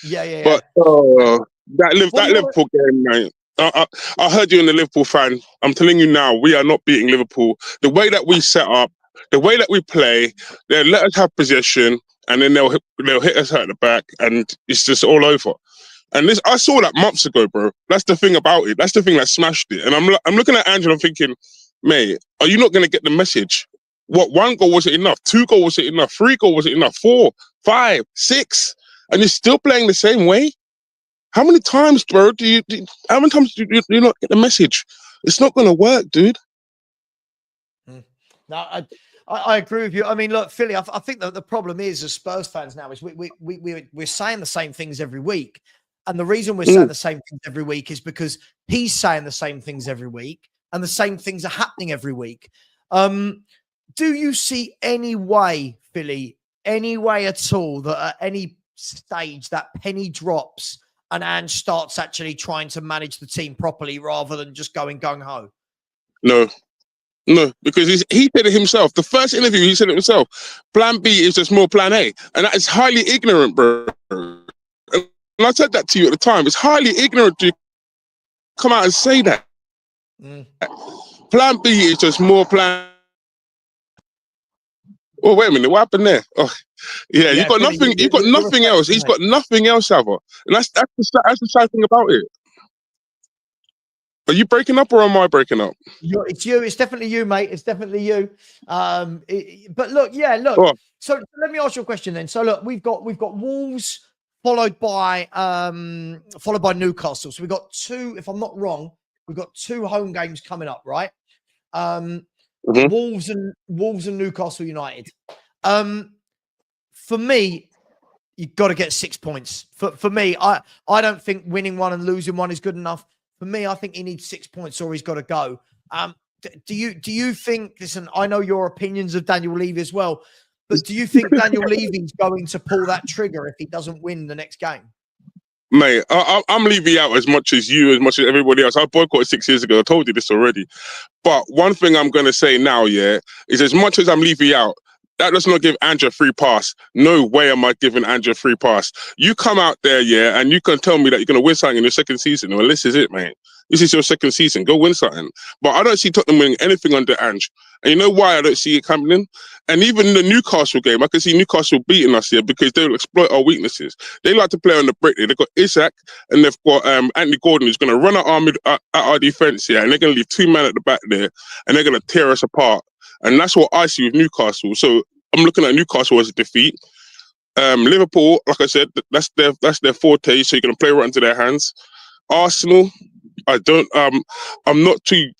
Yeah. But that Liverpool game, mate. I heard you in the Liverpool fan. I'm telling you now, we are not beating Liverpool. The way that we set up, the way that we play, they'll let us have possession, and then they'll hit us at the back, and it's just all over. And I saw that months ago, bro. That's the thing about it. That's the thing that smashed it. And I'm looking at Angela, I'm thinking, mate, are you not going to get the message? What, 1 goal wasn't enough? 2 goals wasn't enough? 3 goals wasn't enough? 4, 5, 6, and you're still playing the same way? How many times, bro, do you not get the message? It's not going to work, dude. No, I agree with you. I mean, look, Philly, I think that the problem is, as Spurs fans now, is we're saying the same things every week. And the reason we're saying the same things every week is because he's saying the same things every week, and the same things are happening every week. Do you see any way, Philly, any way at all that at any stage that penny drops and Ange starts actually trying to manage the team properly rather than just going gung-ho? No, because he said it himself. The first interview, he said it himself. Plan B is just more plan A. And that is highly ignorant, bro. And I said that to you at the time. It's highly ignorant to come out and say that. Plan B is just more plan. Oh, wait a minute. What happened there? Oh, yeah, you got nothing. You got nothing else. He's got nothing else, Savva. And that's the sad thing about it. Are you breaking up or am I breaking up? It's you. It's definitely you, mate. It's definitely you. But look, look. Oh. So let me ask you a question then. So look, we've got Wolves followed by Newcastle. So we've got 2. If I'm not wrong, we've got 2 home games coming up, right? Wolves and Newcastle United. For me, you've got to get 6 points. For me, I don't think winning 1 and losing 1 is good enough. For me, I think he needs 6 points or he's got to go. Do you think, listen, I know your opinions of Daniel Levy as well, but do you think Daniel Levy's going to pull that trigger if he doesn't win the next game? Mate, I'm Levy out as much as you, as much as everybody else. I boycotted 6 years ago. I told you this already. But one thing I'm going to say now, is as much as I'm Levy out, that does not give Andrew a free pass. No way am I giving Andrew a free pass. You come out there, and you can tell me that you're going to win something in your second season. Well, this is it, mate. This is your second season. Go win something. But I don't see Tottenham winning anything under Ange. And you know why I don't see it happening? And even in the Newcastle game, I can see Newcastle beating us here because they'll exploit our weaknesses. They like to play on the break. They've got Isaac and they've got Anthony Gordon who's going to run at our defence here, and they're going to leave 2 men at the back there and they're going to tear us apart. And that's what I see with Newcastle. So I'm looking at Newcastle as a defeat. Liverpool, like I said, that's their forte, so you're going to play right into their hands. Arsenal, I'm not too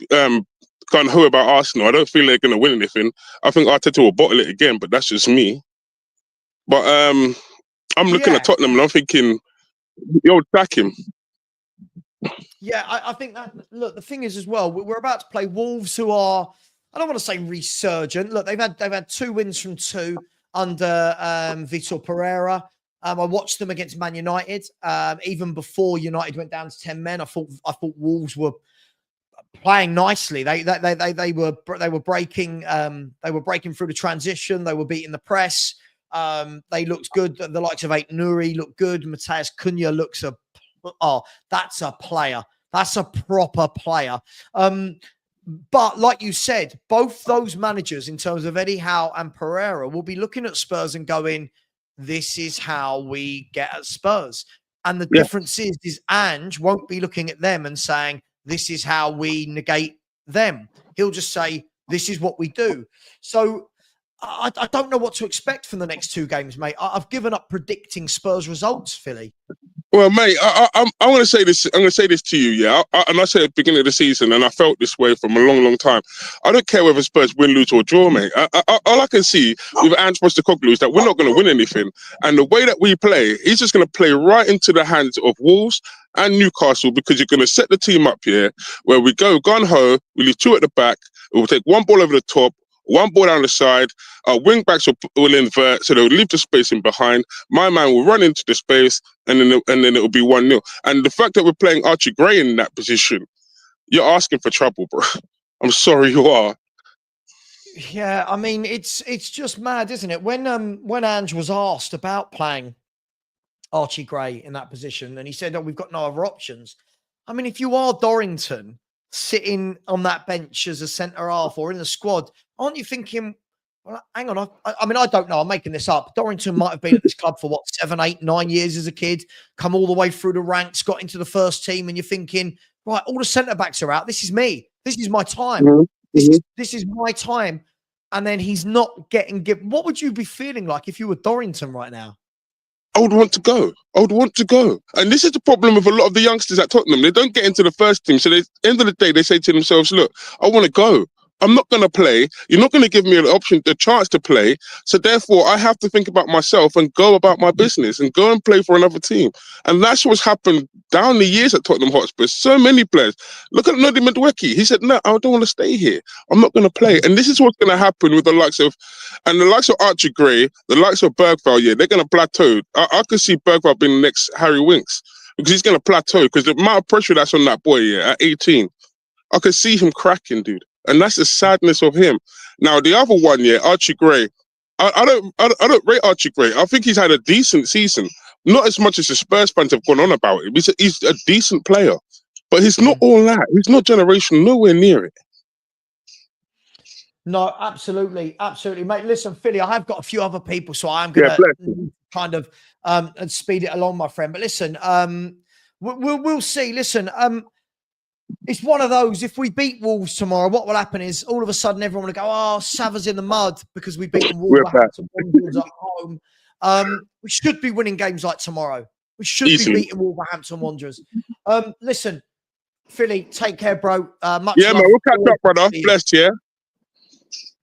gung-ho about Arsenal. I don't feel they're going to win anything. I think Arteta will bottle it again, but that's just me. But I'm looking at Tottenham and I'm thinking, yo, sack him. Yeah, I think that, look, the thing is as well, we're about to play Wolves, who are, I don't want to say resurgent. Look, they've had 2 wins from 2 under Vitor Pereira. I watched them against Man United. Even before United went down to 10 men, I thought Wolves were playing nicely. They were breaking through the transition. They were beating the press. They looked good. The likes of Ait Nouri looked good. Mateus Cunha looks that's a player. That's a proper player. But like you said, both those managers, in terms of Eddie Howe and Pereira, will be looking at Spurs and going, this is how we get at Spurs. And the difference is Ange won't be looking at them and saying, this is how we negate them. He'll just say, this is what we do. So I don't know what to expect from the next 2 games, mate. I've given up predicting Spurs results, Philly. Well, mate, I'm going to say this. I'm going to say this to you, yeah. And I said at the beginning of the season, and I felt this way from a long, long time. I don't care whether Spurs win, lose, or draw, mate. All I can see with Ange Postecoglou is that we're not going to win anything. And the way that we play, he's just going to play right into the hands of Wolves and Newcastle, because you're going to set the team up here where we go gun ho, we leave 2 at the back, we'll take 1 ball over the top, 1 ball down the side. Our wing backs will invert, so they'll leave the space in behind. My man will run into the space, and then it will be 1-0. And the fact that we're playing Archie Gray in that position, you're asking for trouble, bro. I'm sorry, you are. Yeah, I mean, it's just mad, isn't it? When Ange was asked about playing Archie Gray in that position, and he said, "Oh, we've got no other options." I mean, if you are Dorrington sitting on that bench as a centre half or in the squad, aren't you thinking, well, hang on, I mean, I don't know, I'm making this up. Dorrington might have been at this club for 7, 8, 9 years as a kid, come all the way through the ranks, got into the first team, and you're thinking, right, all the centre backs are out. This is me. This is my time. This is my time. And then he's not getting given. What would you be feeling like if you were Dorrington right now? I would want to go. I would want to go. And this is the problem with a lot of the youngsters at Tottenham. They don't get into the first team. So at the end of the day, they say to themselves, look, I want to go. I'm not going to play. You're not going to give me the chance to play. So therefore, I have to think about myself and go about my business and go and play for another team. And that's what's happened down the years at Tottenham Hotspur. So many players. Look at Nodi Madueke. He said, no, I don't want to stay here. I'm not going to play. And this is what's going to happen with the likes of Archie Gray, the likes of Bergvall. Yeah, they're going to plateau. I could see Bergvall being the next Harry Winks, because he's going to plateau, because the amount of pressure that's on that boy, yeah, at 18, I could see him cracking, dude. And that's the sadness of him. Now, the other one, yeah, Archie Gray. I don't rate Archie Gray. I think he's had a decent season. Not as much as the Spurs fans have gone on about him. He's a decent player. But he's not all that. He's not generational, nowhere near it. No, absolutely. Absolutely. Mate, listen, Philly, I have got a few other people, so I'm going to kind of speed it along, my friend. But listen, we'll see. Listen, it's one of those, if we beat Wolves tomorrow, what will happen is all of a sudden everyone will go, oh, Savva's in the mud because we beat Wolverhampton Wanderers at home. We should be winning games like tomorrow. We should be beating Wolverhampton Wanderers. Listen, Philly, take care, bro. Much love. Man, we'll catch up, brother. Blessed, yeah?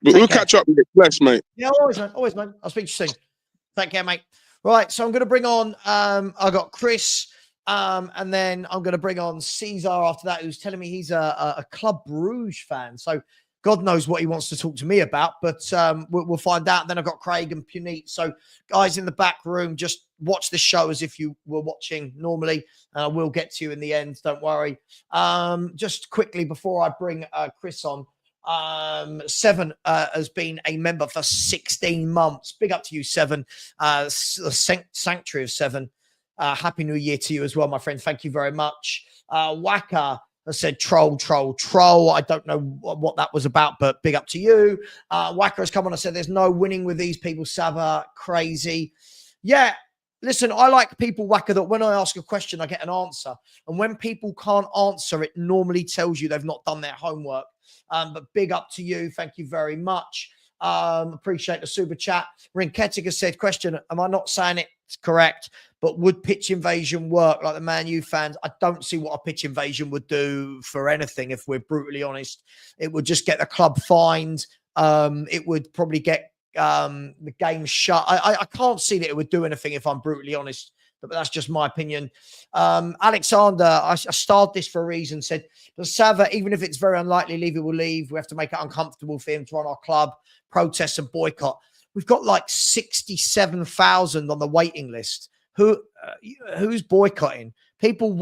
We'll catch up. Blessed, mate. Yeah, always, man. I'll speak to you soon. Take care, mate. Right, so I'm going to bring on, I got Chris, and then I'm going to bring on Caesar after that, who's telling me he's a Club Bruges fan. So God knows what he wants to talk to me about, but we'll find out. Then I've got Craig and Puneet. So guys in the back room, just watch the show as if you were watching normally, and I will get to you in the end. Don't worry. Just quickly before I bring Chris on, Seven has been a member for 16 months. Big up to you, Seven. Sanctuary of Seven. Happy New Year to you as well, my friend. Thank you very much. Waka has said troll. I don't know what that was about, but big up to you. Waka has come on and said there's no winning with these people, Savva. Crazy. Yeah, listen, I like people, Waka, that when I ask a question, I get an answer. And when people can't answer, it normally tells you they've not done their homework. But big up to you. Thank you very much. Appreciate the super chat. Rinketic has said, question, am I not saying it's correct? But would pitch invasion work like the Man U fans? I don't see what a pitch invasion would do for anything, if we're brutally honest. It would just get the club fined. It would probably get the game shut. I can't see that it would do anything, if I'm brutally honest, but that's just my opinion. Alexander, I started this for a reason, said, but Savva, even if it's very unlikely Levy will leave, we have to make it uncomfortable for him to run our club, protest and boycott. We've got like 67,000 on the waiting list. Who's boycotting? People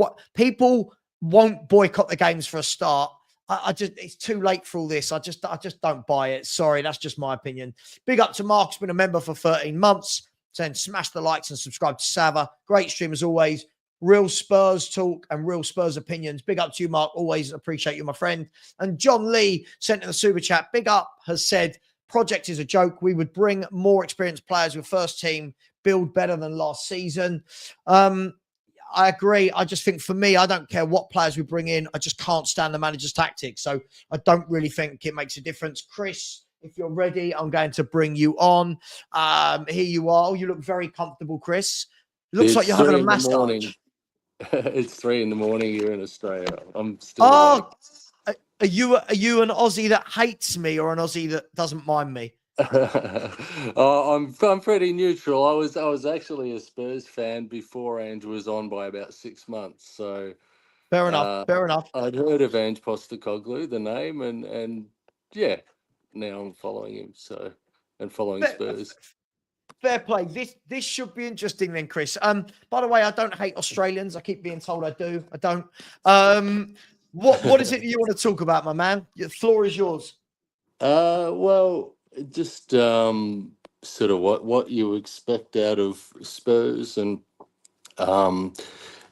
won't boycott the games for a start. It's too late for all this. I just don't buy it. Sorry, that's just my opinion. Big up to Mark, who's been a member for 13 months. Saying smash the likes and subscribe to Savva. Great stream as always. Real Spurs talk and real Spurs opinions. Big up to you, Mark. Always appreciate you, my friend. And John Lee sent in the super chat. Big up has said, project is a joke. We would bring more experienced players with first team, build better than last season. I agree. I just think for me, I don't care what players we bring in. I just can't stand the manager's tactics. So I don't really think it makes a difference. Chris, if you're ready, I'm going to bring you on. Here you are. Oh, you look very comfortable, Chris. It looks like you're having a massage. It's 3 in the morning here in Australia. I'm still awake. Are you an Aussie that hates me or an Aussie that doesn't mind me? I'm pretty neutral. I was actually a Spurs fan before Ange was on by about 6 months. So fair enough. Fair enough. I'd heard of Ange Postecoglou, the name, and yeah, now I'm following him. So and following Spurs. Fair play. This should be interesting then, Chris. By the way, I don't hate Australians. I keep being told I do. I don't. What is it you want to talk about, my man? The floor is yours. Well, just sort of what you expect out of Spurs and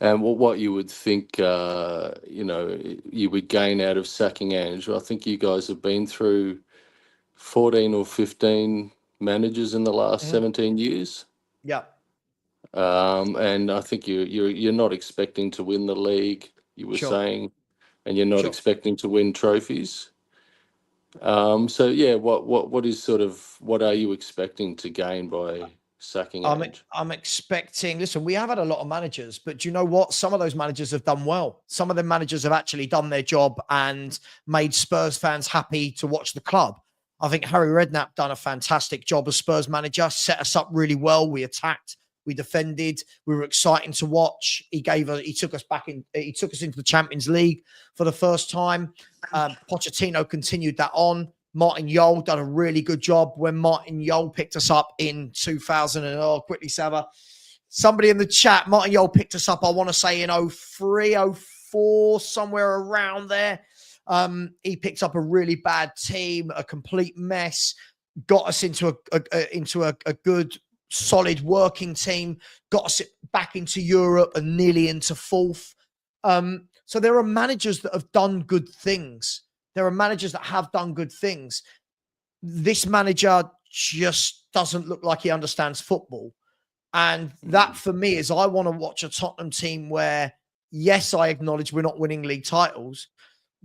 what you would think you would gain out of sacking Ange. I think you guys have been through 14 or 15 managers in the last 17 years. Yeah. And I think you're not expecting to win the league, you were saying, and you're not expecting to win trophies. So yeah, what are you expecting to gain by sacking Ange? I'm expecting, listen, we have had a lot of managers, but do you know what? Some of those managers have done well. Some of the managers have actually done their job and made Spurs fans happy to watch the club. I think Harry Redknapp done a fantastic job as Spurs manager, set us up really well. We attacked, we defended, we were exciting to watch. He took us into the Champions League for the first time. Pochettino continued that on. Martin Jol done a really good job when Martin Jol picked us up in 2000. And quickly, Savva, somebody in the chat, Martin Jol picked us up, I want to say in 03, 04, somewhere around there. He picked up a really bad team, a complete mess, got us into a good, solid working team, got us back into Europe and nearly into fourth. So there are managers that have done good things. There are managers that have done good things. This manager just doesn't look like he understands football. And that for me is I want to watch a Tottenham team where, yes, I acknowledge we're not winning league titles,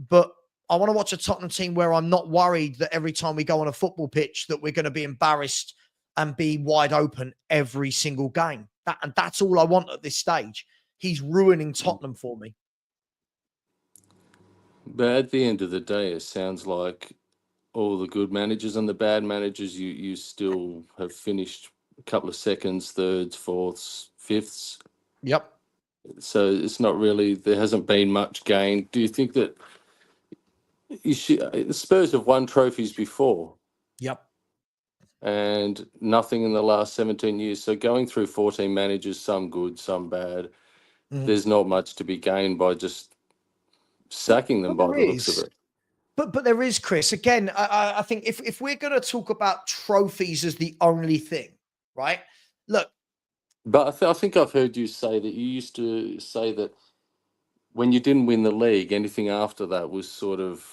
but I want to watch a Tottenham team where I'm not worried that every time we go on a football pitch that we're going to be embarrassed and be wide open every single game. That's all I want at this stage. He's ruining Tottenham for me. But at the end of the day, it sounds like all the good managers and the bad managers, you still have finished a couple of seconds, thirds, fourths, fifths. Yep. So it's not really, there hasn't been much gain. Do you think that the Spurs have won trophies before? Yep. And nothing in the last 17 years. So going through 14 managers, some good, some bad, there's not much to be gained by just sacking them by the looks of it. But there is, Chris. Again, I think if we're going to talk about trophies as the only thing, right? Look. But I think I've heard you say that you used to say that when you didn't win the league, anything after that was sort of,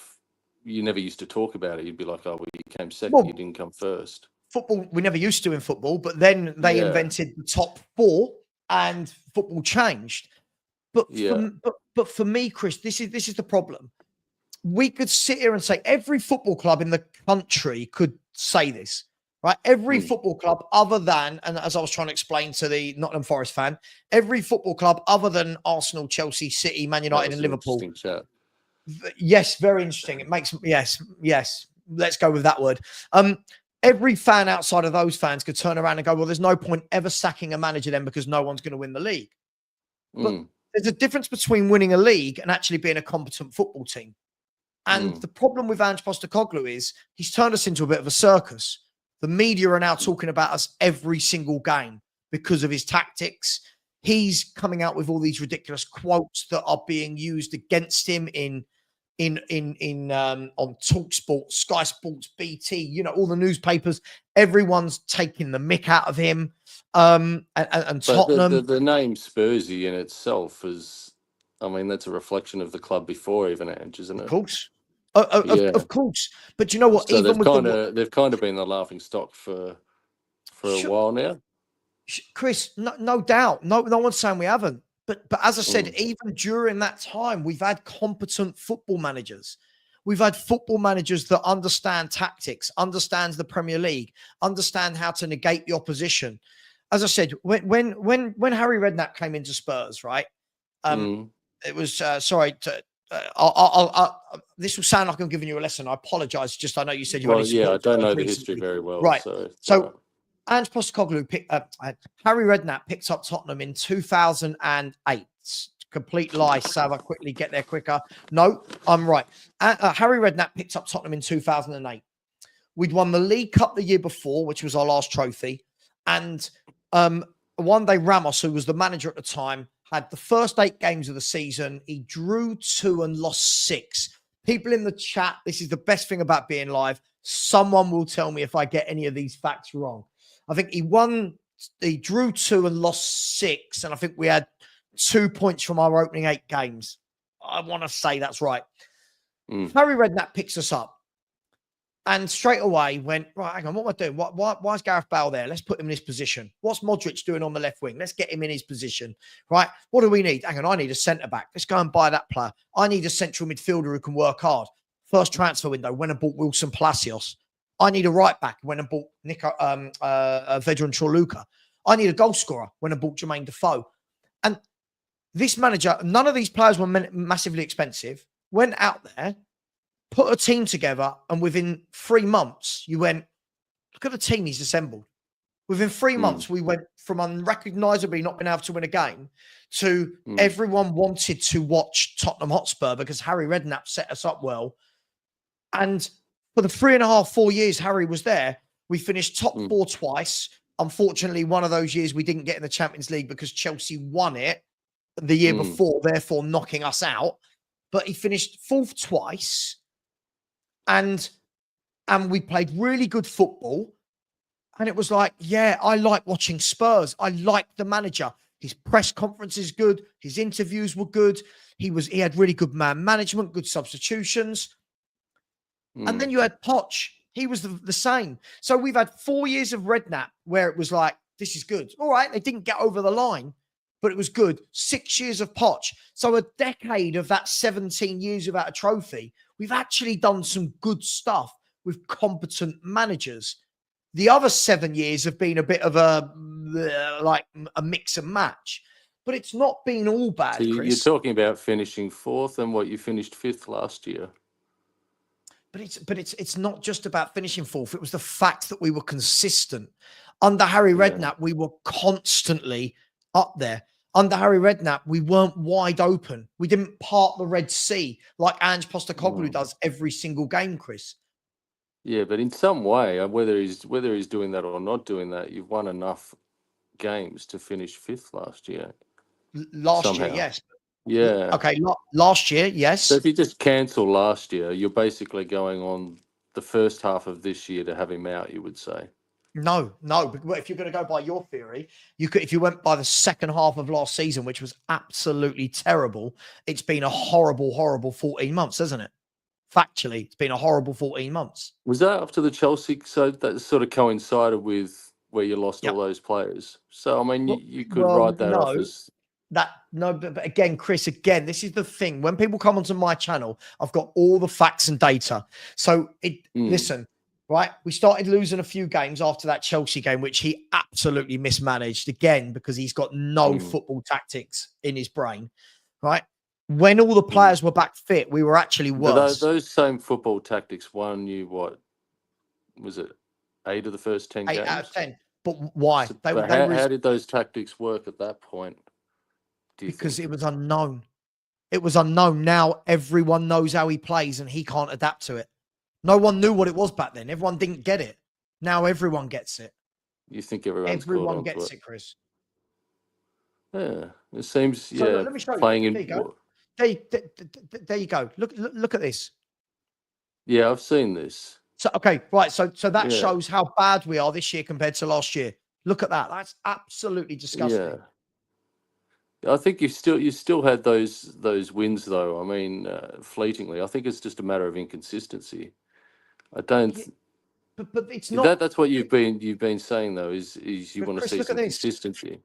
you never used to talk about it. You'd be like, oh, well, you came second, you didn't come first. Football, we never used to in football, but then they invented the top four and football changed. But for me, Chris, this is the problem. We could sit here and say every football club in the country could say this, right? Every football club other than, and as I was trying to explain to the Nottingham Forest fan, every football club other than Arsenal, Chelsea, City, Man United and Liverpool. Yes, very interesting. It makes, yes. Let's go with that word. every fan outside of those fans could turn around and go, well, there's no point ever sacking a manager then because no one's going to win the league. But there's a difference between winning a league and actually being a competent football team. And the problem with Ange Postecoglou is he's turned us into a bit of a circus. The media are now talking about us every single game because of his tactics. He's coming out with all these ridiculous quotes that are being used against him on TalkSport, Sky Sports, BT, you know, all the newspapers. Everyone's taking the mick out of him. And Tottenham. The name Spursy in itself is, I mean, that's a reflection of the club before even Ange, isn't it? Of course. Of course. But you know what? So even they've kind of been the laughing stock for a while now. Chris, no doubt. No one's saying we haven't. But as I said, even during that time, we've had competent football managers. We've had football managers that understand tactics, understands the Premier League, understand how to negate the opposition. As I said, when Harry Redknapp came into Spurs, right? It was this will sound like I'm giving you a lesson. I apologize. Just I know you said you only I don't know the history very well. Right. So Ange Postecoglou Harry Redknapp picked up Tottenham in 2008. Complete lie, Savva. Quickly get there quicker. No, I'm right. Harry Redknapp picked up Tottenham in 2008. We'd won the League Cup the year before, which was our last trophy. And one day Ramos, who was the manager at the time, had the first 8 games of the season. He drew 2 and lost 6. People in the chat, this is the best thing about being live. Someone will tell me if I get any of these facts wrong. I think he drew 2 and lost 6. And I think we had 2 points from our opening 8 games. I want to say that's right. Harry Redknapp picks us up. And straight away went, right, hang on, what am I doing? Why is Gareth Bale there? Let's put him in his position. What's Modric doing on the left wing? Let's get him in his position, right? What do we need? Hang on, I need a centre-back. Let's go and buy that player. I need a central midfielder who can work hard. First transfer window, went and bought Wilson Palacios. I need a right-back, went and bought Vedran Chorluka. I need a goal scorer, went and bought Jermaine Defoe. And this manager, none of these players were massively expensive, went out there, put a team together, and within 3 months, you went, look at the team he's assembled. Within 3 months, we went from unrecognisably not being able to win a game to everyone wanted to watch Tottenham Hotspur because Harry Redknapp set us up well. And for the 3.5, 4 years Harry was there, we finished top 4 twice. Unfortunately, one of those years we didn't get in the Champions League because Chelsea won it the year before, therefore knocking us out. But he finished 4th twice. And we played really good football. And it was like, yeah, I like watching Spurs. I like the manager. His press conference is good. His interviews were good. He had really good man management, good substitutions. And then you had Poch. He was the same. So we've had 4 years of Redknapp where it was like, this is good. All right, they didn't get over the line, but it was good. 6 years of Poch. So a decade of that 17 years without a trophy. We've actually done some good stuff with competent managers. The other 7 years have been a bit of a mix and match, but it's not been all bad. So you're Chris. talking about finishing 4th, and what, you finished 5th last year. But it's not just about finishing 4th. It was the fact that we were consistent. Under Harry Redknapp, we were constantly up there. Under Harry Redknapp, we weren't wide open. We didn't part the Red Sea like Ange Postecoglou does every single game, Chris. Yeah, but in some way, whether he's doing that or not doing that, you've won enough games to finish 5th last year. Last year, yes. Yeah. Okay, last year, yes. So if you just cancel last year, you're basically going on the first half of this year to have him out, you would say. No. If you're going to go by your theory, you could. If you went by the second half of last season, which was absolutely terrible, it's been a horrible, horrible 14 months, hasn't it? Factually, it's been a horrible 14 months. Was that after the Chelsea? So that sort of coincided with where you lost all those players. So I mean, you could write that off as that. No, but again, Chris, this is the thing. When people come onto my channel, I've got all the facts and data. So listen. Right, we started losing a few games after that Chelsea game, which he absolutely mismanaged again because he's got no football tactics in his brain. Right, when all the players were back fit, we were actually worse. Those same football tactics won you what was it 8 of the first 10 8 games. out of 10. But why? So, They but how did those tactics work at that point? Because it was unknown. It was unknown. Now everyone knows how he plays and he can't adapt to it. No one knew what it was back then. Everyone didn't get it. Now everyone gets it. You think everyone's Everyone caught gets onto it, Chris. Yeah, it seems. So Yeah, let me show playing you. in. There you go. There you go. Look at this. Yeah, I've seen this. So okay, right. So that Yeah. shows how bad we are this year compared to last year. Look at that. That's absolutely disgusting. Yeah, I think you still had those wins though. I mean, fleetingly. I think it's just a matter of inconsistency. I don't. But it's not. That's what you've been saying though. Is you want to Chris, see look some at this. consistency.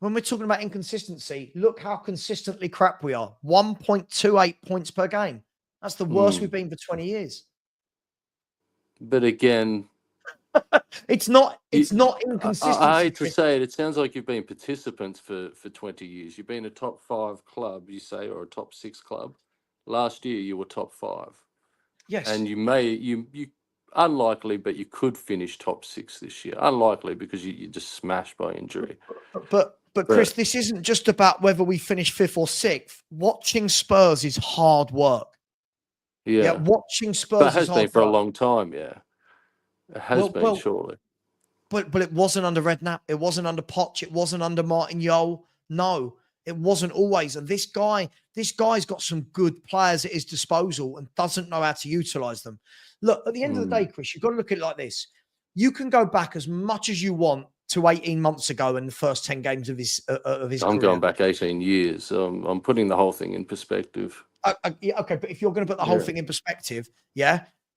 When we're talking about inconsistency, look how consistently crap we are. 1.28 points per game. That's the worst we've been for 20 years. But again, it's not inconsistency. I hate to say it. It sounds like you've been participants for 20 years. You've been a top 5 club, you say, or a top 6 club. Last year you were top 5. Yes. And you unlikely, but you could finish top 6 this year. Unlikely because you just smashed by injury. But Chris, this isn't just about whether we finish 5th or 6th. Watching Spurs is hard work. Yeah, watching Spurs but it has is hard been for work. a long time. Yeah, it has been surely. But it wasn't under Redknapp. It wasn't under Poch. It wasn't under Martin Yole. No, it wasn't always. And this guy's got some good players at his disposal and doesn't know how to utilize them. Look, at the end of the day, Chris, you've got to look at it like this. You can go back as much as you want to 18 months ago in the first 10 games of his I'm career. going back 18 years. I'm putting the whole thing in perspective. Yeah, okay, but if you're going to put the whole thing in perspective,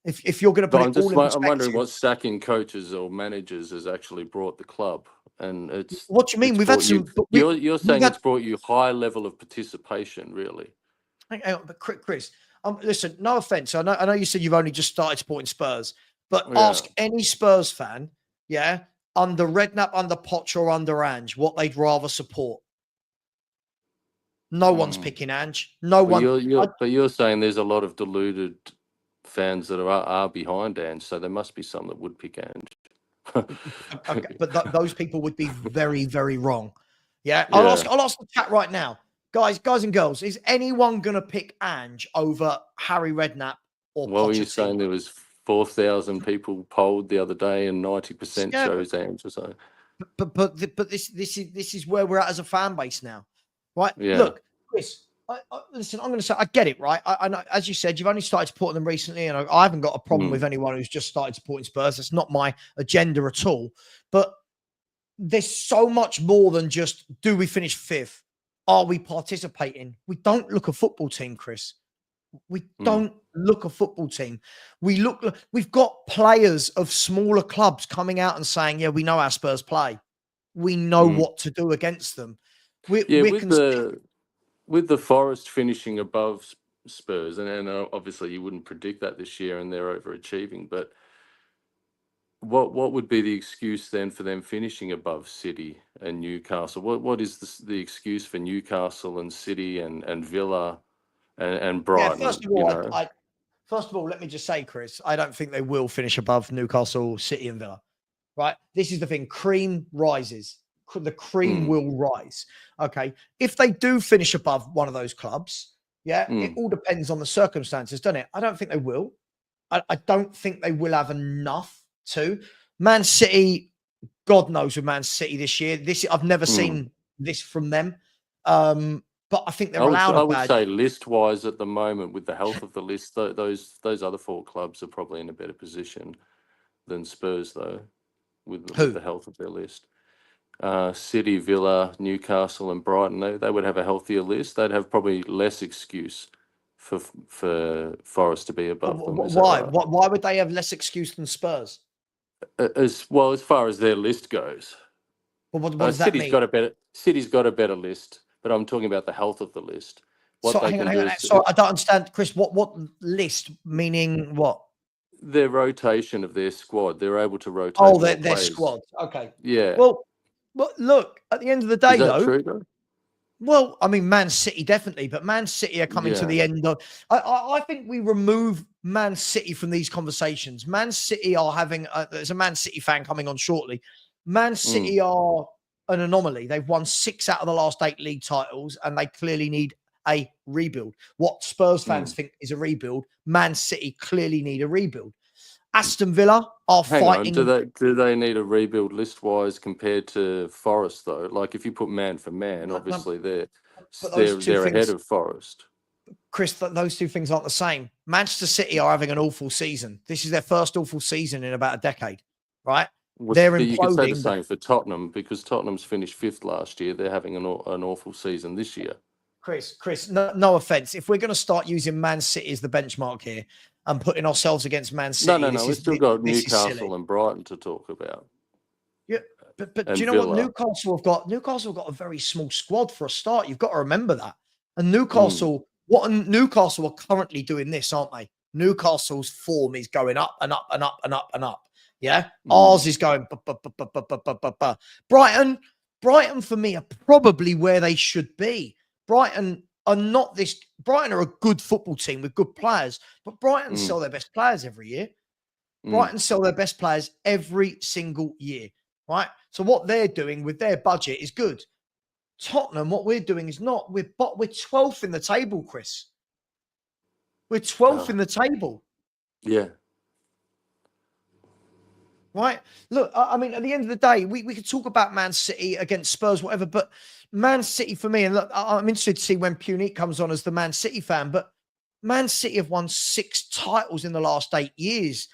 if you're going to put it all in perspective, I'm wondering what sacking coaches or managers has actually brought the club, and it's. What do you mean? We've had some. You're saying it's brought you high level of participation, really. Hang on, but Chris, listen. No offense. I know you said you've only just started supporting Spurs, but ask any Spurs fan, under Redknapp, under Poch, or under Ange, what they'd rather support. No one's picking Ange. No one. But you're saying there's a lot of deluded fans that are behind Ange, so there must be some that would pick Ange. Okay, but those people would be very, very wrong. I'll ask the chat right now, guys and girls. Is anyone gonna pick Ange over Harry Redknapp or? Well, you're saying there was 4,000 people polled the other day, and 90% chose Ange or so. But this is where we're at as a fan base now, right? Yeah. Look, Chris. Listen, I'm going to say I get it, right? I know, as you said, you've only started supporting them recently, and I haven't got a problem with anyone who's just started supporting Spurs. That's not my agenda at all. But there's so much more than just, do we finish 5th? Are we participating? We don't look a football team, Chris. We don't look a football team. We've got players of smaller clubs coming out and saying, yeah, we know how Spurs play. We know what to do against them. With the Forest finishing above Spurs, and obviously you wouldn't predict that this year, and they're overachieving. But what would be the excuse then for them finishing above City and Newcastle? What is the excuse for Newcastle and City and Villa and Brighton? First of all, let me just say, Chris, I don't think they will finish above Newcastle, City, and Villa. Right? This is the thing. Cream rises. The cream will rise. Okay. If they do finish above one of those clubs, it all depends on the circumstances, doesn't it? I don't think they will. I don't think they will have enough to. Man City, God knows with Man City this year. I've never seen this from them. But I think they're allowed. I would say list-wise at the moment, with the health of the list, those other 4 clubs are probably in a better position than Spurs, though, with the health of their list. City, Villa, Newcastle, and Brighton, they would have a healthier list. They'd have probably less excuse for Forest to be above them. Why? Why would they have less excuse than Spurs? As far as their list goes. Well, what does that City's mean? City's got a better list, but I'm talking about the health of the list. Hang on. Sorry, I don't understand, Chris. What list? Meaning what? Their rotation of their squad. They're able to rotate. Oh, their squad. Okay. Yeah. Well, look. At the end of the day, Is that though. true, though? Well, I mean, Man City definitely, but Man City are coming to the end of. I think we remove Man City from these conversations. Man City are having. There's a Man City fan coming on shortly. Man City are an anomaly. They've won 6 out of the last 8 league titles, and they clearly need a rebuild. What Spurs fans think is a rebuild, Man City clearly need a rebuild. Aston Villa are fighting. Do they need a rebuild list wise compared to Forest though? Like if you put man for man, obviously they're ahead of Forest. Chris, those two things aren't the same. Manchester City are having an awful season. This is their first awful season in about a decade, right? They're imploding. You could say the same for Tottenham because Tottenham's finished 5th last year. They're having an awful season this year. Chris, no offense. If we're going to start using Man City as the benchmark here and putting ourselves against Man City, no, we've still got Newcastle and Brighton to talk about. Yeah, but do you know what Newcastle have got? Newcastle have got a very small squad for a start. You've got to remember that. And Newcastle, Newcastle are currently doing this, aren't they? Newcastle's form is going up and up and up and up and up. Yeah, ours is going. Brighton for me are probably where they should be. Brighton are not this. Brighton are a good football team with good players, but Brighton sell their best players every year. Brighton sell their best players every single year, right? So what they're doing with their budget is good. Tottenham, what we're doing is not. We're 12th in the table, Chris. We're 12th in the table. Yeah. Right? Look, I mean, at the end of the day, we could talk about Man City against Spurs, whatever, but Man City for me, and look, I'm interested to see when Punique comes on as the Man City fan, but Man City have won 6 titles in the last 8 years.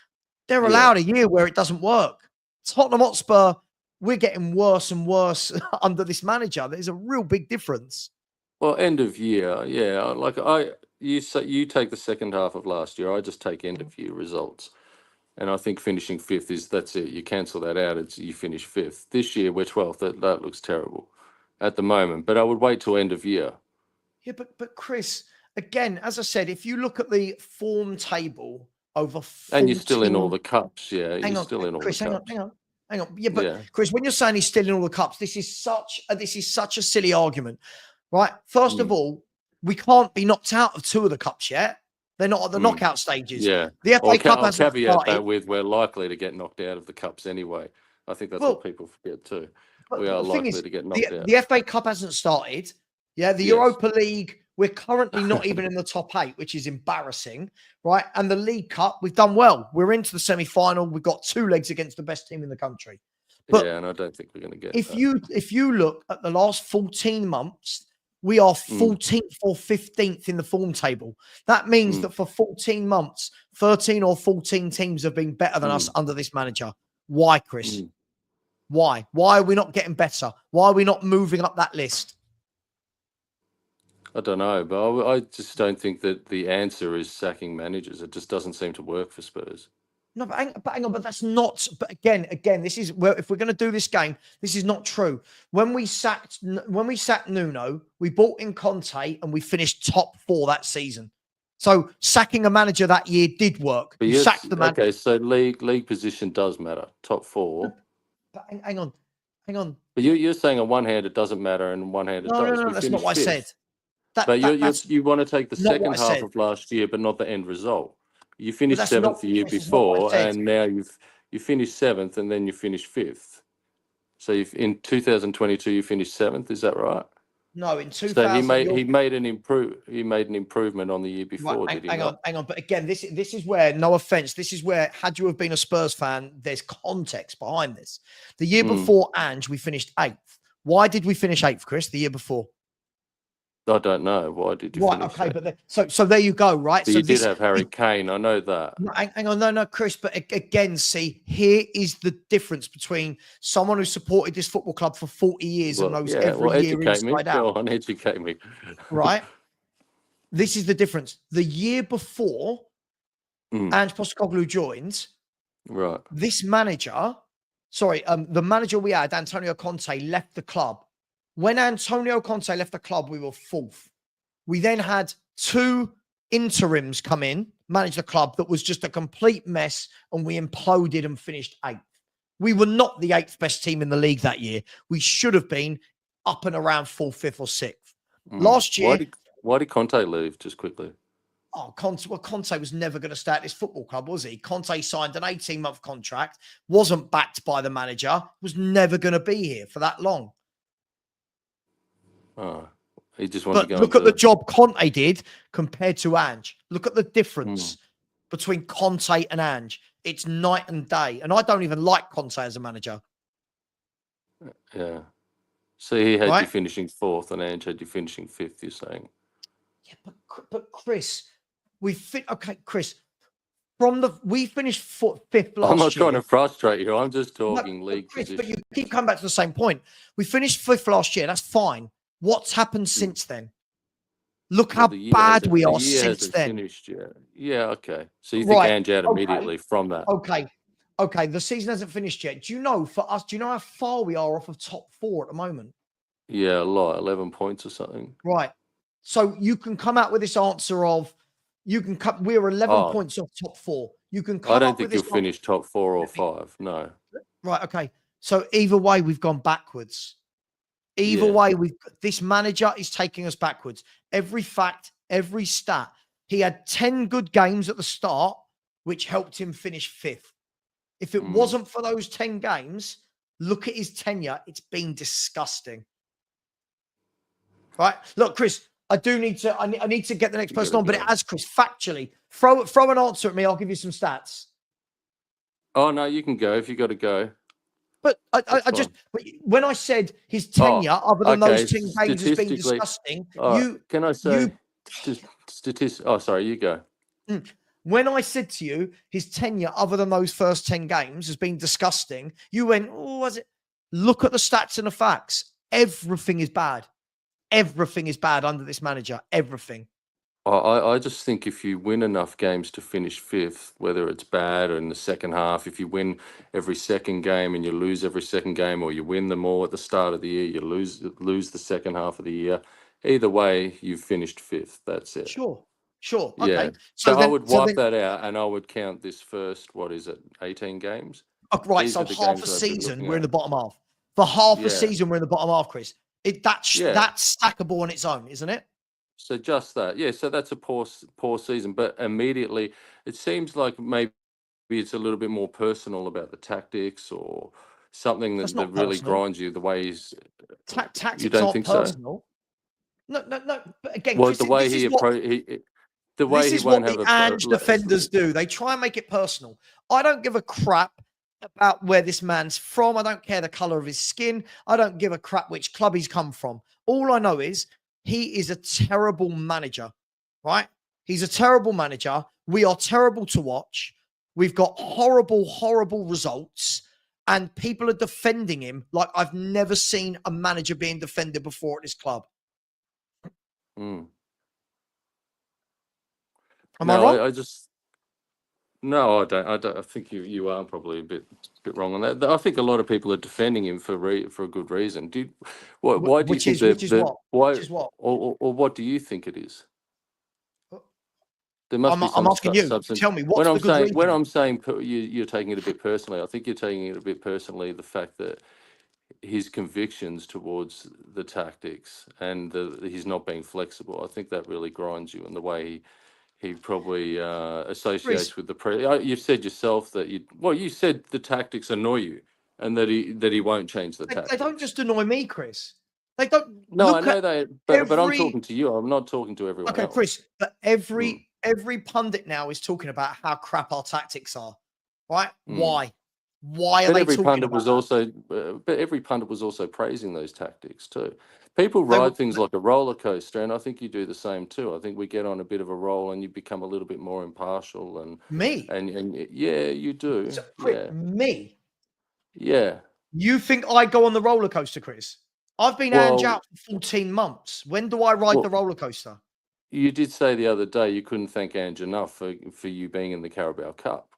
They're allowed a year where it doesn't work. Tottenham Hotspur, we're getting worse and worse under this manager. There's a real big difference. Well, end of year, yeah. Like you take the second half of last year. I just take end of year results. And I think finishing 5th that's it. You cancel that out. You finish 5th. This year we're 12th. That looks terrible at the moment. But I would wait till end of year. Yeah, but Chris, again, as I said, if you look at the form table over 14, and you're still in all the cups, Hang on. Yeah, but Chris, when you're saying he's still in all the cups, this is such a silly argument, right? First of all, we can't be knocked out of 2 of the cups yet. They're not at the knockout stages. Yeah. The FA Cup I'll hasn't caveat started. that with we're likely to get knocked out of the cups anyway. I think that's what people forget too. We are likely to get knocked out. The FA Cup hasn't started. Yeah, the Europa League, we're currently not even in the top 8, which is embarrassing, right? And the League Cup, we've done well. We're into the semi-final. We've got 2 legs against the best team in the country. But and I don't think we're going to get if you look at the last 14 months, we are 14th or 15th in the form table. That means that for 14 months, 13 or 14 teams have been better than us under this manager. Why, Chris? Why? Why are we not getting better? Why are we not moving up that list? I don't know, but I just don't think that the answer is sacking managers. It just doesn't seem to work for Spurs. No, but hang on, but that's not. But again, this is where if we're going to do this game, this is not true. When we sacked Nuno, we brought in Conte and we finished top 4 that season. So sacking a manager that year did work. But you sacked the manager. Okay, so league position does matter. Top 4. But hang on. But you're saying on one hand it doesn't matter, and on one hand it does. No, that's not what I said. But you want to take the second half of last year, but not the end result. You finished 7th the year before, and now you finished 7th, and then you finished 5th. So in 2022 you finished 7th. Is that right? No, in 2000. So he made an improvement on the year before. Right, hang on. But again, this is where, no offense, this is where, had you have been a Spurs fan, there's context behind this. The year before Ange, we finished 8th. Why did we finish 8th, Chris? The year before. I don't know. Why did you finish that? But so there you go, right? So you did have Harry Kane. I know that. Hang on, no, Chris. But again, see, here is the difference between someone who supported this football club for 40 years and knows every year inside out. Go on, educate me. Right? This is the difference. The year before Ange Postecoglou joined, right? This manager, the manager we had, Antonio Conte, left the club. When Antonio Conte left the club, we were 4th. We then had 2 interims come in, manage the club that was just a complete mess, and we imploded and finished 8th. We were not the 8th best team in the league that year. We should have been up and around 4th, 5th, or 6th. Last year, Why did Conte leave? Just quickly. Conte was never going to stay at this football club, was he? Conte signed an 18-month contract, wasn't backed by the manager, was never going to be here for that long. Oh, he just wanted to go. Look at the job Conte did compared to Ange. Look at the difference between Conte and Ange. It's night and day. And I don't even like Conte as a manager. Yeah. So he had you finishing 4th and Ange had you finishing 5th, you're saying? Yeah, but Chris, Chris, we finished 5th last year. I'm not trying to frustrate you. I'm just talking league position. But you keep coming back to the same point. We finished 5th last year. That's fine. What's happened since then? Look how bad we are since then. Finished yet. Yeah, okay. So you think Ange out immediately from that? Okay. The season hasn't finished yet. Do you know, for us, do you know how far we are off of top 4 at the moment? Yeah, a lot, 11 points or something. Right. So you can come out with this answer of we're 11 points off top 4. You can come I don't think you'll finish top 4 or 5. No. Right. Okay. So either way, we've gone backwards. Either way, this manager is taking us backwards. Every fact, every stat. He had 10 good games at the start, which helped him finish 5th. If it wasn't for those 10 games, look at his tenure. It's been disgusting. Right? Look, Chris, I need to get the next person on, but it has, Chris, factually. Throw an answer at me. I'll give you some stats. Oh, no, you can go if you got to go. But when I said his tenure, other than those 10 games, has been disgusting. Can I say statistics? Oh, sorry, you go. When I said to you his tenure, other than those first 10 games, has been disgusting, you went, "Oh, was it?" Look at the stats and the facts. Everything is bad. Everything is bad under this manager. Everything. I just think if you win enough games to finish 5th, whether it's bad or in the second half, if you win every second game and you lose every second game, or you win them all at the start of the year, you lose the second half of the year. Either way, you've finished 5th. That's it. Sure. Okay. Yeah. So I would wipe that out, and I would count this first. What is it? 18 games. Right. So half a season, we're in the bottom half. For half a season, we're in the bottom half, Chris. That's stackable on its own, isn't it? So just that, so that's a poor season. But immediately, it seems like maybe it's a little bit more personal about the tactics or something that really grinds you. The way he's tactics you don't aren't think personal. So? No. But again, well, Chris, the way he this is what the Ange defenders do. They try and make it personal. I don't give a crap about where this man's from. I don't care the color of his skin. I don't give a crap which club he's come from. All I know is he is a terrible manager, right? He's a terrible manager. We are terrible to watch. We've got horrible, horrible results, and people are defending him like I've never seen a manager being defended before at this club. Am I wrong? No, I don't. I think you are probably a bit wrong on that. I think a lot of people are defending him for a good reason. Why do you think that? Why? Or what do you think it is? There must be some. I'm asking you. Tell me what's the good reason? When I'm saying you're taking it a bit personally, I think you're taking it a bit personally. The fact that his convictions towards the tactics and he's not being flexible, I think that really grinds you, and the way he probably associates with the you said yourself that you said the tactics annoy you, and that he won't change the tactics. They don't just annoy me, Chris. They don't. No, I know they. But I'm talking to you. I'm not talking to everyone. Okay, else. Chris. But every pundit now is talking about how crap our tactics are. Right? Why? Why are they talking about But every pundit was also praising those tactics too. People ride things like a roller coaster, and I think you do the same too. I think we get on a bit of a roll, and you become a little bit more impartial. And me, and yeah, you do. So, Chris, me, yeah. You think I go on the roller coaster, Chris? I've been Ange out for 14 months. When do I ride the roller coaster? You did say the other day you couldn't thank Ange enough for you being in the Carabao Cup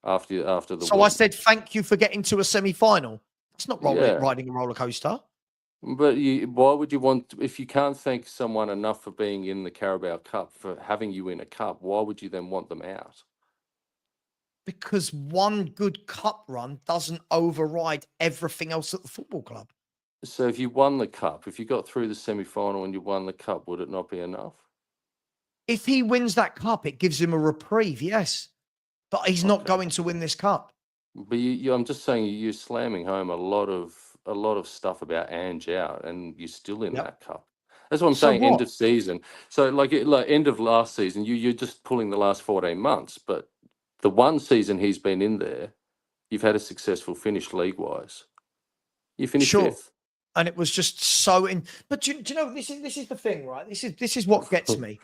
after the. So I said thank you for getting to a semi-final. It's not riding a roller coaster. But why would you want, if you can't thank someone enough for being in the Carabao Cup, for having you in a cup, why would you then want them out? Because one good cup run doesn't override everything else at the football club. So if you won the cup, if you got through the semi-final and you won the cup, would it not be enough? If he wins that cup, it gives him a reprieve, yes. But he's not Okay. going to win this cup. But I'm just saying you're slamming home a lot of stuff about Ange out, and you're still in that cup. That's what I'm saying. End of season. So like end of last season, you're just pulling the last 14 months. But the one season he's been in there, you've had a successful finish league-wise. You finished fifth. And it was just so but do you know, this is the thing, right? This is what gets me.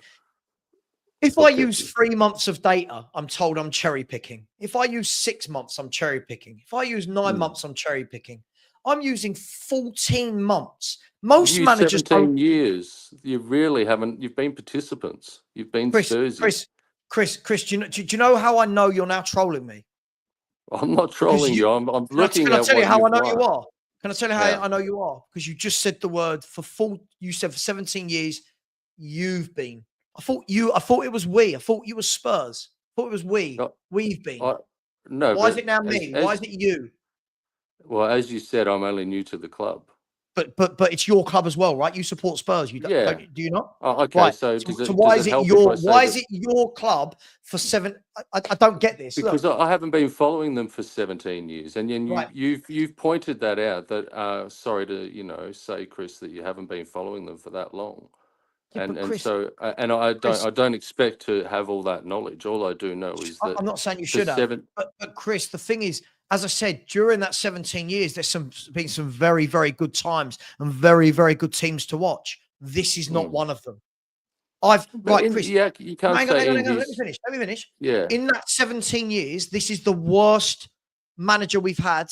If I use 3 months of data, I'm told I'm cherry picking. If I use 6 months, I'm cherry picking. If I use 9 months, I'm cherry picking. I'm using 14 months. Most managers 17 years. You really haven't. You've been participants. You've been Spursy. Chris, do you know how I know you're now trolling me? I'm not trolling you. I'm looking at tell what you how I know won. you are? Can I tell you how I know you are? Because you just said the word you said for 17 years, you've been. I thought it was we. I thought you were Spurs. I thought it was we. We've been. No. Why is it now me? Why is it you? Well, as you said, I'm only new to the club. But it's your club as well, right? You support Spurs. You don't, do you not? Oh, okay. Right. So why is it your club for 7? I don't get this. Because I haven't been following them for 17 years, and you've pointed that out. That sorry to say, Chris, that you haven't been following them for that long. Yeah, Chris, I don't expect to have all that knowledge. All I do know is that I'm not saying you should have. But Chris, the thing is, as I said, during that 17 years, there's been some very, very good times and very, very good teams to watch. This is not one of them. Chris. Yeah, you can't say. Hang on, let me finish. Yeah. In that 17 years, this is the worst manager we've had,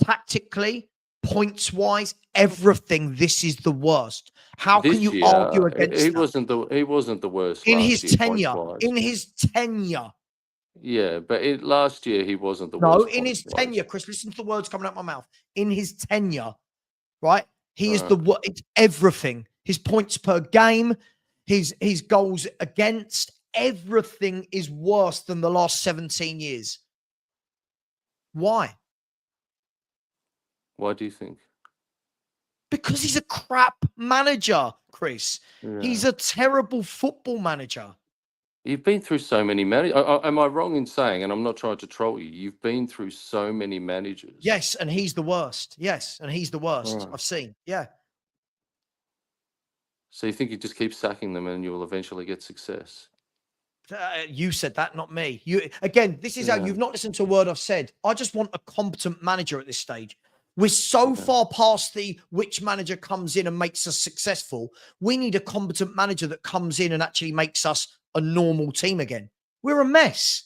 tactically, points wise, everything. This is the worst. How can you argue against that? He wasn't the worst in his tenure. In his tenure. Yeah, but last year he wasn't the worst. No, in his tenure, Chris, listen to the words coming out of my mouth. In his tenure, right? He is it's everything. His points per game, his goals against, everything is worse than the last 17 years. Why? Why do you think? Because he's a crap manager, Chris. Yeah. He's a terrible football manager. You've been through so many managers. Am I wrong in saying, and I'm not trying to troll you, you've been through so many managers? Yes, and he's the worst. Yes, and he's the worst I've seen. Yeah. So you think you just keep sacking them and you will eventually get success? You said that, not me. Again, this is how you've not listened to a word I've said. I just want a competent manager at this stage. We're so far past which manager comes in and makes us successful. We need a competent manager that comes in and actually makes us a normal team again. We're a mess.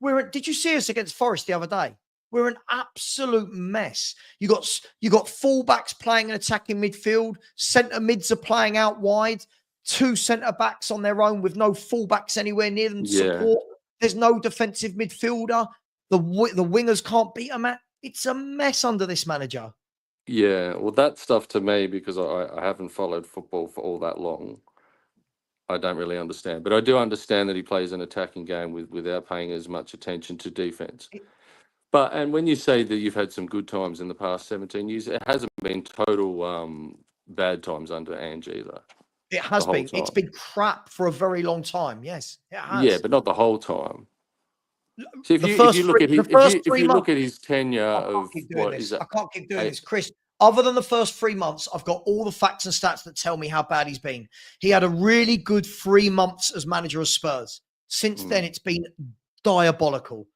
Did you see us against Forest the other day? We're an absolute mess. You got fullbacks playing an attacking midfield. Centre mids are playing out wide. 2 centre backs on their own with no fullbacks anywhere near them to support. There's no defensive midfielder. The wingers can't beat them at. It's a mess under this manager. Yeah, well, that stuff to me, because I haven't followed football for all that long, I don't really understand. But I do understand that he plays an attacking game without paying as much attention to defense. And when you say that you've had some good times in the past 17 years, it hasn't been total bad times under Ange either. It has been. It's been crap for a very long time. Yes, it has. Yeah, but not the whole time. So if you look at his tenure of what is that? I can't keep doing this, Chris. Other than the first 3 months, I've got all the facts and stats that tell me how bad he's been. He had a really good 3 months as manager of Spurs. Since then, it's been diabolical.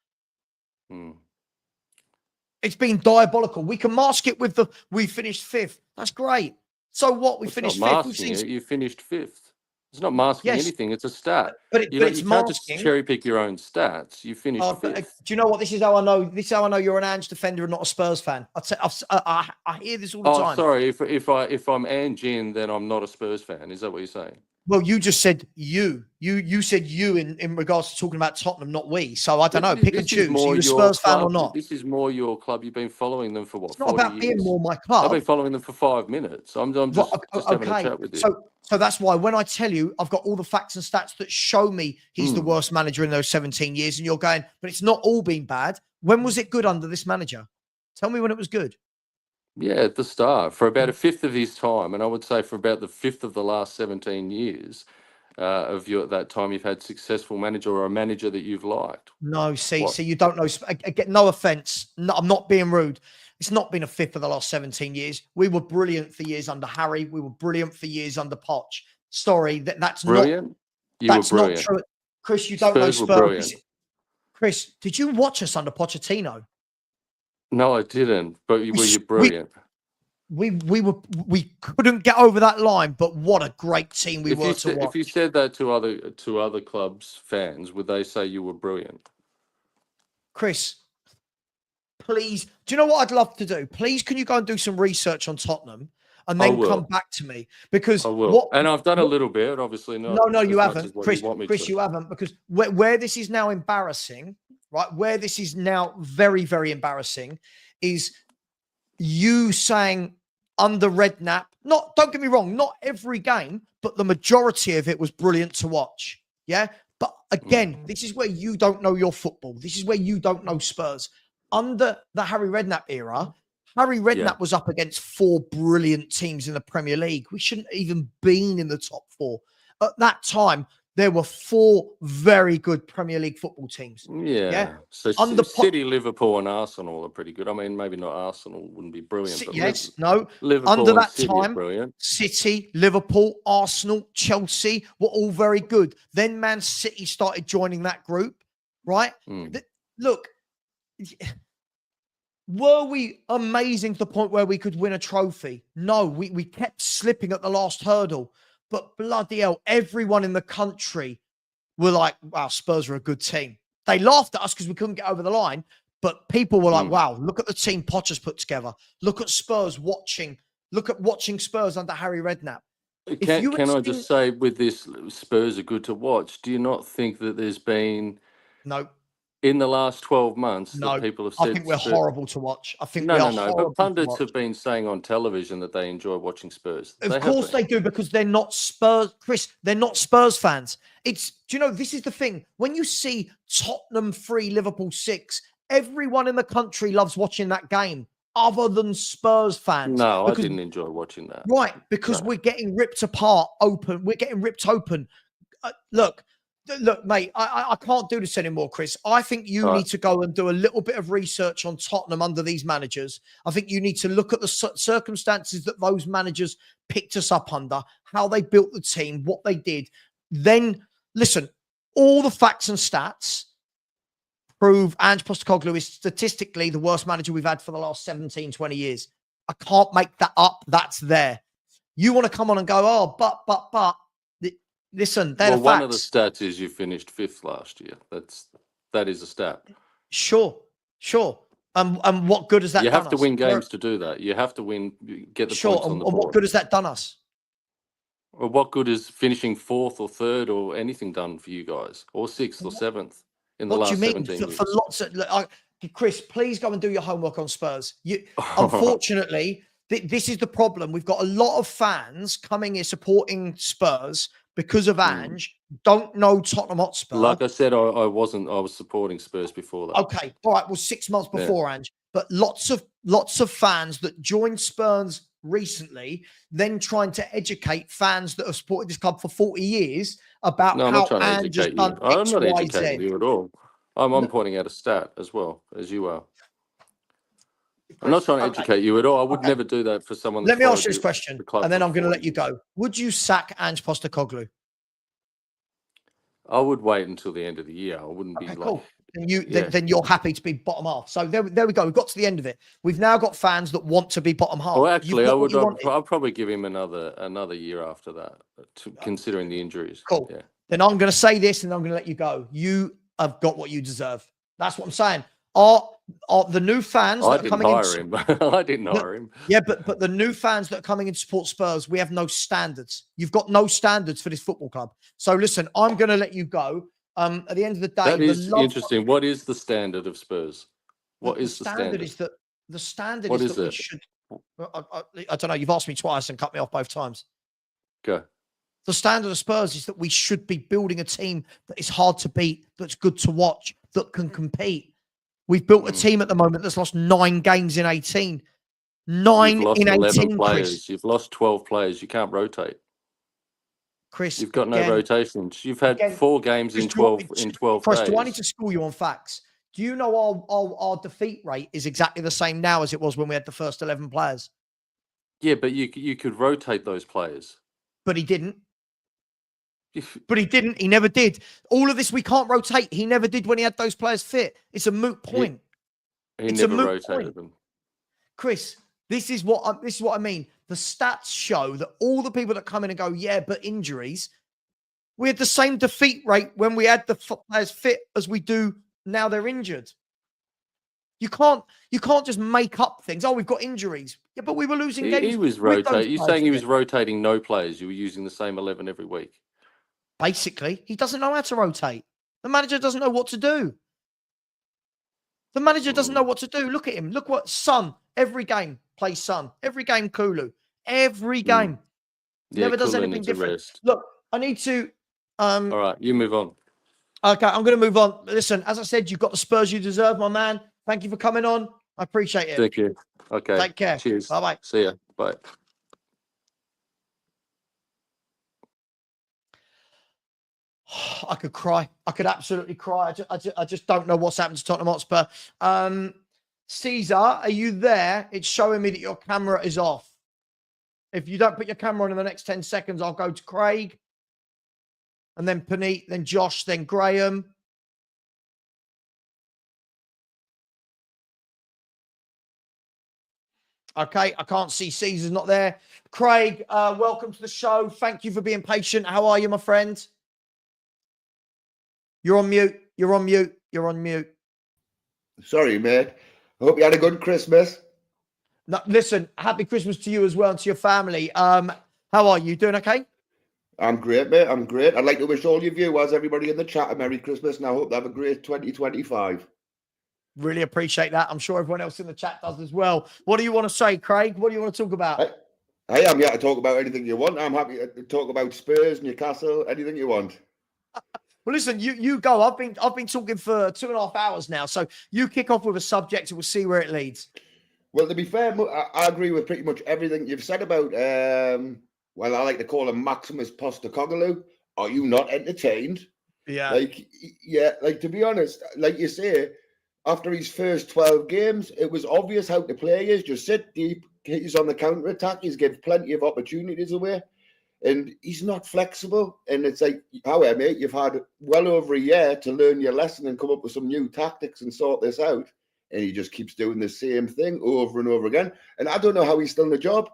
It's been diabolical. We can mask it with we finished 5th. That's great. So what? We finished 5th. You finished 5th. It's not masking anything. It's a stat. But you can't just cherry pick your own stats. You finished 5th. Do you know what? This is how I know. This is how I know you're an Ange defender and not a Spurs fan. I hear this all the time. Sorry. If I'm Ange in, then I'm not a Spurs fan. Is that what you're saying? Well, you just said you said you in regards to talking about Tottenham, not we. So I don't know. Pick and choose. Are you a Spurs fan or not? This is more your club. You've been following them for what? It's not about 40 years? being more my club. I've been following them for 5 minutes. I'm just having a chat with you. So that's why when I tell you I've got all the facts and stats that show me he's the worst manager in those 17 years, and you're going, but it's not all been bad. When was it good under this manager? Tell me when it was good. Yeah, at the start, for about a fifth of his time, and I would say for about the fifth of the last 17 years of that time, you've had successful manager or a manager that you've liked. No, see, What? you don't know. Again, no offense. No, I'm not being rude. It's not been a fifth of the last 17 years. We were brilliant for years under Harry. We were brilliant for years under Poch. Sorry, that's Brilliant? That's were not brilliant. true. Chris, you don't know Spurs were Spurs. brilliant. Chris, did you watch us under Pochettino? No, I didn't, but were you brilliant? We couldn't get over that line, but what a great team we were to watch. If you said that to other clubs' fans, would they say you were brilliant? Chris, please, do you know what I'd love to do? Please, can you go and do some research on Tottenham and then come back to me? Because I will. And I've done a little bit, obviously not. No, you as much haven't, as what Chris. you want me Chris, to. you haven't, because where this is now embarrassing, right? Where this is now very, very embarrassing is you saying under Redknapp, don't get me wrong, not every game, but the majority of it was brilliant to watch. Yeah. But again, this is where you don't know your football. This is where you don't know Spurs. Under the Harry Redknapp era, Harry Redknapp was up against 4 brilliant teams in the Premier League. We shouldn't even been in the top 4. At that time, there were 4 very good Premier League football teams. Yeah. So under City, Liverpool, and Arsenal are pretty good. I mean, maybe not Arsenal wouldn't be brilliant. But Liverpool under that City time, brilliant. City, Liverpool, Arsenal, Chelsea were all very good. Then Man City started joining that group, right? Look, were we amazing to the point where we could win a trophy? No, we kept slipping at the last hurdle. But bloody hell, everyone in the country were like, wow, Spurs are a good team. They laughed at us because we couldn't get over the line. But people were like, wow, look at the team Potter's put together. Look at Spurs watching. Look at watching Spurs under Harry Redknapp. Can I just say, with this, Spurs are good to watch. Do you not think that there's been... No. In the last 12 months, that people have said... I think we're horrible to watch. I think No. But pundits have been saying on television that they enjoy watching Spurs. Of course they do, because they're not Spurs. Chris, they're not Spurs fans. Do you know, this is the thing. When you see Tottenham 3, Liverpool 6, everyone in the country loves watching that game other than Spurs fans. No, I didn't enjoy watching that. Right, because we're getting ripped apart open. We're getting ripped open. Look, mate, I can't do this anymore, Chris. I think you need to go and do a little bit of research on Tottenham under these managers. I think you need to look at the circumstances that those managers picked us up under, how they built the team, what they did. Then, listen, all the facts and stats prove Ange Postecoglou is statistically the worst manager we've had for the last 17, 20 years. I can't make that up. That's there. You want to come on and go, but... Listen, they're the facts. One of the stats is you finished 5th last year. That is a stat. Sure. And what good has that done us? You have to win games to do that. You have to win, get the points on the board. What good has that done us? Well, what good is finishing 4th or 3rd or anything done for you guys? Or 6th or 7th in the last 17 years? For lots of... Chris, please go and do your homework on Spurs. Unfortunately, this is the problem. We've got a lot of fans coming here supporting Spurs because of Ange, don't know Tottenham Hotspur. Like I said, I was supporting Spurs before that. Okay, all right. Well, 6 months before Ange, but lots of fans that joined Spurs recently, then trying to educate fans that have supported this club for 40 years about how Ange has done X, I'm not Y, educating Z. you at all. I'm pointing out a stat as well, as you are. I'm not trying to educate you at all. I would never do that for someone. Let me ask you this question, and then I'm going to let you go. Would you sack Ange Postecoglou? I would wait until the end of the year. I wouldn't be cool. Then you're happy to be bottom half. So there we go. We've got to the end of it. We've now got fans that want to be bottom half. Well, actually, I'll probably give him another year after that, considering the injuries. Cool. Yeah. Then I'm going to say this, and I'm going to let you go. You have got what you deserve. That's what I'm saying. Are the new fans that are coming in? I didn't hire him. Yeah, but the new fans that are coming in to support Spurs, we have no standards. You've got no standards for this football club. So listen, I'm going to let you go. At the end of the day, that is interesting. What is the standard of Spurs? What is the standard? The standard is that we should. I don't know. You've asked me twice and cut me off both times. Go. The standard of Spurs is that we should be building a team that is hard to beat, that's good to watch, that can compete. We've built a team at the moment that's lost 9 games in 18. You've 9 lost in 11 18, players. Chris. You've lost 12 players. You can't rotate. Chris, You've got no again, rotations. You've had again, 4 games Chris, in 12 Chris, do I need days. to school you on facts? Do you know our defeat rate is exactly the same now as it was when we had the first 11 players? Yeah, but you could rotate those players. But he didn't. But he didn't. He never did. All of this we can't rotate. He never did when he had those players fit. It's a moot point. He never rotated them. Chris, this is what I mean. The stats show that all the people that come in and go, yeah, but injuries, we had the same defeat rate when we had the players fit as we do now they're injured. You can't just make up things. Oh, we've got injuries. Yeah, but we were losing games. He was rotating. You're saying he was rotating no players. You were using the same 11 every week. Basically, he doesn't know how to rotate. The manager doesn't know what to do. The manager doesn't know what to do. Look at him. Look what Son, every game plays Son. Every game Kulu. Every game. Yeah, Never does Kulu anything needs a different. rest. Look, I need to All right, you move on. Okay, I'm going to move on. Listen, as I said, you've got the Spurs you deserve, my man. Thank you for coming on. I appreciate it. Thank you. Okay. Take care. Cheers. Bye-bye. See ya. Bye. I could cry. I could absolutely cry. I just don't know what's happened to Tottenham Hotspur. Caesar, are you there? It's showing me that your camera is off. If you don't put your camera on in the next 10 seconds, I'll go to Craig. And then Paneet, then Josh, then Graham. Okay, I can't see Caesar's not there. Craig, welcome to the show. Thank you for being patient. How are you, my friend? You're on mute. You're on mute. You're on mute. Sorry, mate. I hope you had a good Christmas. No, listen, happy Christmas to you as well and to your family. How are you? Doing okay? I'm great, mate. I'm great. I'd like to wish all your viewers, everybody in the chat, a Merry Christmas, and I hope they have a great 2025. Really appreciate that. I'm sure everyone else in the chat does as well. What do you want to say, Craig? What do you want to talk about? Hey, I'm here to talk about anything you want. I'm happy to talk about Spurs, Newcastle, anything you want. Well, listen, you go. I've been talking for 2.5 hours now. So you kick off with a subject and we'll see where it leads. Well, to be fair, I agree with pretty much everything you've said about, well, I like to call him Maximus Postecoglou. Are you not entertained? Yeah. Like, to be honest, like you say, after his first 12 games, it was obvious how to play is. Just sit deep. He's on the counter-attack. He's given plenty of opportunities away. And he's not flexible. And it's like, however, mate, you've had well over a year to learn your lesson and come up with some new tactics and sort this out. And he just keeps doing the same thing over and over again. And I don't know how he's still in the job.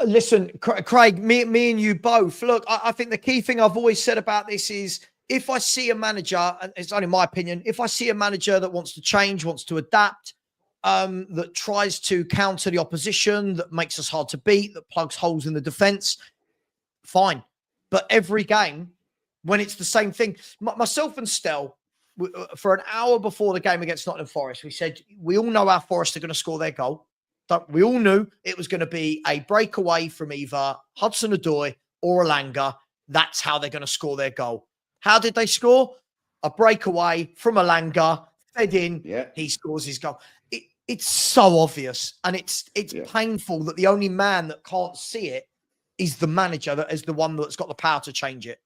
Listen, Craig, me and you both. Look, I think the key thing I've always said about this is if I see a manager, and it's only my opinion, if I see a manager that wants to change, wants to adapt, that tries to counter the opposition, that makes us hard to beat, that plugs holes in the defense, fine. But every game, when it's the same thing, myself and Stel, for an hour before the game against Nottingham Forest, we said, we all know how Forest are going to score their goal. We all knew it was going to be a breakaway from either Hudson-Odoi or Elanga. That's how they're going to score their goal. How did they score? A breakaway from Elanga, fed in, he scores his goal. It's so obvious, and it's painful that the only man that can't see it is the manager, that is the one that's got the power to change it.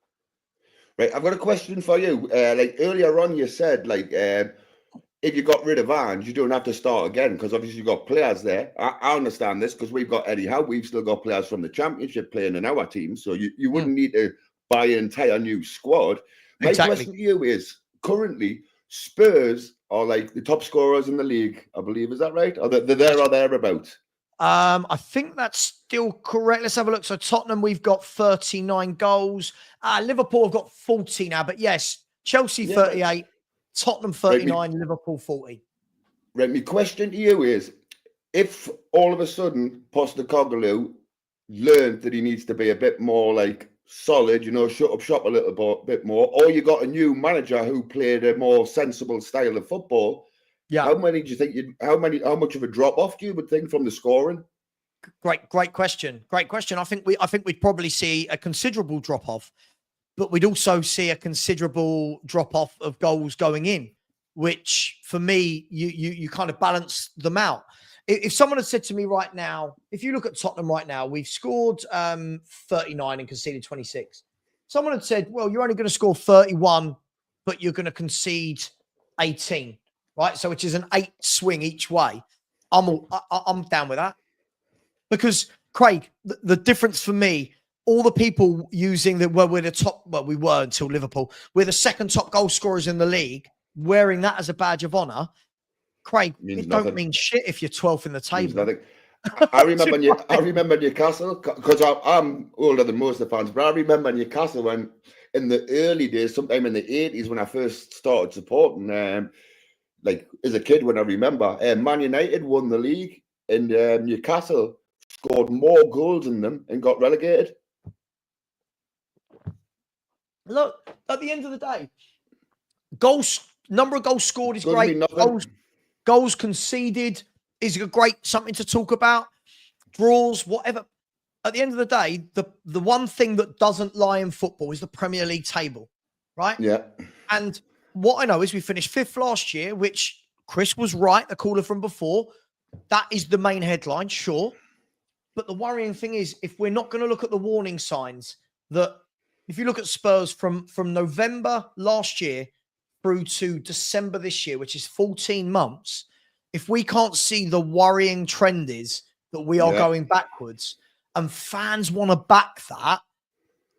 Right, I've got a question for you. Like earlier on, you said, like, if you got rid of Ange, you don't have to start again because obviously you've got players there. I understand this because we've got Eddie Howe. We've still got players from the Championship playing in our team, so you wouldn't need to buy an entire new squad. My question to you is, currently, Spurs are like the top scorers in the league, I believe. Is that right? Or they're there or thereabouts? I think that's still correct. Let's have a look. So Tottenham, we've got 39 goals. Liverpool have got 40 now. But yes, Chelsea 38, Tottenham 39, Liverpool 40. Right, my question to you is, if all of a sudden Postecoglou learned that he needs to be a bit more like solid, shut up shop a little bit more, or you got a new manager who played a more sensible style of football, how many do you think how much of a drop off do you would think from the scoring? Great question. I think we'd probably see a considerable drop off, but we'd also see a considerable drop off of goals going in, which for me, you kind of balance them out. if someone had said to me right now, if you look at Tottenham right now, we've scored 39 and conceded 26. Someone had said, well, you're only going to score 31, but you're going to concede 18, right? So which is an 8 swing each way. I'm down with that. Because, Craig, the difference for me, all the people using that we're the top, well, we were until Liverpool, we're the second top goal scorers in the league, wearing that as a badge of honour. Craig, it don't mean shit if you're 12th in the table. I remember Newcastle, because I'm older than most of the fans, but I remember Newcastle when, in the early days, sometime in the 80s, when I first started supporting, like as a kid, when I remember, Man United won the league, and Newcastle scored more goals than them and got relegated. Look, at the end of the day, number of goals scored is great. Goals conceded is a great something to talk about. Draws, whatever. At the end of the day, the one thing that doesn't lie in football is the Premier League table, right? Yeah. And what I know is we finished 5th last year, which Chris was right, the caller from before. That is the main headline, sure. But the worrying thing is, if we're not going to look at the warning signs, that if you look at Spurs from November last year through to December this year, which is 14 months, if we can't see the worrying trend is that we are going backwards and fans want to back that,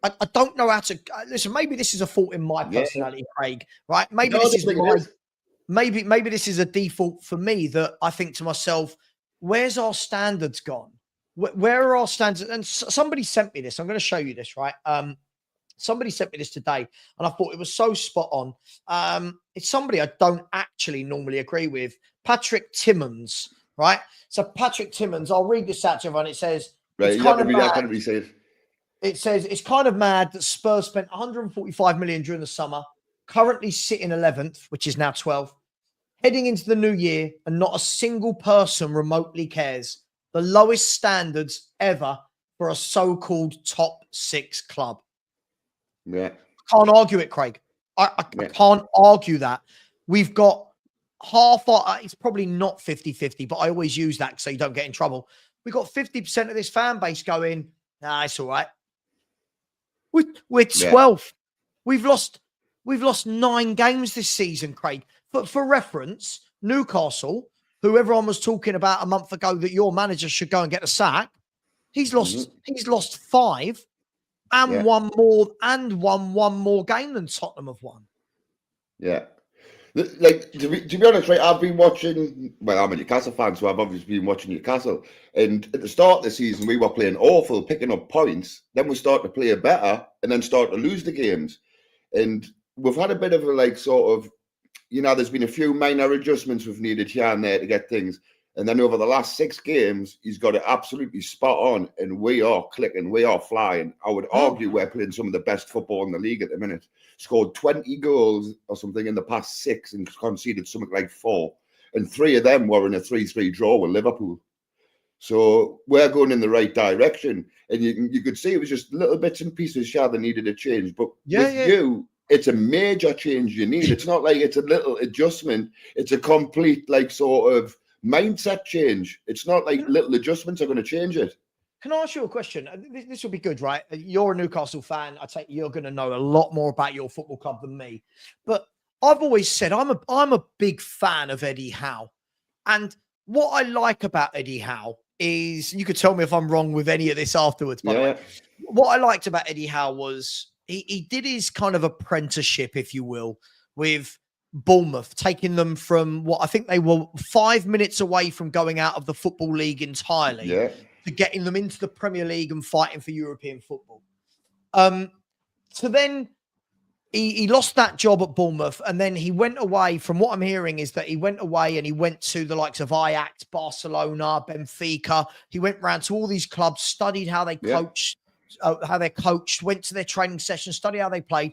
I don't know how to listen. Maybe this is a fault in my personality, Craig, right? Maybe this is maybe this is a default for me that I think to myself, where's our standards gone? Where are our standards? And somebody sent me this. I'm going to show you this, right? Somebody sent me this today, and I thought it was so spot on. It's somebody I don't actually normally agree with. Patrick Timmons, right? So Patrick Timmons, I'll read this out to everyone. It says, right, it's kind of mad. It says, it's kind of mad that Spurs spent 145 million during the summer, currently sitting 11th, which is now 12th, heading into the new year, and not a single person remotely cares. The lowest standards ever for a so-called top 6 club. Yeah. Can't argue it, Craig. I can't argue that. We've got it's probably not 50-50, but I always use that so you don't get in trouble. We've got 50% of this fan base going, nah, it's all right. We're 12th. We've lost 9 games this season, Craig. For reference, Newcastle, who everyone was talking about a month ago that your manager should go and get a sack, he's lost 5 and won one more game than Tottenham have won. Yeah. Like, to be honest, right, I've been watching, well, I'm a Newcastle fan, so I've obviously been watching Newcastle. And at the start of the season, we were playing awful, picking up points. Then we start to play better and then start to lose the games. And we've had a bit of a, like, sort of, there's been a few minor adjustments we've needed here and there to get things. And then over the last 6 games, he's got it absolutely spot on. And we are clicking, we are flying. I would argue we're playing some of the best football in the league at the minute. Scored 20 goals or something in the past 6 and conceded something like 4. And 3 of them were in a 3-3 draw with Liverpool. So we're going in the right direction. And you could see it was just little bits and pieces that needed a change. But you, it's a major change you need. It's not like it's a little adjustment. It's a complete, like, sort of mindset change. It's not like little adjustments are going to change it. Can I ask you a question? This will be good, right? You're a Newcastle fan. I take you're going to know a lot more about your football club than me. But I've always said I'm a big fan of Eddie Howe. And what I like about Eddie Howe is, you could tell me if I'm wrong with any of this afterwards, by the way. What I liked about Eddie Howe was he did his kind of apprenticeship, if you will, with Bournemouth, taking them from what I think they were 5 minutes away from going out of the Football League entirely to getting them into the Premier League and fighting for European football. So then he lost that job at Bournemouth, and then he went away. From what I'm hearing is that he went away and he went to the likes of Ajax, Barcelona, Benfica. He went around to all these clubs, studied how they coached, went to their training sessions, studied how they played,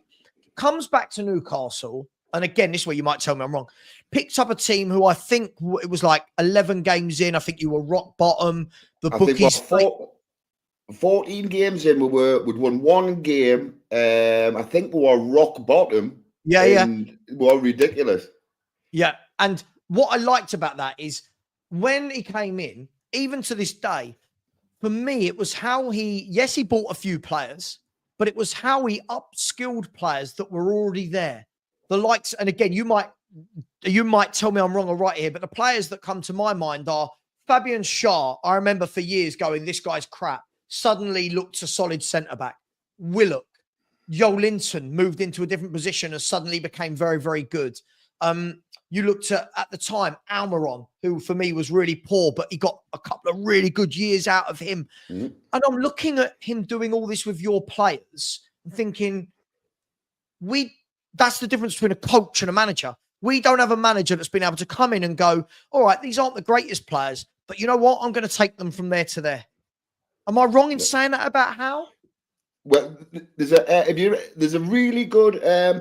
comes back to Newcastle. And again, this is where you might tell me I'm wrong. Picked up a team who I think it was like 11 games in. I think you were rock bottom. The bookies. 14 games in, we'd won 1 game. I think we were rock bottom. We were ridiculous. Yeah. And what I liked about that is when he came in, even to this day, for me, it was how he bought a few players, but it was how he upskilled players that were already there. The likes, and again, you might tell me I'm wrong or right here, but the players that come to my mind are Fabian Schär. I remember for years going, this guy's crap. Suddenly looked a solid centre-back. Willock. Joelinton moved into a different position and suddenly became very, very good. You looked at the time, Almiron, who for me was really poor, but he got a couple of really good years out of him. And I'm looking at him doing all this with your players and thinking, that's the difference between a coach and a manager. We don't have a manager that's been able to come in and go, all right, these aren't the greatest players, but you know what? I'm going to take them from there to there. Am I wrong in saying that about Howe? Well, there's a really good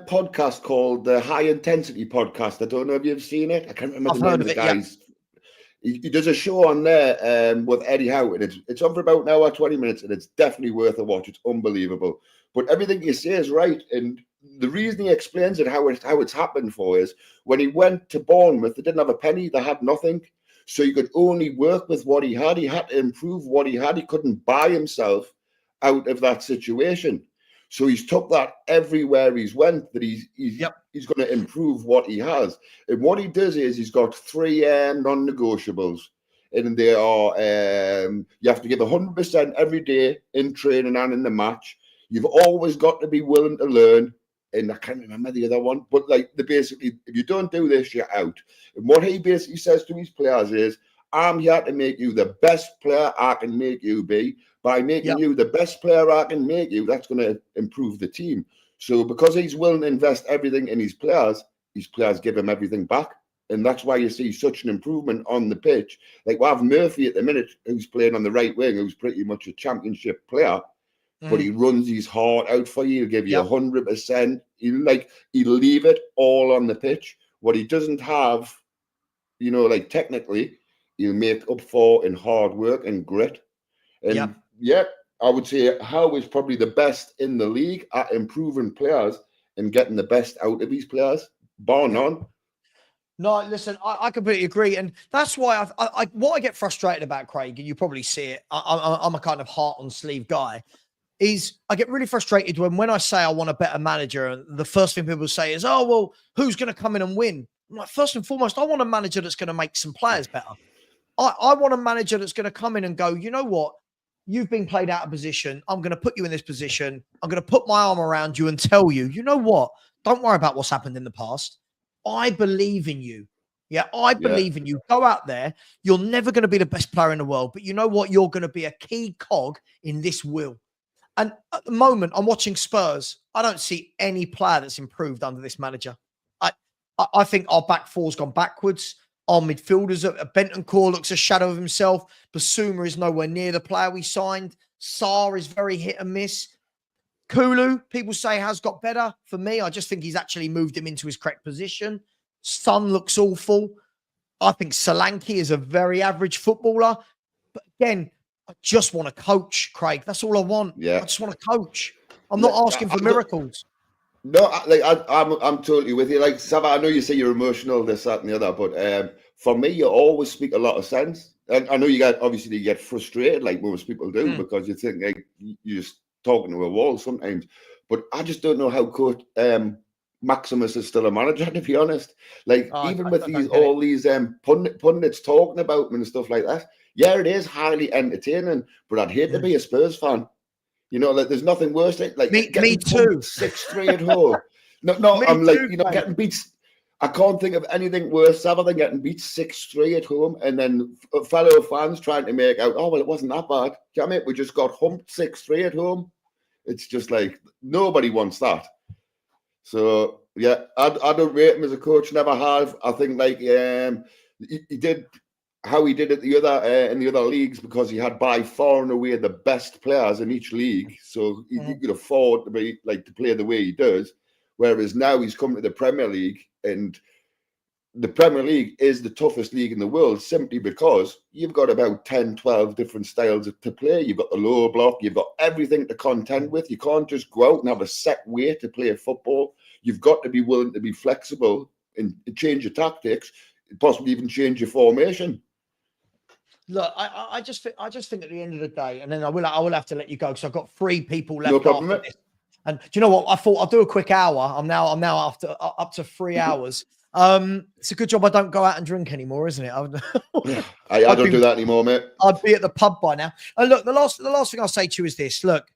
podcast called the High Intensity Podcast. I don't know if you've seen it. I can't remember the name of the guys. Yeah. He does a show on there with Eddie Howe, and it's on for about an hour, 20 minutes, and it's definitely worth a watch. It's unbelievable. But everything you say is right, and the reason he explains it, how it's happened for is when he went to Bournemouth, they didn't have a penny, they had nothing. So he could only work with what he had. He had to improve what he had. He couldn't buy himself out of that situation. So he's took that everywhere he's went, that he's going to improve what he has. And what he does is he's got 3 non-negotiables. And they are, you have to give 100% every day in training and in the match. You've always got to be willing to learn. And I can't remember the other one, but like basically, if you don't do this, you're out. And what he basically says to his players is, I'm here to make you the best player I can make you be. By making you the best player I can make you, that's going to improve the team. So because he's willing to invest everything in his players give him everything back. And that's why you see such an improvement on the pitch. Like we have Murphy at the minute, who's playing on the right wing, who's pretty much a championship player. But he runs his heart out for you. He'll give you 100%. He'll leave it all on the pitch. What he doesn't have, like technically, he'll make up for in hard work and grit. And I would say Howe is probably the best in the league at improving players and getting the best out of his players, bar none. No, listen, I completely agree. And that's why what I get frustrated about, Craig, and you probably see it, I'm a kind of heart on sleeve guy, is I get really frustrated when I say I want a better manager, and the first thing people say is, oh, well, who's going to come in and win? I'm like, first and foremost, I want a manager that's going to make some players better. I want a manager that's going to come in and go, you know what? You've been played out of position. I'm going to put you in this position. I'm going to put my arm around you and tell you, you know what? Don't worry about what's happened in the past. I believe in you. Yeah, I believe in you. Go out there. You're never going to be the best player in the world, but you know what? You're going to be a key cog in this wheel. And at the moment, I'm watching Spurs. I don't see any player that's improved under this manager. I think our back four's gone backwards. Our midfielders, Bentancur looks a shadow of himself. Basuma is nowhere near the player we signed. Sarr is very hit and miss. Kulu, people say, has got better. For me, I just think he's actually moved him into his correct position. Son looks awful. I think Solanke is a very average footballer. But again, I just want to coach, Craig. That's all I want. I just want to coach. I'm not asking for miracles. No, I'm totally with you. Like, Savva, I know you say you're emotional, this, that, and the other, but for me, you always speak a lot of sense. And I know you get frustrated, like most people do, because you think like you're just talking to a wall sometimes. But I just don't know how Coach Maximus is still a manager, to be honest. Like, even with all these pundits talking about him and stuff like that, yeah, it is highly entertaining, but I'd hate to be a Spurs fan. Like there's nothing worse than like me too. 6-3 at home. No, I'm like, getting beat. I can't think of anything worse other than getting beat 6-3 at home, and then fellow fans trying to make out, oh well, it wasn't that bad. Damn it, we just got humped 6-3 at home. It's just like nobody wants that. So yeah, I don't rate him as a coach. Never have. I think like he did how he did it in the other leagues because he had by far and away the best players in each league, so he could afford to play the way he does. Whereas now he's come to the Premier League, and the Premier League is the toughest league in the world simply because you've got about 10, 12 different styles to play. You've got the lower block, you've got everything to contend with. You can't just go out and have a set way to play football. You've got to be willing to be flexible and change your tactics, possibly even change your formation. Look, I just think at the end of the day, and then I will have to let you go because I've got 3 people left No problem, after mate. this. And do you know what? I thought I'll do a quick hour. I'm now after up to 3 hours. It's a good job I don't go out and drink anymore, isn't it? I don't do that anymore, mate. I'd be at the pub by now. And look, the last thing I'll say to you is this. Look,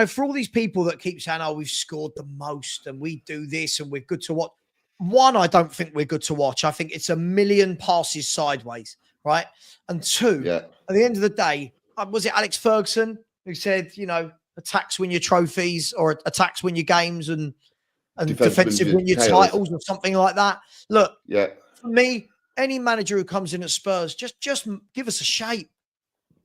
for all these people that keep saying, "Oh, we've scored the most and we do this and we're good to watch." One, I don't think we're good to watch. I think it's a million passes sideways, right? And 2, at the end of the day, was it Alex Ferguson who said, attacks win your trophies or attacks win your games and defensive win your titles or something like that? Look, for me, any manager who comes in at Spurs, just give us a shape.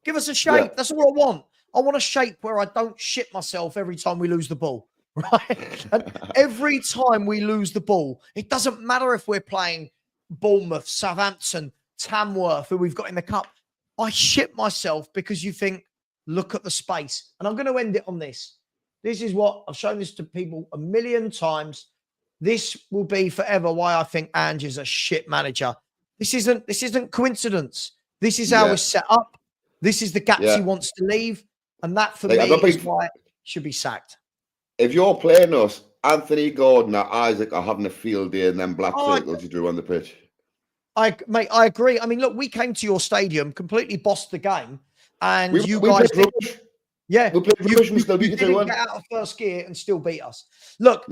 Give us a shape. That's all I want. I want a shape where I don't shit myself every time we lose the ball, right? And every time we lose the ball, it doesn't matter if we're playing Bournemouth, Southampton, Tamworth, who we've got in the cup. I shit myself because you think, look at the space. And I'm going to end it on this. This is what I've shown this to people a million times. This will be forever why I think Ange is a shit manager. This isn't coincidence. This is how we're set up. This is the gaps he wants to leave. And that for me is why he should be sacked. If you're playing us, Anthony Gordon or Isaac are having a field day in them black circles you drew on the pitch. I agree. I mean, look, we came to your stadium, completely bossed the game, and we guys, we played rubbish and still beat you didn't get out of first gear and still beat us. Look,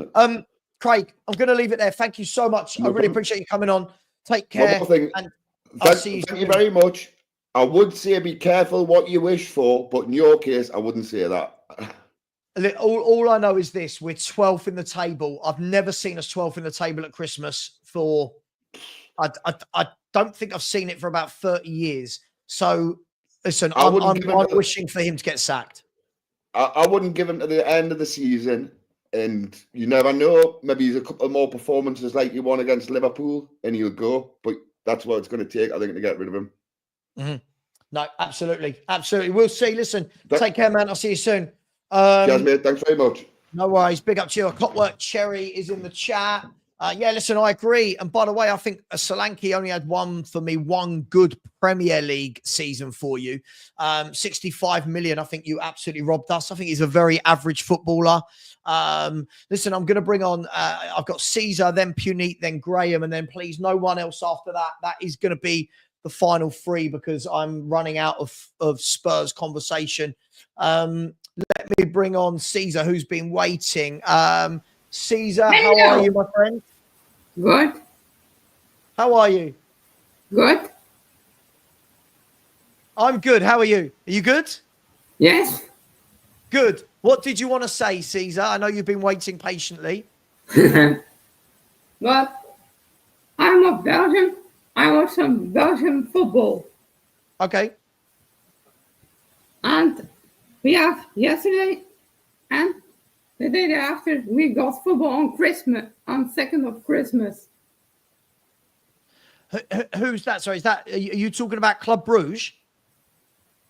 Craig, I'm going to leave it there. Thank you so much. I really appreciate you coming on. Take care. One more thing. And I'll see you. Thank you very much. I would say be careful what you wish for, but in your case, I wouldn't say that. All I know is this: we're 12th in the table. I've never seen us 12th in the table at Christmas for. I don't think I've seen it for about 30 years. So listen, I'm wishing for him to get sacked. I wouldn't give him to the end of the season, and you never know. Maybe he's a couple more performances like you won against Liverpool, and he'll go. But that's what it's going to take, I think, to get rid of him. Mm-hmm. No, absolutely. We'll see. Listen, take care, man. I'll see you soon. Cheers, mate. Thanks very much. No worries. Big up to you. Clockwork Cherry is in the chat. Listen, I agree. And by the way, I think Solanke only had one good Premier League season for you. 65 million. I think you absolutely robbed us. I think he's a very average footballer. Listen, I'm going to bring on, I've got Caesar, then Punit, then Graham, and then please no one else after that. That is going to be the final 3 because I'm running out of Spurs conversation. Let me bring on Caesar, who's been waiting. Caesar, how are you, my friend? Good. How are you? Good. I'm good. How are you? Are you good? Yes. Good. What did you want to say, Caesar? I know you've been waiting patiently. But I'm a Belgian. I watch some Belgian football. Okay. And we have yesterday and the day after we got football on Christmas, on 2nd of Christmas. Who's that? Sorry, are you talking about Club Brugge?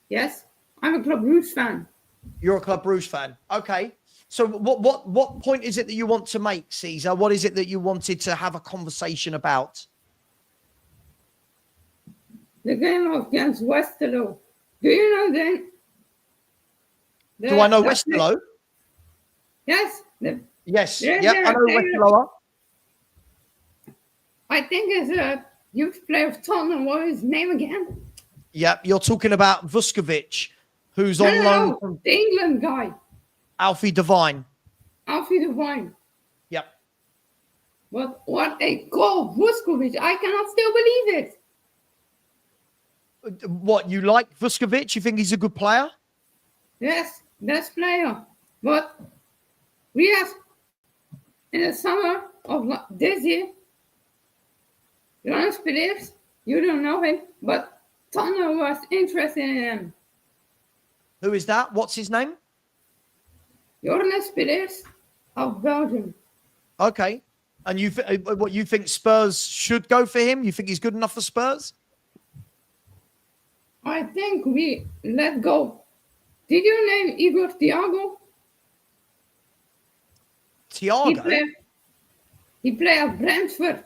Yes, I'm a Club Brugge fan. You're a Club Brugge fan. Okay. So what point is it that you want to make, Caesar? What is it that you wanted to have a conversation about? The game against Westerlo. Do you know then? Do I know Westerlo? Yes. Yes. I know Westerlo. I think it's a youth player of Tottenham. What is his name again? Yep. You're talking about Vuskovic, who's on loan from the England guy. Alfie Devine. Alfie Devine. Yep. But what a goal, Vuskovic. I cannot still believe it. What, you like Vuskovic? You think he's a good player? Yes, best player. But we have, in the summer of this year, Jonas Pires, you don't know him, but Tottenham was interested in him. Who is that? What's his name? Jonas Pires of Belgium. Okay. And you think Spurs should go for him? You think he's good enough for Spurs? I think we let go. Did you name Igor Thiago? Thiago? He played at Brentford.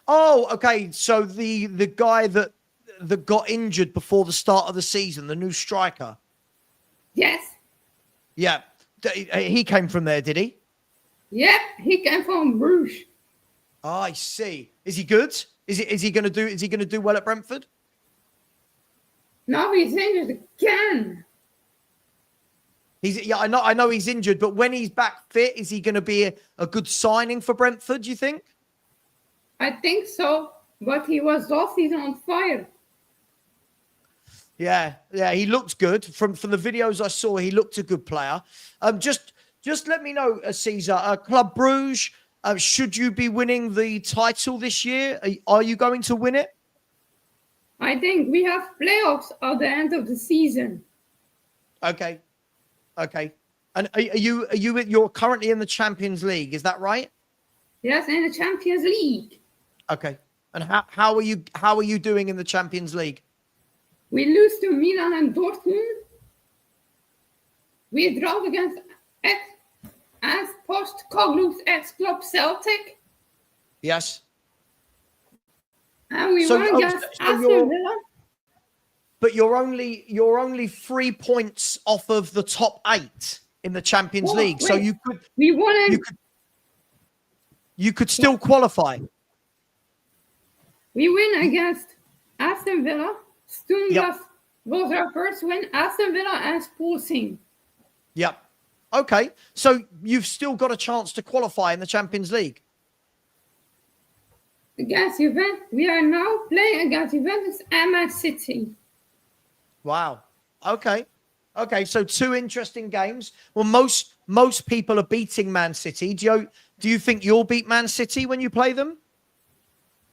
Oh, okay. So the guy that that got injured before the start of the season, the new striker? Yes. Yeah. He came from there, did he? Yep, he came from Bruges. Oh, I see. Is he good? Is he gonna do well at Brentford? Now he's injured again. I know he's injured, but when he's back fit, is he gonna be a good signing for Brentford, do you think? I think so, but he was last season on fire. Yeah, he looked good. From the videos I saw, he looked a good player. Just let me know, Caesar, Club Bruges, should you be winning the title this year? Are you going to win it? I think we have playoffs at the end of the season. Okay. And you're currently in the Champions League, is that right? Yes, in the Champions League. Okay. And how are you doing in the Champions League? We lose to Milan and Dortmund. We draw against Post-Coglu's ex-club Celtic. Yes. And we won against Aston Villa. But you're only 3 points off of the top 8 in the Champions League. Wait. So you could still qualify. We win against Aston Villa. Stoomgras was our first win. Aston Villa and Spurs. Yep. Okay. So you've still got a chance to qualify in the Champions League. Against Juventus. We are now playing against Juventus and Man City. Wow. Okay. So 2 interesting games. Well, most people are beating Man City. Do you think you'll beat Man City when you play them?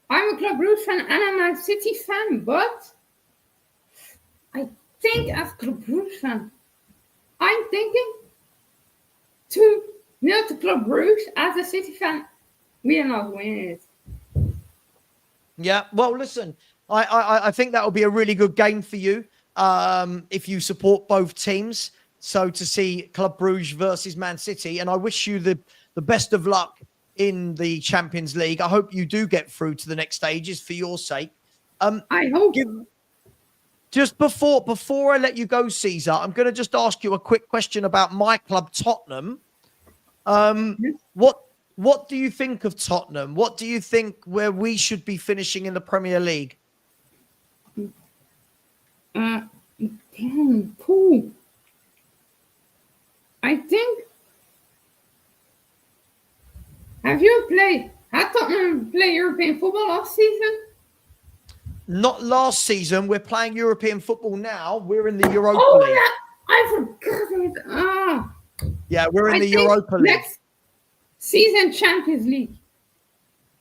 I'm a Club Brugge fan and a Man City fan, but I think as Club Brugge fan, I'm thinking 2-0 to Club Brugge. As a City fan, we are not winning it. Yeah. Well, listen, I think that will be a really good game for you if you support both teams. So to see Club Brugge versus Man City, and I wish you the best of luck in the Champions League. I hope you do get through to the next stages for your sake. I hope. Just before I let you go, Caesar, I'm going to just ask you a quick question about my club, Tottenham. What do you think of Tottenham? What do you think where we should be finishing in the Premier League? Cool. I think. Had Tottenham play European football last season? Not last season. We're playing European football now. We're in the Europa League. Yeah, I forgot it. Yeah, we're in the Europa League. Next season, Champions League.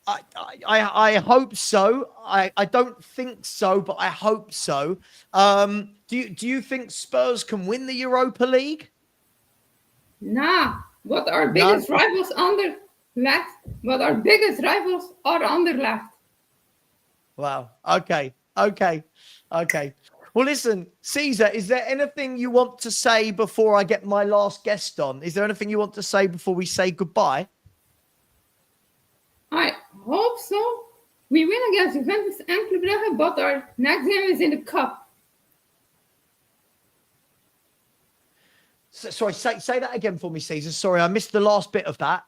I hope so. I don't think so, but I hope so. Do you think Spurs can win the Europa League? Nah, but our biggest rivals on the left. But our biggest rivals are on the left. Wow. Okay. Well, listen, Caesar, is there anything you want to say before I get my last guest on? Is there anything you want to say before we say goodbye? I hope so. We win against Juventus and Club Brugge, but our next game is in the cup. Sorry, say that again for me, Caesar. Sorry, I missed the last bit of that.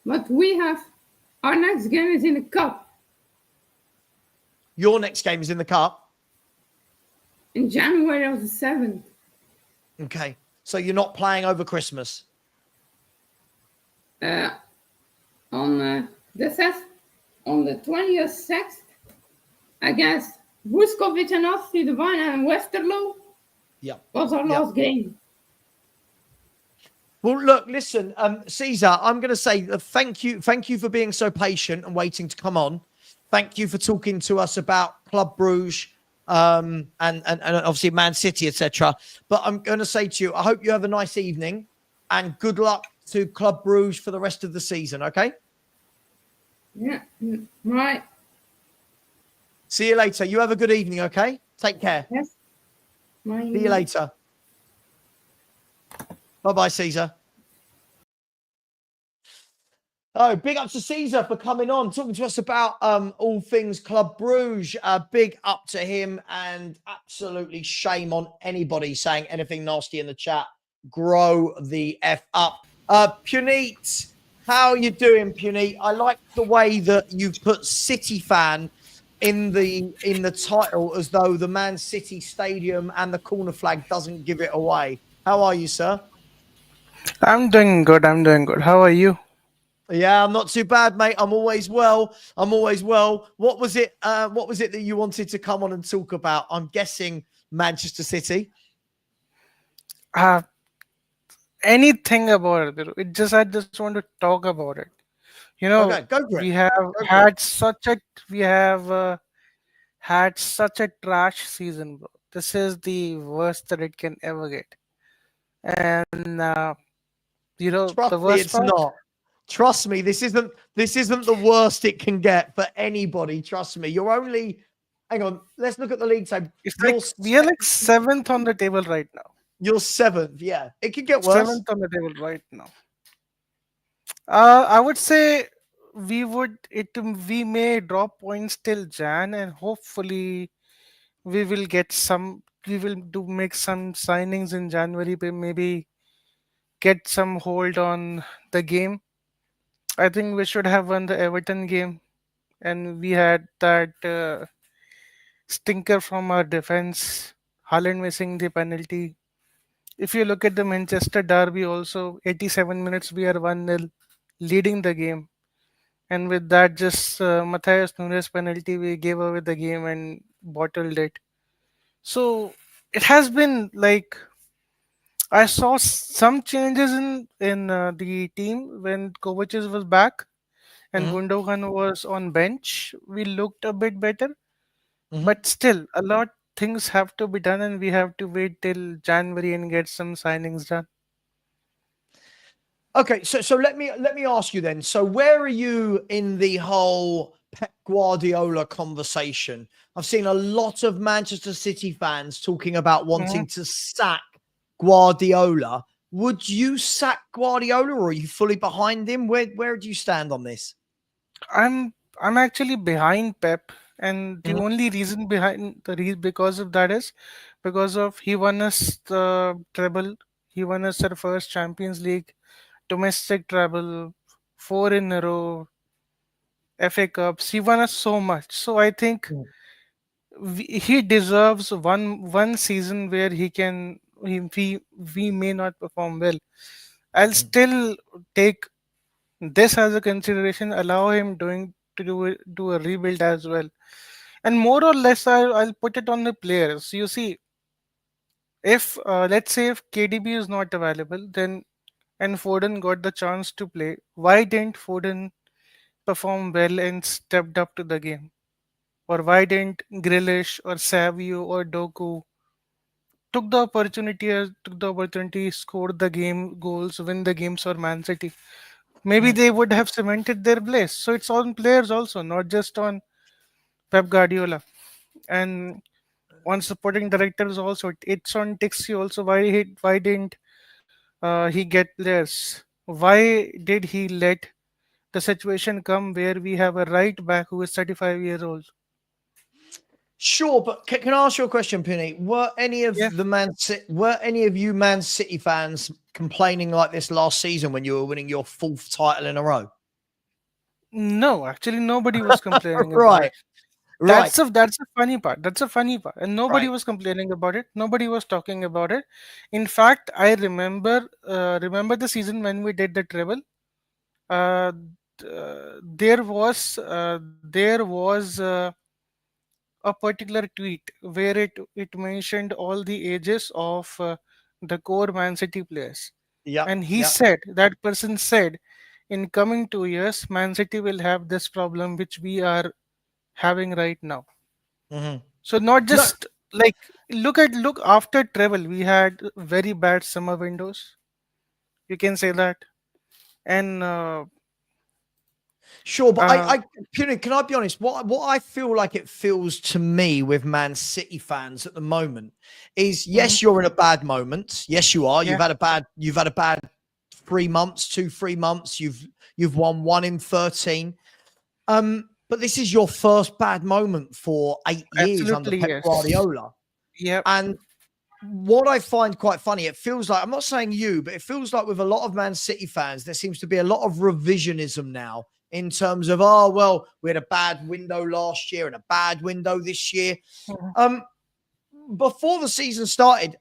But our next game is in the cup. Your next game is in the cup? In January of the 7th. Okay. So you're not playing over Christmas? On the 26th against Vuskovic and Asti Devine and Westerlo. Yeah. Was our last game. Well, look, listen, Caesar, I'm going to say thank you for being so patient and waiting to come on. Thank you for talking to us about Club Brugge and obviously Man City, etc. But I'm going to say to you, I hope you have a nice evening and good luck to Club Brugge for the rest of the season, okay? Yeah, right. See you later. You have a good evening, okay? Take care. Yes. See you later. Bye-bye, Caesar. Oh, big up to Caesar for coming on, talking to us about all things Club Bruges. Big up to him, and absolutely shame on anybody saying anything nasty in the chat. Grow the F up. Puneet, how are you doing, Puneet? I like the way that you've put City fan in the title, as though the Man City stadium and the corner flag doesn't give it away. How are you, sir? I'm doing good. I'm doing good. How are you? Yeah, I'm not too bad, mate. I'm always well. I'm always well. What was it? What was it that you wanted to come on and talk about? I'm guessing Manchester City. Anything about it? I just want to talk about it. You know, Okay, go for it. we have Go for had it. such a had such a trash season, bro. This is the worst that it can ever get. And you know, Trust the me, worst it's part. not. Trust me, this isn't the worst it can get for anybody. Trust me. You're only hang on. Let's look at the league table. It's like we are like 7th on the table right now. You're 7th. Yeah, it could get worse. 7th on the table right now. I would say we may drop points till Jan, and hopefully we will get some. We will make some signings in January, maybe get some hold on the game. I think we should have won the Everton game, and we had that stinker from our defense. Haaland missing the penalty. If you look at the Manchester derby, also 87 minutes we are 1-0 leading the game, and with that just Matthias Nunes penalty, we gave away the game and bottled it. So it has been like I saw some changes in the team when Kovacic was back and Gundogan was on bench. We looked a bit better, but still a lot things have to be done, and we have to wait till January and get some signings done. Okay, so let me ask you then. So where are you in the whole Pep Guardiola conversation? I've seen a lot of Manchester City fans talking about wanting to sack Guardiola. Would you sack Guardiola, or are you fully behind him? Where do you stand on this? I'm actually behind Pep, and the only reason behind because of that is because of he won us the treble. He won us our first Champions League, domestic treble, 4 in a row, FA Cups. He won us so much. So I think he deserves one season where we may not perform well. I'll still take this as a consideration. Allow him do a rebuild as well, and more or less I'll put it on the players. You see, if let's say if KDB is not available, then and Foden got the chance to play, why didn't Foden perform well and stepped up to the game? Or why didn't Grealish or Savio or Doku took the opportunity, scored the game goals, win the games for Man City? Maybe they would have cemented their place. So it's on players also, not just on Pep Guardiola. And on supporting directors also, it's on Tixi also. Why didn't he get players? Why did he let the situation come where we have a right back who is 35 years old? Sure, but can I ask you a question, Penny? Were any of you Man City fans complaining like this last season when you were winning your 4th title in a row? No, actually, nobody was complaining about Right. it. That's a funny part. That's a funny part, and nobody was complaining about it. Nobody was talking about it. In fact, I remember the season when we did the treble. There was a particular tweet where it mentioned all the ages of the core Man City players. And that person said, in coming 2 years, Man City will have this problem which we are having right now. So not just like look after treble, we had very bad summer windows. You can say that. And sure, but can I be honest? What I feel like it feels to me with Man City fans at the moment is, yes, you're in a bad moment. Yes, you are. You've had a bad 3 months, 2-3 months. You've won 1 in 13. But this is your first bad moment for 8 years under Absolutely, Pep yes. Guardiola. Yep. And what I find quite funny, it feels like, I'm not saying you, but it feels like with a lot of Man City fans, there seems to be a lot of revisionism now in terms of, oh, well, we had a bad window last year and a bad window this year. Before the season started,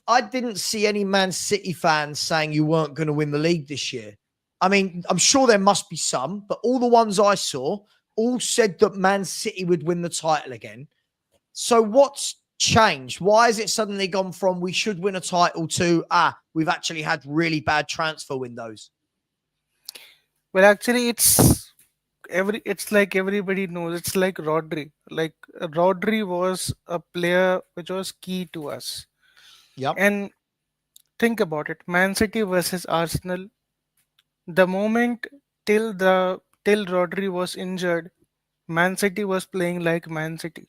I didn't see any Man City fans saying you weren't going to win the league this year. I mean, I'm sure there must be some, but all the ones I saw all said that Man City would win the title again. So what's changed? Why has it suddenly gone from we should win a title to, we've actually had really bad transfer windows? Well, actually, it's like everybody knows. It's like Rodri. Like Rodri was a player which was key to us. Yep. And think about it: Man City versus Arsenal. The moment till Rodri was injured, Man City was playing like Man City.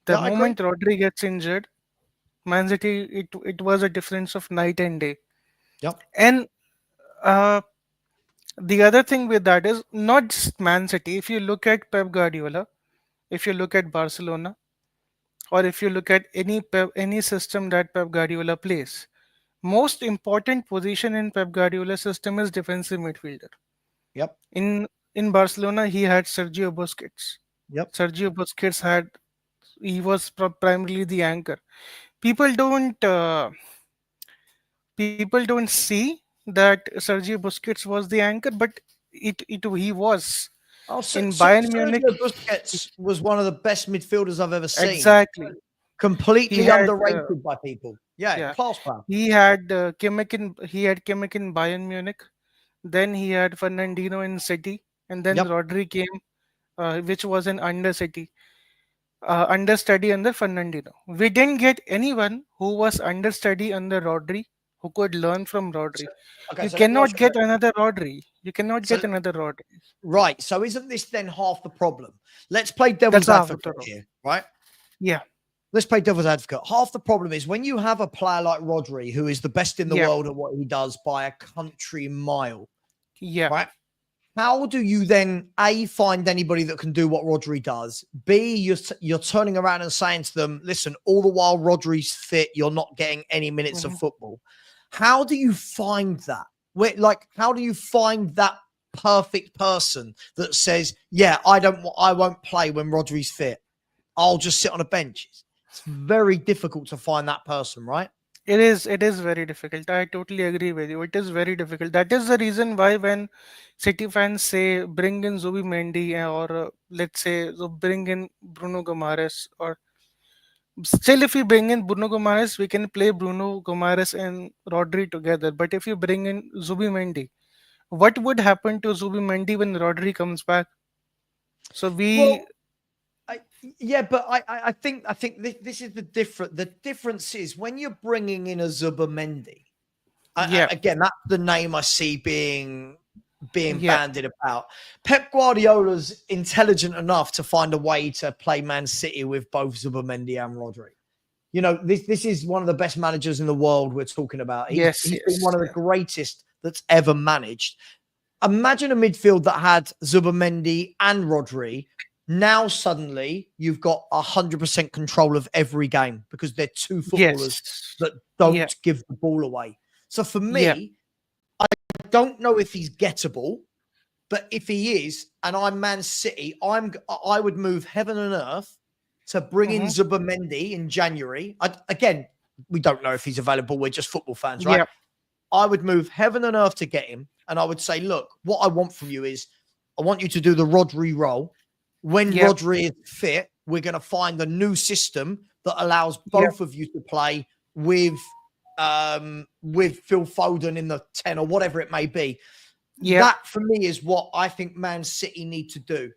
The Yeah, I agree. moment Rodri gets injured, Man City, it was a difference of night and day. Yep. And the other thing with that is not just Man City. If you look at Pep Guardiola, if you look at Barcelona, or if you look at any system that Pep Guardiola plays, most important position in Pep Guardiola's system is defensive midfielder. Yep. In Barcelona, he had Sergio Busquets. Yep. Sergio Busquets was primarily the anchor. People don't see that Sergio Busquets was the anchor, but he was. In Bayern Munich, Sergio Busquets was one of the best midfielders I've ever seen. exactly. Completely He had, underrated by people. yeah, Class player. he had Kimmich in Bayern Munich. Then he had Fernandinho in City, and then Yep. Rodri came, which was an understudy under Fernandinho. We didn't get anyone who was understudy under Rodri who could learn from Rodri. Okay, You so let me ask cannot you get another Rodri. You cannot So- get another Rodri. Right. So isn't this then half the problem? Let's play devil's That's half the advocate problem. here, right? Yeah. Let's play devil's advocate. Half the problem is when you have a player like Rodri, who is the best in the Yeah. world at what he does by a country mile, Yeah. right? How do you then A, find anybody that can do what Rodri does? B, you're turning around and saying to them, listen, all the while Rodri's fit, you're not getting any minutes of football. How do you find that? How do you find that perfect person that says, yeah, I won't play when Rodri's fit. I'll just sit on a bench. It's very difficult to find that person, right? It is very difficult. I totally agree with you. It is very difficult. That is the reason why when City fans say bring in Zubimendi or let's say so bring in Bruno Gomares, or still if we bring in Bruno Gomares, we can play Bruno Gomares and Rodri together. But if you bring in Zubimendi, what would happen to Zubimendi when Rodri comes back? So I think this is the different. The difference is when you're bringing in a Zubimendi. Again, that's the name I see being bandied about. Pep Guardiola's intelligent enough to find a way to play Man City with both Zubimendi and Rodri. You know, this is one of the best managers in the world we're talking about. He's been one of the greatest that's ever managed. Imagine a midfield that had Zubimendi and Rodri. Now suddenly you've got 100% control of every game because they're two footballers that don't give the ball away. So for me, I don't know if he's gettable, but if he is, and I'm Man City, I would move heaven and earth to bring in Zubimendi in January. Again, we don't know if he's available. We're just football fans, right? I would move heaven and earth to get him. And I would say, look, what I want from you is I want you to do the Rodri role. When Rodri is fit, we're going to find a new system that allows both of you to play with Phil Foden in the 10 or whatever it may be. That for me is what I think Man City need to do.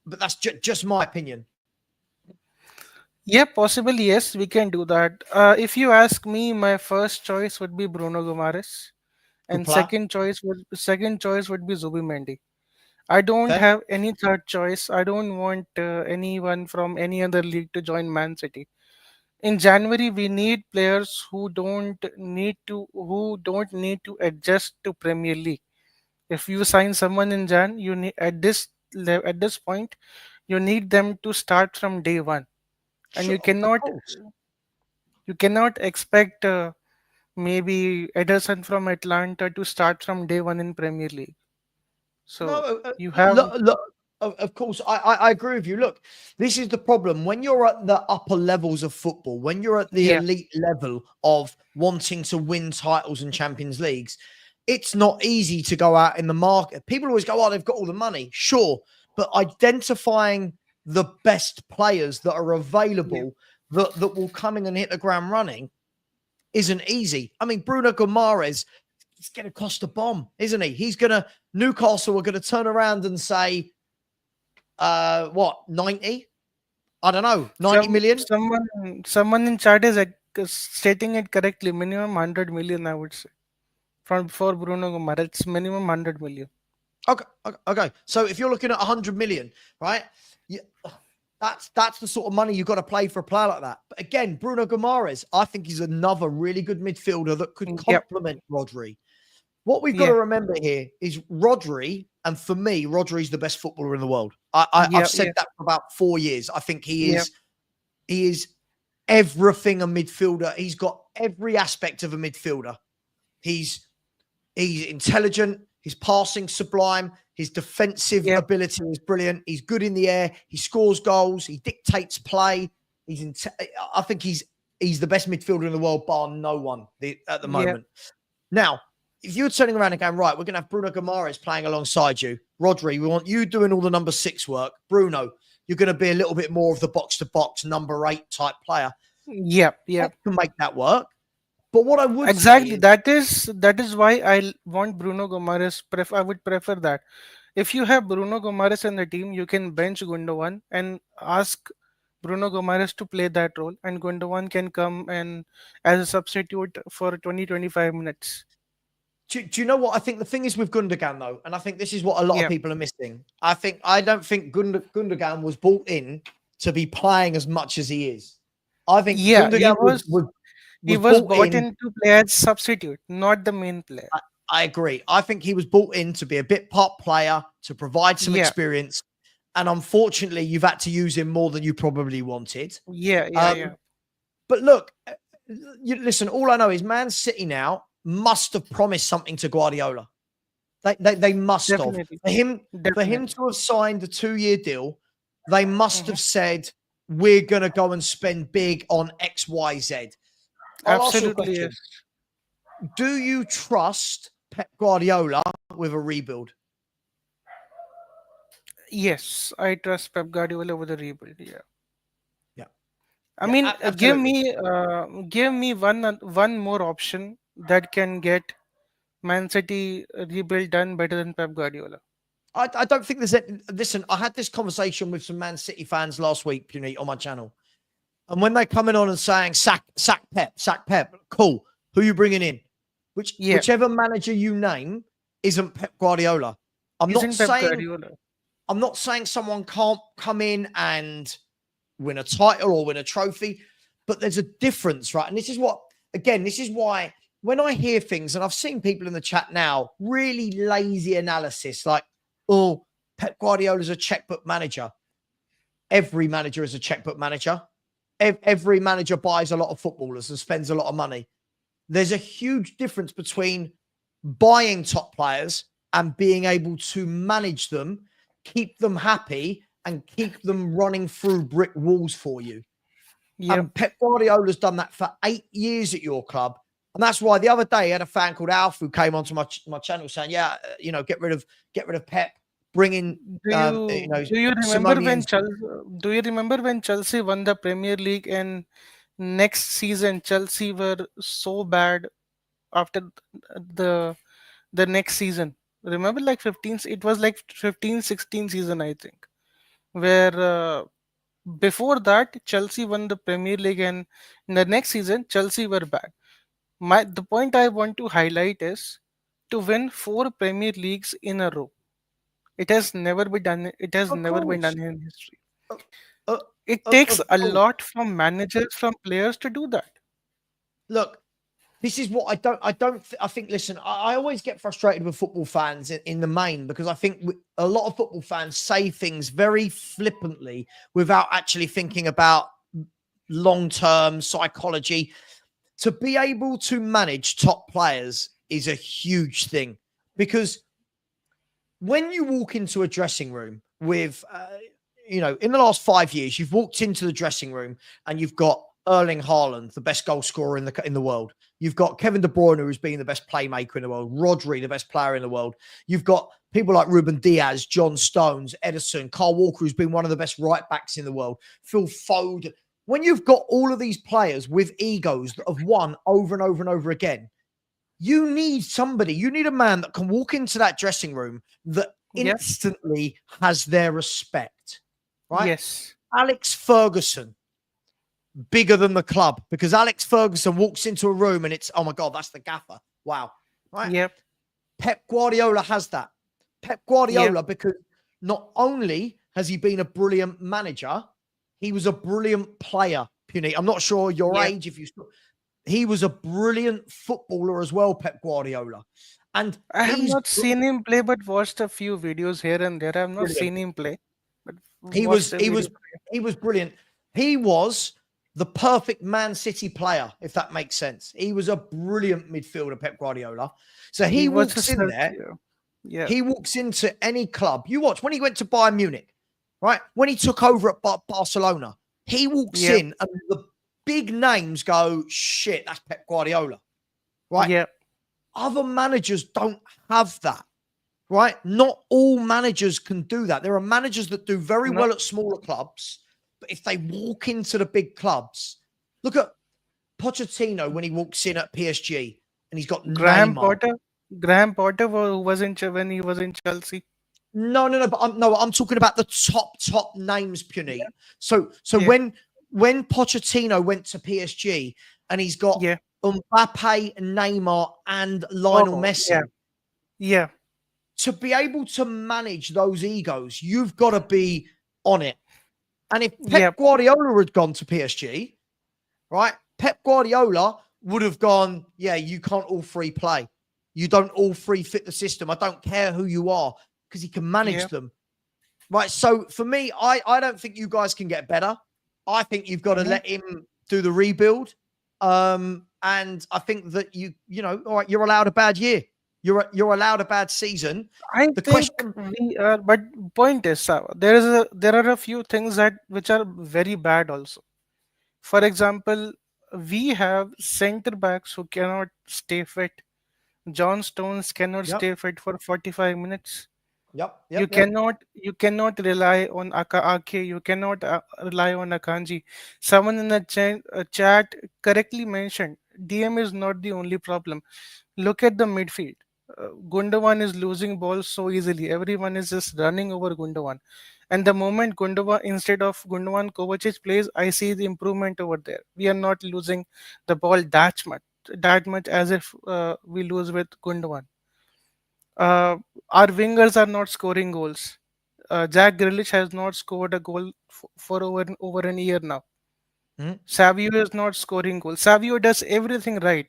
But that's just my opinion. Yeah, possibly, yes, we can do that. If you ask me, my first choice would be Bruno Gomares, and second choice would be Zubimendi. I don't have any third choice. I don't want anyone from any other league to join Man City. In January, we need players who don't need to adjust to Premier League. If you sign someone in Jan, you need at this point, you need them to start from day one, and Sure, of course. you cannot expect maybe Ederson from Atlanta to start from day one in Premier League. So No, you have look, of course, I agree with you. Look, this is the problem. When you're at the upper levels of football, when you're at the elite level of wanting to win titles and Champions Leagues, it's not easy to go out in the market. People always go, oh, they've got all the money. Sure. But identifying the best players that are available that will come in and hit the ground running isn't easy. I mean, Bruno Guimaraes, it's going to cost a bomb, isn't he? Newcastle are going to turn around and say, what, 90? I don't know, 90 million? Someone in chat is stating it correctly. Minimum 100 million, I would say. For Bruno Guimaraes, it's minimum 100 million. Okay. So if you're looking at 100 million, right? That's the sort of money you've got to play for a player like that. But again, Bruno Guimaraes, I think he's another really good midfielder that could complement Rodri. What we've got to remember here is Rodri, and for me, Rodri's the best footballer in the world. I've said that for about 4 years. I think he is everything a midfielder. He's got every aspect of a midfielder. He's intelligent. His passing sublime. His defensive ability is brilliant. He's good in the air. He scores goals. He dictates play. I think he's the best midfielder in the world, bar no one at the moment. Now, if you're turning around and going, right, we're going to have Bruno Guimaraes playing alongside you. Rodri, we want you doing all the number 6 work. Bruno, you're going to be a little bit more of the box-to-box number 8 type player. I can make that work. But what I would exactly say that is why I want Bruno Guimaraes. I would prefer that. If you have Bruno Guimaraes in the team, you can bench Gundogan and ask Bruno Guimaraes to play that role, and Gundogan can come and as a substitute for 20-25 minutes. Do you know what I think? The thing is with Gundogan, though, and I think this is what a lot of people are missing. I don't think Gundogan was brought in to be playing as much as he is. I think Gundogan was brought in to play as substitute, not the main player. I agree. I think he was brought in to be a bit part player, to provide some experience. And unfortunately, you've had to use him more than you probably wanted. But look, listen, all I know is Man City now must have promised something to Guardiola. They must have. For him to have signed a 2-year deal, they must have said, we're going to go and spend big on X, Y, Z. Absolutely, yes. Do you trust Pep Guardiola with a rebuild? Yes, I trust Pep Guardiola with a rebuild. I mean, give me one more option that can get Man City rebuild done better than Pep Guardiola. I don't think there's any. Listen, I had this conversation with some Man City fans last week, on my channel. And when they come in on and saying, sack Pep, cool. Who are you bringing in? Whichever manager you name isn't Pep Guardiola. I'm not saying someone can't come in and win a title or win a trophy, but there's a difference, right? And this is why when I hear things, and I've seen people in the chat now, really lazy analysis, like, oh, Pep Guardiola's a checkbook manager. Every manager is a checkbook manager. Every manager buys a lot of footballers and spends a lot of money. There's a huge difference between buying top players and being able to manage them, keep them happy, and keep them running through brick walls for you. And Pep Guardiola's done that for 8 years at your club. And that's why the other day I had a fan called Alf who came onto my channel saying, get rid of Pep, bring in, do you remember when Chelsea won the Premier League, and next season Chelsea were so bad after the next season? Remember, it was like 15-16 season, I think, where before that Chelsea won the Premier League, and in the next season Chelsea were bad. The point I want to highlight is to win 4 Premier Leagues in a row. It has never been done. It has never been done in history. It takes a goals. lot from managers, from players to do that. Look, this is what I think, listen, I always get frustrated with football fans in the main, because I think a lot of football fans say things very flippantly without actually thinking about long-term psychology. To be able to manage top players is a huge thing, because when you walk into a dressing room with, in the last 5 years, you've walked into the dressing room and you've got Erling Haaland, the best goal scorer in the world. You've got Kevin De Bruyne, who's been the best playmaker in the world. Rodri, the best player in the world. You've got people like Ruben Diaz, John Stones, Ederson, Carl Walker, who's been one of the best right backs in the world. Phil Foden. When you've got all of these players with egos that have won over and over and over again, you need a man that can walk into that dressing room that instantly has their respect, right? Yes. Alex Ferguson, bigger than the club, because Alex Ferguson walks into a room and it's, oh my God, that's the gaffer. Wow. Right? Yep. Pep Guardiola has that. Pep Guardiola, because not only has he been a brilliant manager, he was a brilliant player, Puneet. I'm not sure your age, he was a brilliant footballer as well, Pep Guardiola. And I have not seen him play, but watched a few videos here and there. I have not seen him play, but he was brilliant. He was the perfect Man City player, if that makes sense. He was a brilliant midfielder, Pep Guardiola. So he walks in there. Yeah. He walks into any club. You watch when he went to Bayern Munich, right? When he took over at Barcelona, he walks in and the big names go, shit, that's Pep Guardiola, right? Yeah. Other managers don't have that, right? Not all managers can do that. There are managers that do very well at smaller clubs, but if they walk into the big clubs, look at Pochettino when he walks in at PSG and he's got Graham Neymar. Graham Potter when he was in Chelsea. No, but I'm talking about the top names, Puneet. So when Pochettino went to PSG and he's got Mbappe, Neymar, and Lionel Messi. Yeah. To be able to manage those egos, you've got to be on it. And if Pep Guardiola had gone to PSG, right, Pep Guardiola would have gone, you can't all three play. You don't all three fit the system. I don't care who you are, because he can manage them. Right. So for me, I don't think you guys can get better. I think you've got to let him do the rebuild. And I think that all right, you're allowed a bad year. You're allowed a bad season. But point is, there are a few things which are very bad also. For example, we have centre backs who cannot stay fit. John Stones cannot stay fit for 45 minutes. You cannot rely on Ake. You cannot rely on Akanji. Someone in the chat correctly mentioned DM is not the only problem. Look at the midfield. Gundogan is losing balls so easily. Everyone is just running over Gundogan. And the moment instead of Gundogan, Kovacic plays, I see the improvement over there. We are not losing the ball that much as if we lose with Gundogan. Our wingers are not scoring goals. Jack Grealish has not scored a goal for over a year now. Savio is not scoring goals. Savio does everything right,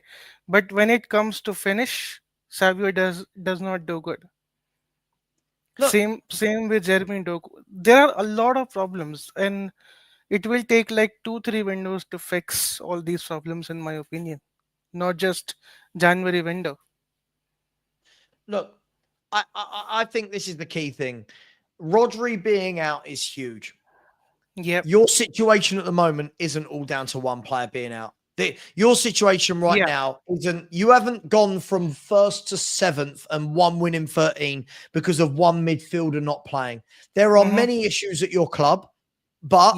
but when it comes to finish, Savio does not do good. Same with Jeremy Doku. There are a lot of problems, and it will take like 2-3 windows to fix all these problems, in my opinion. Not just January window. Look, I think this is the key thing. Rodri being out is huge. Yep. Your situation at the moment isn't all down to one player being out. Your situation right now isn't. You haven't gone from 1st to 7th and 1 win in 13 because of one midfielder not playing. There are many issues at your club, but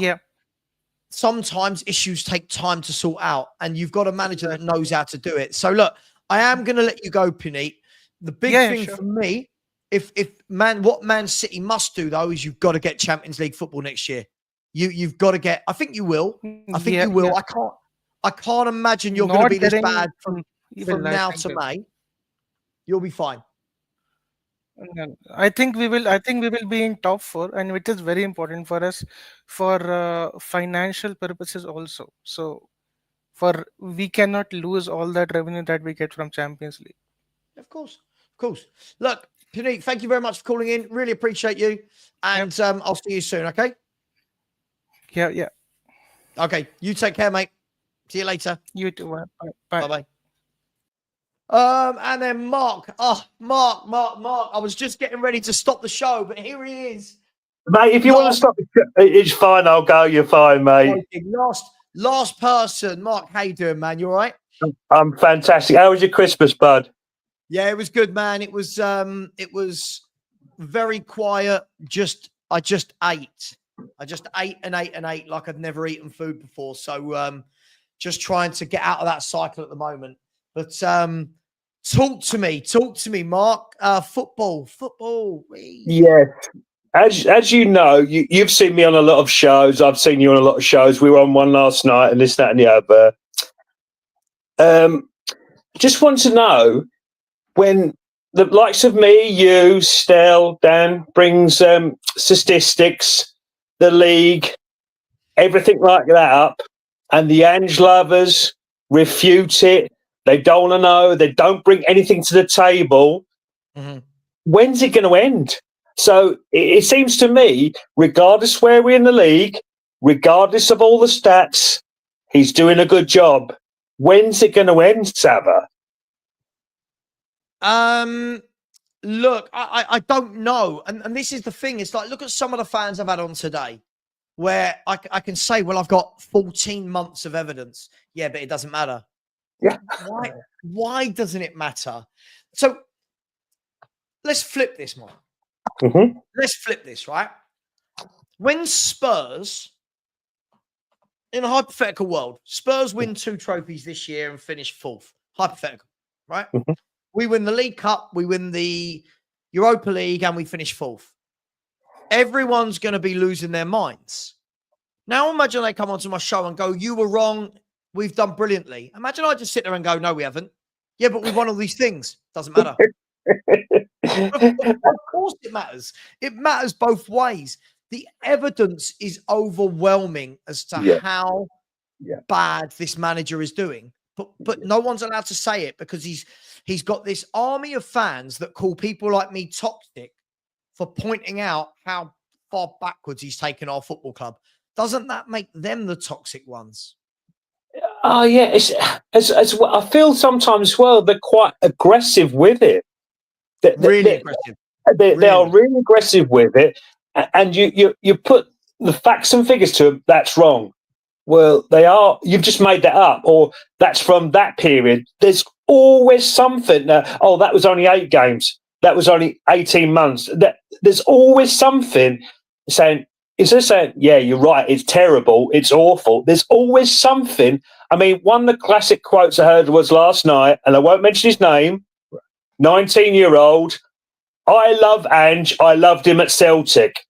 sometimes issues take time to sort out, and you've got a manager that knows how to do it. So look, I am going to let you go, Puneet. The big thing for me, what Man City must do though is you've got to get Champions League football next year. You've got to get. I think you will. I think you will. I can't imagine you're going to be this bad from now to May. You'll be fine. No, I think we will. I think we will be in top four, and which is very important for us for financial purposes also. So, for we cannot lose all that revenue that we get from Champions League. Of course, of course. Look, Puneet, thank you very much for calling in. Really appreciate you, and I'll see you soon. Okay. Yeah, yeah. Okay. You take care, mate. See you later. You too. Bye. Bye bye. And then Mark. Oh, Mark. I was just getting ready to stop the show, but here he is. Mate, if you want to stop, it's fine. I'll go. You're fine, mate. Last person. Mark, how you doing, man? You all right? I'm fantastic. How was your Christmas, bud? Yeah, it was good, man. It was very quiet. I just ate. I just ate and ate and ate like I'd never eaten food before. So just trying to get out of that cycle at the moment. But talk to me, Mark. Football. Yeah. As you know, you've seen me on a lot of shows. I've seen you on a lot of shows. We were on one last night, and this, that, and the other. Just want to know, when the likes of me, you, Stel, Dan brings statistics, the league, everything like that up, and the Ange lovers refute it. They don't want to know. They don't bring anything to the table. Mm-hmm. When's it going to end? So it seems to me, regardless where we're in the league, regardless of all the stats, he's doing a good job. When's it going to end, Savva? Look, I don't know. And this is the thing. It's like, look at some of the fans I've had on today where I can say, well, I've got 14 months of evidence. Yeah, but it doesn't matter. Yeah. Why doesn't it matter? So let's flip this, Mark. Mm-hmm. Let's flip this, right? When Spurs, in a hypothetical world, Spurs win 2 trophies this year and finish 4th. Hypothetical, right? Mm-hmm. We win the League Cup, we win the Europa League, and we finish 4th. Everyone's going to be losing their minds. Now imagine they come onto my show and go, you were wrong, we've done brilliantly. Imagine I just sit there and go, no, we haven't. Yeah, but we've won all these things. Doesn't matter. Of course it matters. It matters both ways. The evidence is overwhelming as to how bad this manager is doing. But no one's allowed to say it because he's got this army of fans that call people like me toxic for pointing out how far backwards he's taken our football club. Doesn't that make them the toxic ones? Oh, yeah. It's, as I feel sometimes, well, they're quite aggressive with it. Really aggressive. They are really aggressive with it. And you put the facts and figures to them, that's wrong. Well, they are. You've just made that up, or that's from that period. There's always something. That was only 8 games. That was only 18 months. There's always something saying, instead of saying, yeah, you're right, it's terrible, it's awful, there's always something. I mean, one of the classic quotes I heard was last night, and I won't mention his name, 19-year-old, I love Ange, I loved him at Celtic.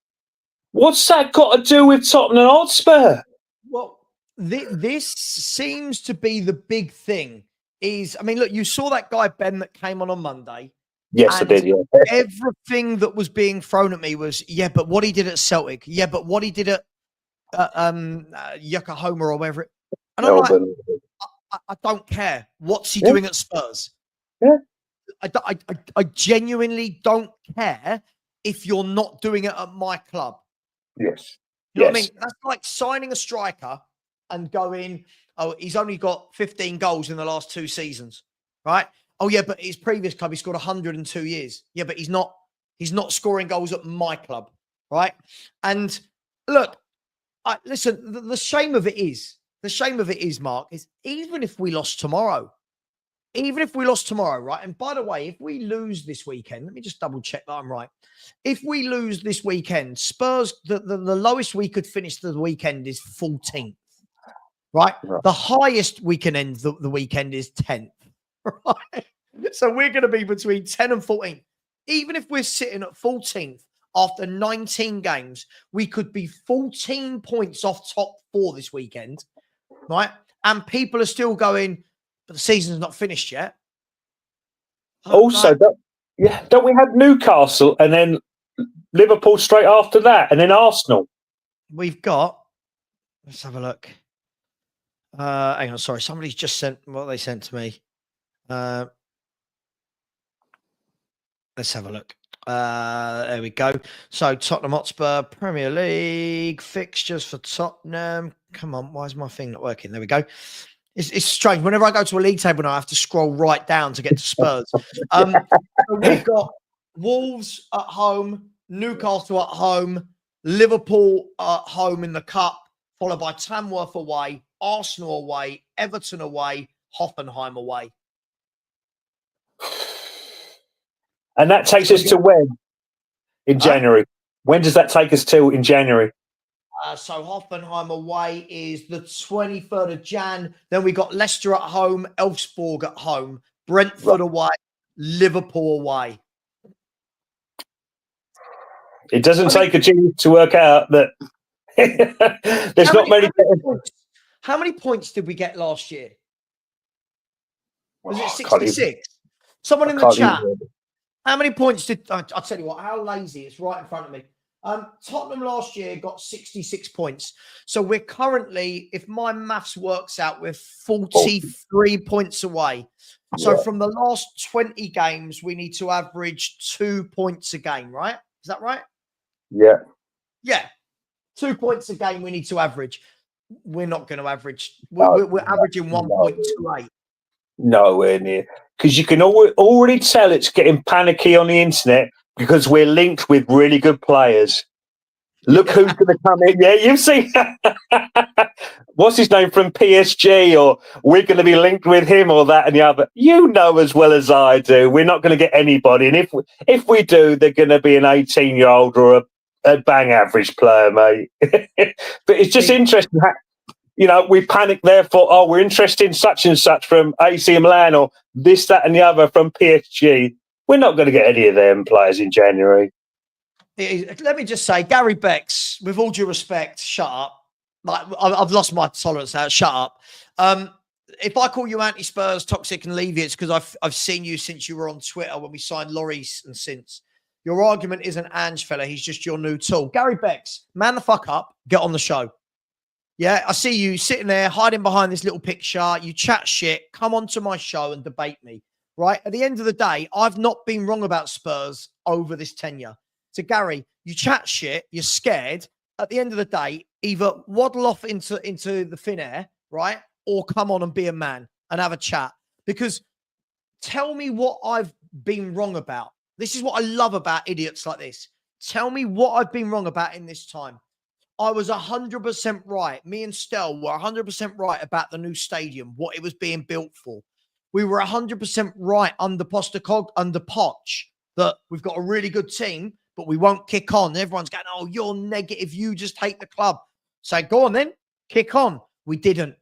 What's that got to do with Tottenham Hotspur? Well, this seems to be the big thing. Look, you saw that guy, Ben, that came on Monday. Yes, I did, yeah. Everything that was being thrown at me was, yeah, but what he did at Celtic. Yeah, but what he did at Yokohama or wherever. And I'm like, I don't care. What's he doing at Spurs? Yeah. I genuinely don't care if you're not doing it at my club. Yes. You know what I mean? That's like signing a striker and going, oh, he's only got 15 goals in the last 2 seasons, right? Oh, yeah, but his previous club, he scored 102 years. Yeah, but he's not scoring goals at my club, right? And look, listen, the shame of it is, Mark, is even if we lost tomorrow, right? And by the way, if we lose this weekend, let me just double check that I'm right. If we lose this weekend, Spurs, the lowest we could finish the weekend is 14th, right? The highest we can end the weekend is 10th, right? So we're going to be between 10 and 14. Even if we're sitting at 14th after 19 games, we could be 14 points off top 4 this weekend, right? And people are still going, but the season's not finished yet. Also, Yeah, don't we have Newcastle and then Liverpool straight after that, and then Arsenal? We've got. Let's have a look. Hang on, sorry. Somebody's just sent what they sent to me. Let's have a look. There we go. So Tottenham Hotspur Premier League fixtures for Tottenham. Come on, why is my thing not working? There we go. It's strange. Whenever I go to a league table now, I have to scroll right down to get to Spurs. So we've got Wolves at home, Newcastle at home, Liverpool at home in the Cup, followed by Tamworth away, Arsenal away, Everton away, Hoffenheim away. And that takes us to when? In January. When does that take us to in January? So Hoffenheim away is the 23rd of Jan. Then we got Leicester at home, Elfsborg at home, Brentford away, Liverpool away. It doesn't take a genius to work out that there's not many. How many points did we get last year? Was it 66? Someone in the chat. How many points did I'll tell you what? How lazy? It's right in front of me. Tottenham last year got 66 points. So we're currently, if my maths works out, we're 43 points away. So from the last 20 games, we need to average 2 points a game, right? Is that right? Yeah. Yeah. 2 points a game we need to average. We're not going to average. We're averaging 1.28. Nowhere near. Because you can already tell it's getting panicky on the internet because we're linked with really good players. Look who's going to come in. Yeah, you've seen. What's his name from PSG? Or we're going to be linked with him or that and the other. You know as well as I do, we're not going to get anybody. And if we do, they're going to be an 18-year-old or a bang average player, mate. But it's just interesting how, we panic therefore, we're interested in such and such from AC Milan or this, that, and the other from PSG. We're not going to get any of them players in January. Let me just say, Gary Becks, with all due respect, shut up. Like I've lost my tolerance now. Shut up. If I call you anti-Spurs, toxic, and Levy, it's because I've seen you since you were on Twitter when we signed Lloris and since. Your argument isn't Ange, fella. He's just your new tool. Gary Becks, man the fuck up. Get on the show. Yeah, I see you sitting there hiding behind this little picture. You chat shit. Come onto my show and debate me, right? At the end of the day, I've not been wrong about Spurs over this tenure. So, Gary, you chat shit. You're scared. At the end of the day, either waddle off into the thin air, right? Or come on and be a man and have a chat. Because tell me what I've been wrong about. This is what I love about idiots like this. Tell me what I've been wrong about in this time. I was 100% right. Me and Stel were 100% right about the new stadium, what it was being built for. We were 100% right under Poch, that we've got a really good team, but we won't kick on. Everyone's going, oh, you're negative. You just hate the club. So go on then, kick on. We didn't.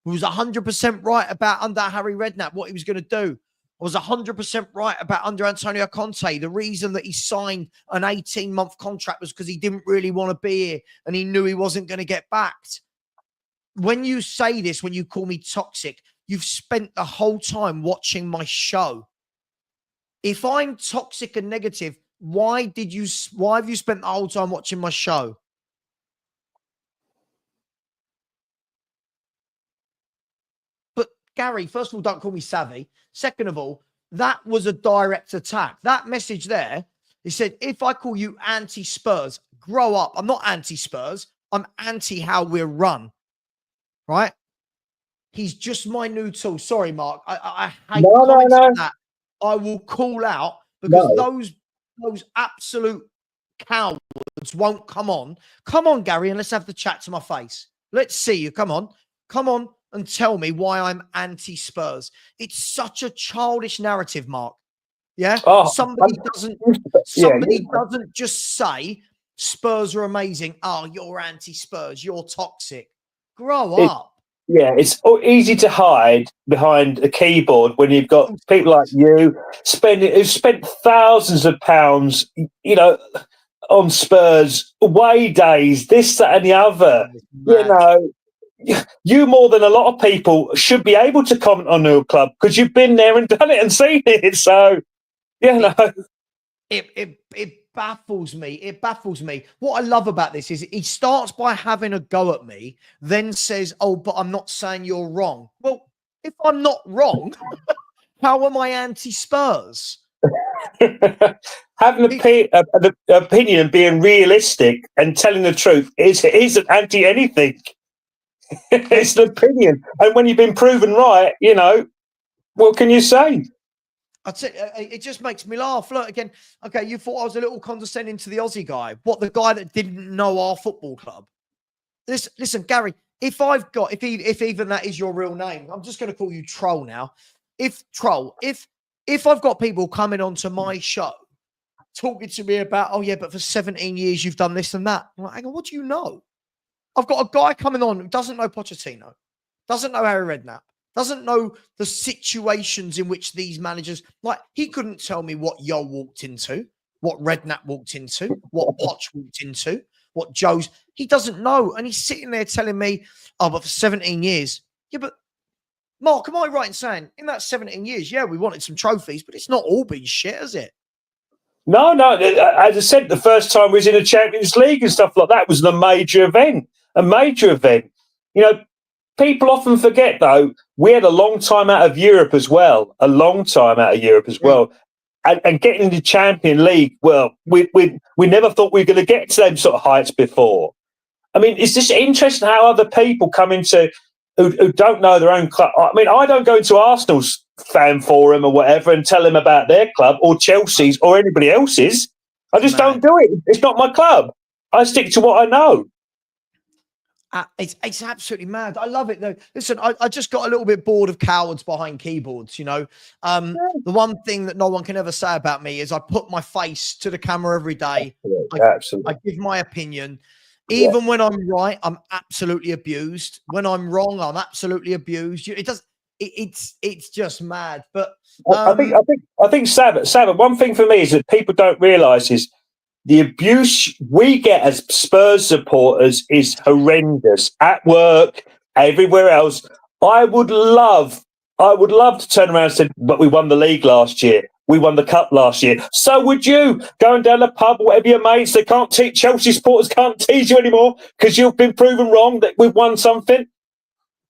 We was 100% right about under Harry Redknapp, what he was going to do. I was 100% right about under Antonio Conte. The reason that he signed an 18-month contract was because he didn't really want to be here and he knew he wasn't going to get backed. When you say this, when you call me toxic, you've spent the whole time watching my show. If I'm toxic and negative, why have you spent the whole time watching my show? But Gary, first of all, don't call me savvy. Second of all, that was a direct attack. That message there, he said, if I call you anti-Spurs, grow up. I'm not anti-Spurs. I'm anti how we're run. Right? He's just my new tool. Sorry, Mark. I hate comments like that. I will call out because those absolute cowards won't come on. Come on, Gary, and let's have the chat to my face. Let's see you. Come on. Come on. And tell me why I'm anti-Spurs. It's such a childish narrative, Mark. Yeah? Somebody doesn't just say Spurs are amazing. Oh, you're anti-Spurs. You're toxic. Grow up. Yeah, it's easy to hide behind a keyboard when you've got people like you who've spent thousands of pounds, on Spurs, away days, this, that, and the other. You more than a lot of people should be able to comment on your club because you've been there and done it and seen it. So Yeah, no. It baffles me. It baffles me. What I love about this is he starts by having a go at me, then says, "Oh, but I'm not saying you're wrong." Well, if I'm not wrong, how am I anti-Spurs? Having an opinion and being realistic and telling the truth isn't anti anything. It's an opinion, and when you've been proven right, what can you say? I'd say it just makes me laugh. Look again. Okay, you thought I was a little condescending to the Aussie guy. What, the guy that didn't know our football club? Listen, Gary. If even that is your real name, I'm just going to call you Troll now. If I've got people coming onto my show talking to me about, oh yeah, but for 17 years you've done this and that. I'm like, hang on, what do you know? I've got a guy coming on who doesn't know Pochettino, doesn't know Harry Redknapp, doesn't know the situations in which these managers, like, he couldn't tell me what Yo walked into, what Redknapp walked into, what Poch walked into, what Joe's. He doesn't know. And he's sitting there telling me, oh, but for 17 years. Yeah, but Mark, am I right in saying in that 17 years, yeah, we wanted some trophies, but it's not all been shit, has it? No. As I said, the first time we was in the Champions League and stuff like that was a major event. People often forget, though, we had a long time out of Europe as well. And getting into Champions League, well, we never thought we were going to get to them sort of heights before. I mean, it's just interesting how other people come into who don't know their own club. I mean, I don't go into Arsenal's fan forum or whatever and tell them about their club or Chelsea's or anybody else's. I just don't do it. It's not my club. I stick to what I know. It's absolutely mad. I love it though. Listen, I just got a little bit bored of cowards behind keyboards. The one thing that no one can ever say about me is I put my face to the camera every day. Absolutely. I give my opinion. Even when I'm right, I'm absolutely abused. When I'm wrong, I'm absolutely abused. It's just mad. But I think Savva, one thing for me is that people don't realise is the abuse we get as Spurs supporters is horrendous at work, everywhere else. I would love to turn around and say, but we won the league last year. We won the cup last year. So would you. Going down the pub, whatever your mates, they can't teach, Chelsea supporters can't tease you anymore because you've been proven wrong that we've won something.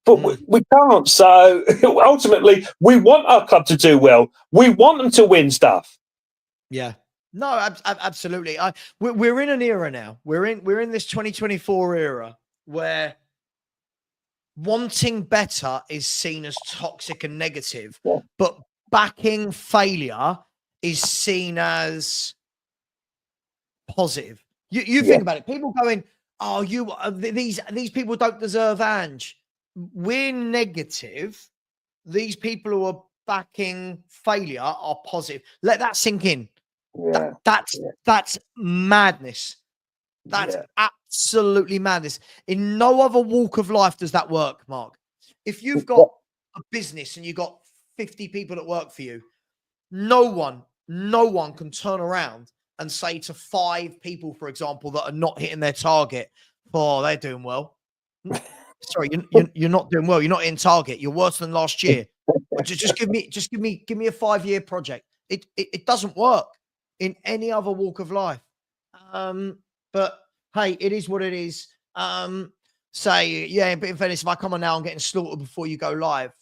But we can't. So ultimately, we want our club to do well. We want them to win stuff. Yeah. No, absolutely. We're in an era now. We're in this 2024 era where wanting better is seen as toxic and negative, but backing failure is seen as positive. You think about it. People going, "Oh, these people don't deserve Ange." We're negative. These people who are backing failure are positive. Let that sink in. That's madness. That's absolutely madness. In no other walk of life does that work, Mark. If you've got a business and you've got 50 people that work for you, no one can turn around and say to 5 people, for example, that are not hitting their target, "Oh, they're doing well." Sorry, you're not doing well. You're not in target. You're worse than last year. Just give me a 5-year project. It doesn't work in any other walk of life. But hey, it is what it is. But in fairness, if I come on now, I'm getting slaughtered before you go live.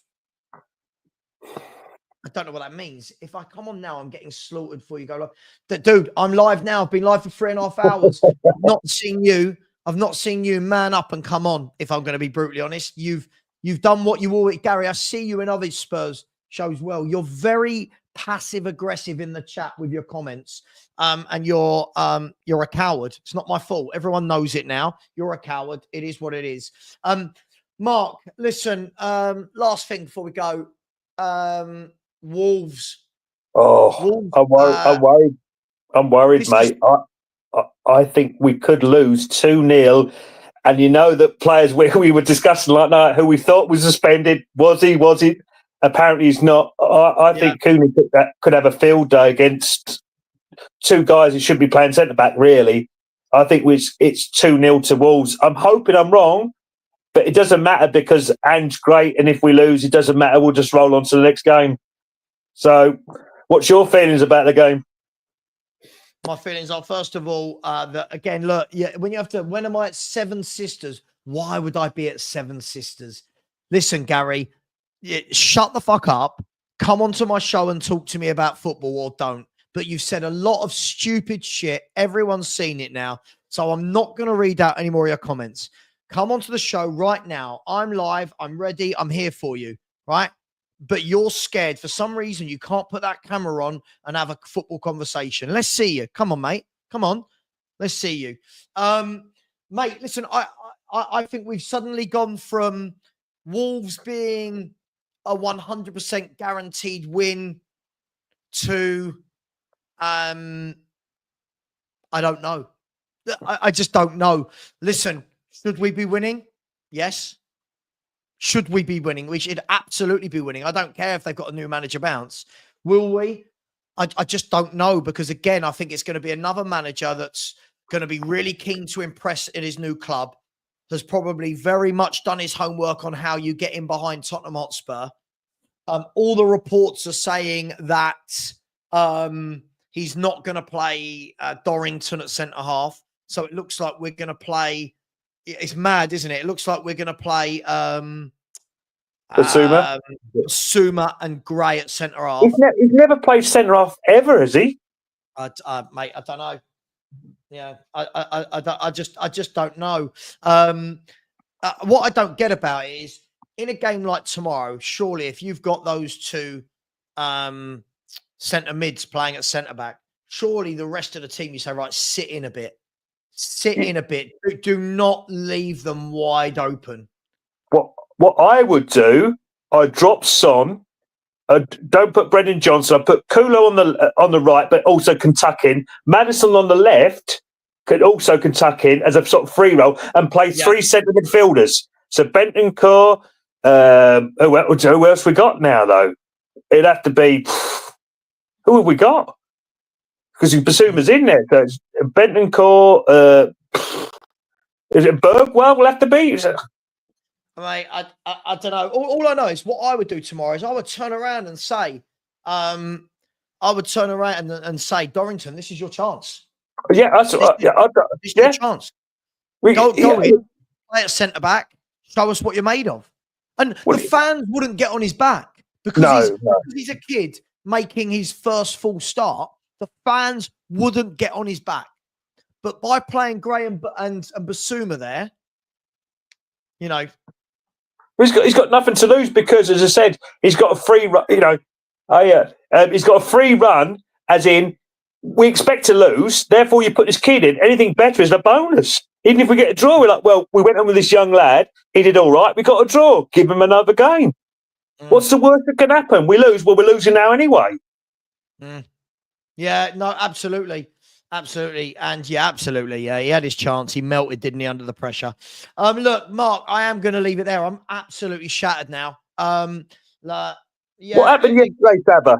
I don't know what that means. If I come on now, I'm getting slaughtered before you go live. Dude, I'm live now. I've been live for 3.5 hours. I've not seen you man up and come on, if I'm going to be brutally honest. You've done what you always, Gary, I see you in other Spurs shows well. You're very passive aggressive in the chat with your comments. And you're a coward. It's not my fault. Everyone knows it now. You're a coward. It is what it is. Mark, listen, last thing before we go. Wolves. Oh, Wolves, I'm worried, mate. I think we could lose 2-0. And you know that players we were discussing last night who we thought was suspended. Was he? Apparently he's not. I think Cooney could have a field day against 2 guys who should be playing centre-back, really. I think it's 2-0 to Wolves. I'm hoping I'm wrong, but it doesn't matter because Ange's great, and if we lose, it doesn't matter. We'll just roll on to the next game. So What's your feelings about the game? My feelings are, first of all, that again, look, yeah, when am I at Seven Sisters? Why would I be at Seven Sisters? Listen, Gary, shut the fuck up. Come onto my show and talk to me about football, or don't. But you've said a lot of stupid shit. Everyone's seen it now. So I'm not going to read out any more of your comments. Come onto the show right now. I'm live. I'm ready. I'm here for you, right? But you're scared. For some reason, you can't put that camera on and have a football conversation. Let's see you. Come on, mate. Come on. Let's see you. Mate, listen, I think we've suddenly gone from Wolves being a 100% guaranteed win to, I don't know. I just don't know. Listen, should we be winning? Yes. Should we be winning? We should absolutely be winning. I don't care if they've got a new manager bounce. Will we? I just don't know, because, again, I think it's going to be another manager that's going to be really keen to impress in his new club, has probably very much done his homework on how you get in behind Tottenham Hotspur. All the reports are saying that he's not going to play Dorrington at centre-half. So it looks like we're going to play... It's mad, isn't it? It looks like we're going to play Suma and Gray at centre half. He's never played centre half ever, has he? Mate, I don't know. Yeah, I just don't know. What I don't get about it is, in a game like tomorrow, surely if you've got those two centre mids playing at centre back, surely the rest of the team, you say, right, sit in a bit. Sit in a bit. Do not leave them wide open. What I would do, I'd drop Son. Don't put Brendan Johnson. I put Kulo on the right, but also can tuck in. Madison on the left can tuck in as a sort of free roll and play three centre midfielders. So Bentancur. Who else we got now though? It'd have to be who have we got? Because Basuma's in there. So it's Bentancur. Is it Bergwell? Will have to be. Mate, I don't know. All I know is what I would do tomorrow is I would turn around and say, Dorrington, this is your chance. Yeah, that's this is your chance. Go in, play at centre back, show us what you're made of. And the fans wouldn't get on his back because he's a kid making his first full start. The fans wouldn't get on his back. But by playing Gray and Basuma there, you know, he's got nothing to lose because, as I said, he's got a free run. You know, he's got a free run. As in, we expect to lose. Therefore, you put this kid in. Anything better is a bonus. Even if we get a draw, we're like, well, we went on with this young lad. He did all right. We got a draw. Give him another game. What's the worst that can happen? We lose. Well, we're losing now anyway. Yeah, no, absolutely. Absolutely. And absolutely. Yeah, he had his chance. He melted, didn't he, under the pressure? Look, Mark, I am going to leave it there. I'm absolutely shattered now. What happened yesterday, Savva?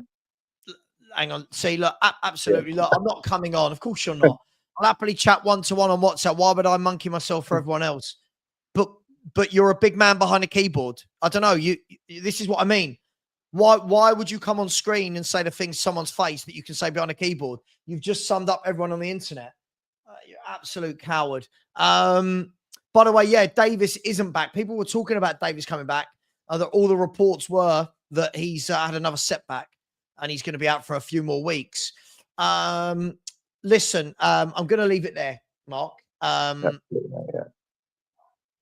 Hang on. See, look, absolutely. Look, I'm not coming on. Of course you're not. I'll happily chat one-to-one on WhatsApp. Why would I monkey myself for everyone else? But you're a big man behind a keyboard. I don't know. This is what I mean. Why would you come on screen and say the things someone's face that you can say behind a keyboard? You've just summed up everyone on the internet. You're absolute coward. By the way, Davis isn't back. People were talking about Davis coming back. All the reports were that he's had another setback and he's going to be out for a few more weeks. Listen, I'm going to leave it there, Mark.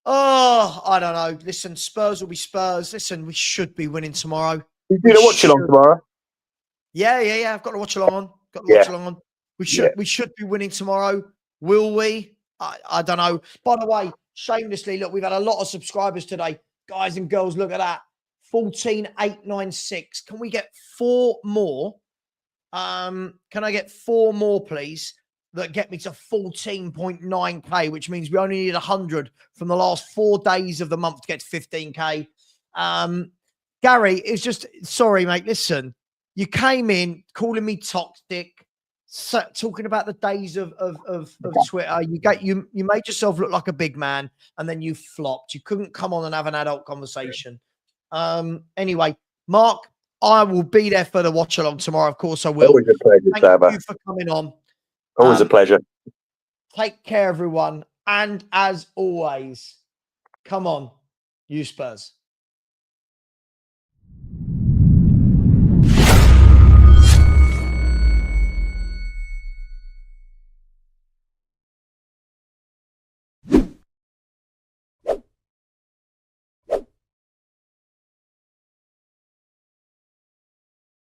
Oh, I don't know. Listen, Spurs will be Spurs. Listen, we should be winning tomorrow. You're going to watch along tomorrow? Yeah. I've got to watch along on. We should be winning tomorrow. Will we? I don't know. By the way, shamelessly, look, we've had a lot of subscribers today. Guys and girls, look at that. 14,896. Can we get 4 more? Can I get 4 more, please? That get me to 14.9k, which means we only need 100 from the last 4 days of the month to get to 15k. Gary, it's just, sorry, mate. Listen, you came in calling me toxic, talking about the days of Twitter. You made yourself look like a big man, and then you flopped. You couldn't come on and have an adult conversation. Anyway, Mark, I will be there for the watch along tomorrow. Of course, I will. Always a pleasure, Thank Savva. you for coming on. Always a pleasure. Take care, everyone. And as always, come on, you Spurs.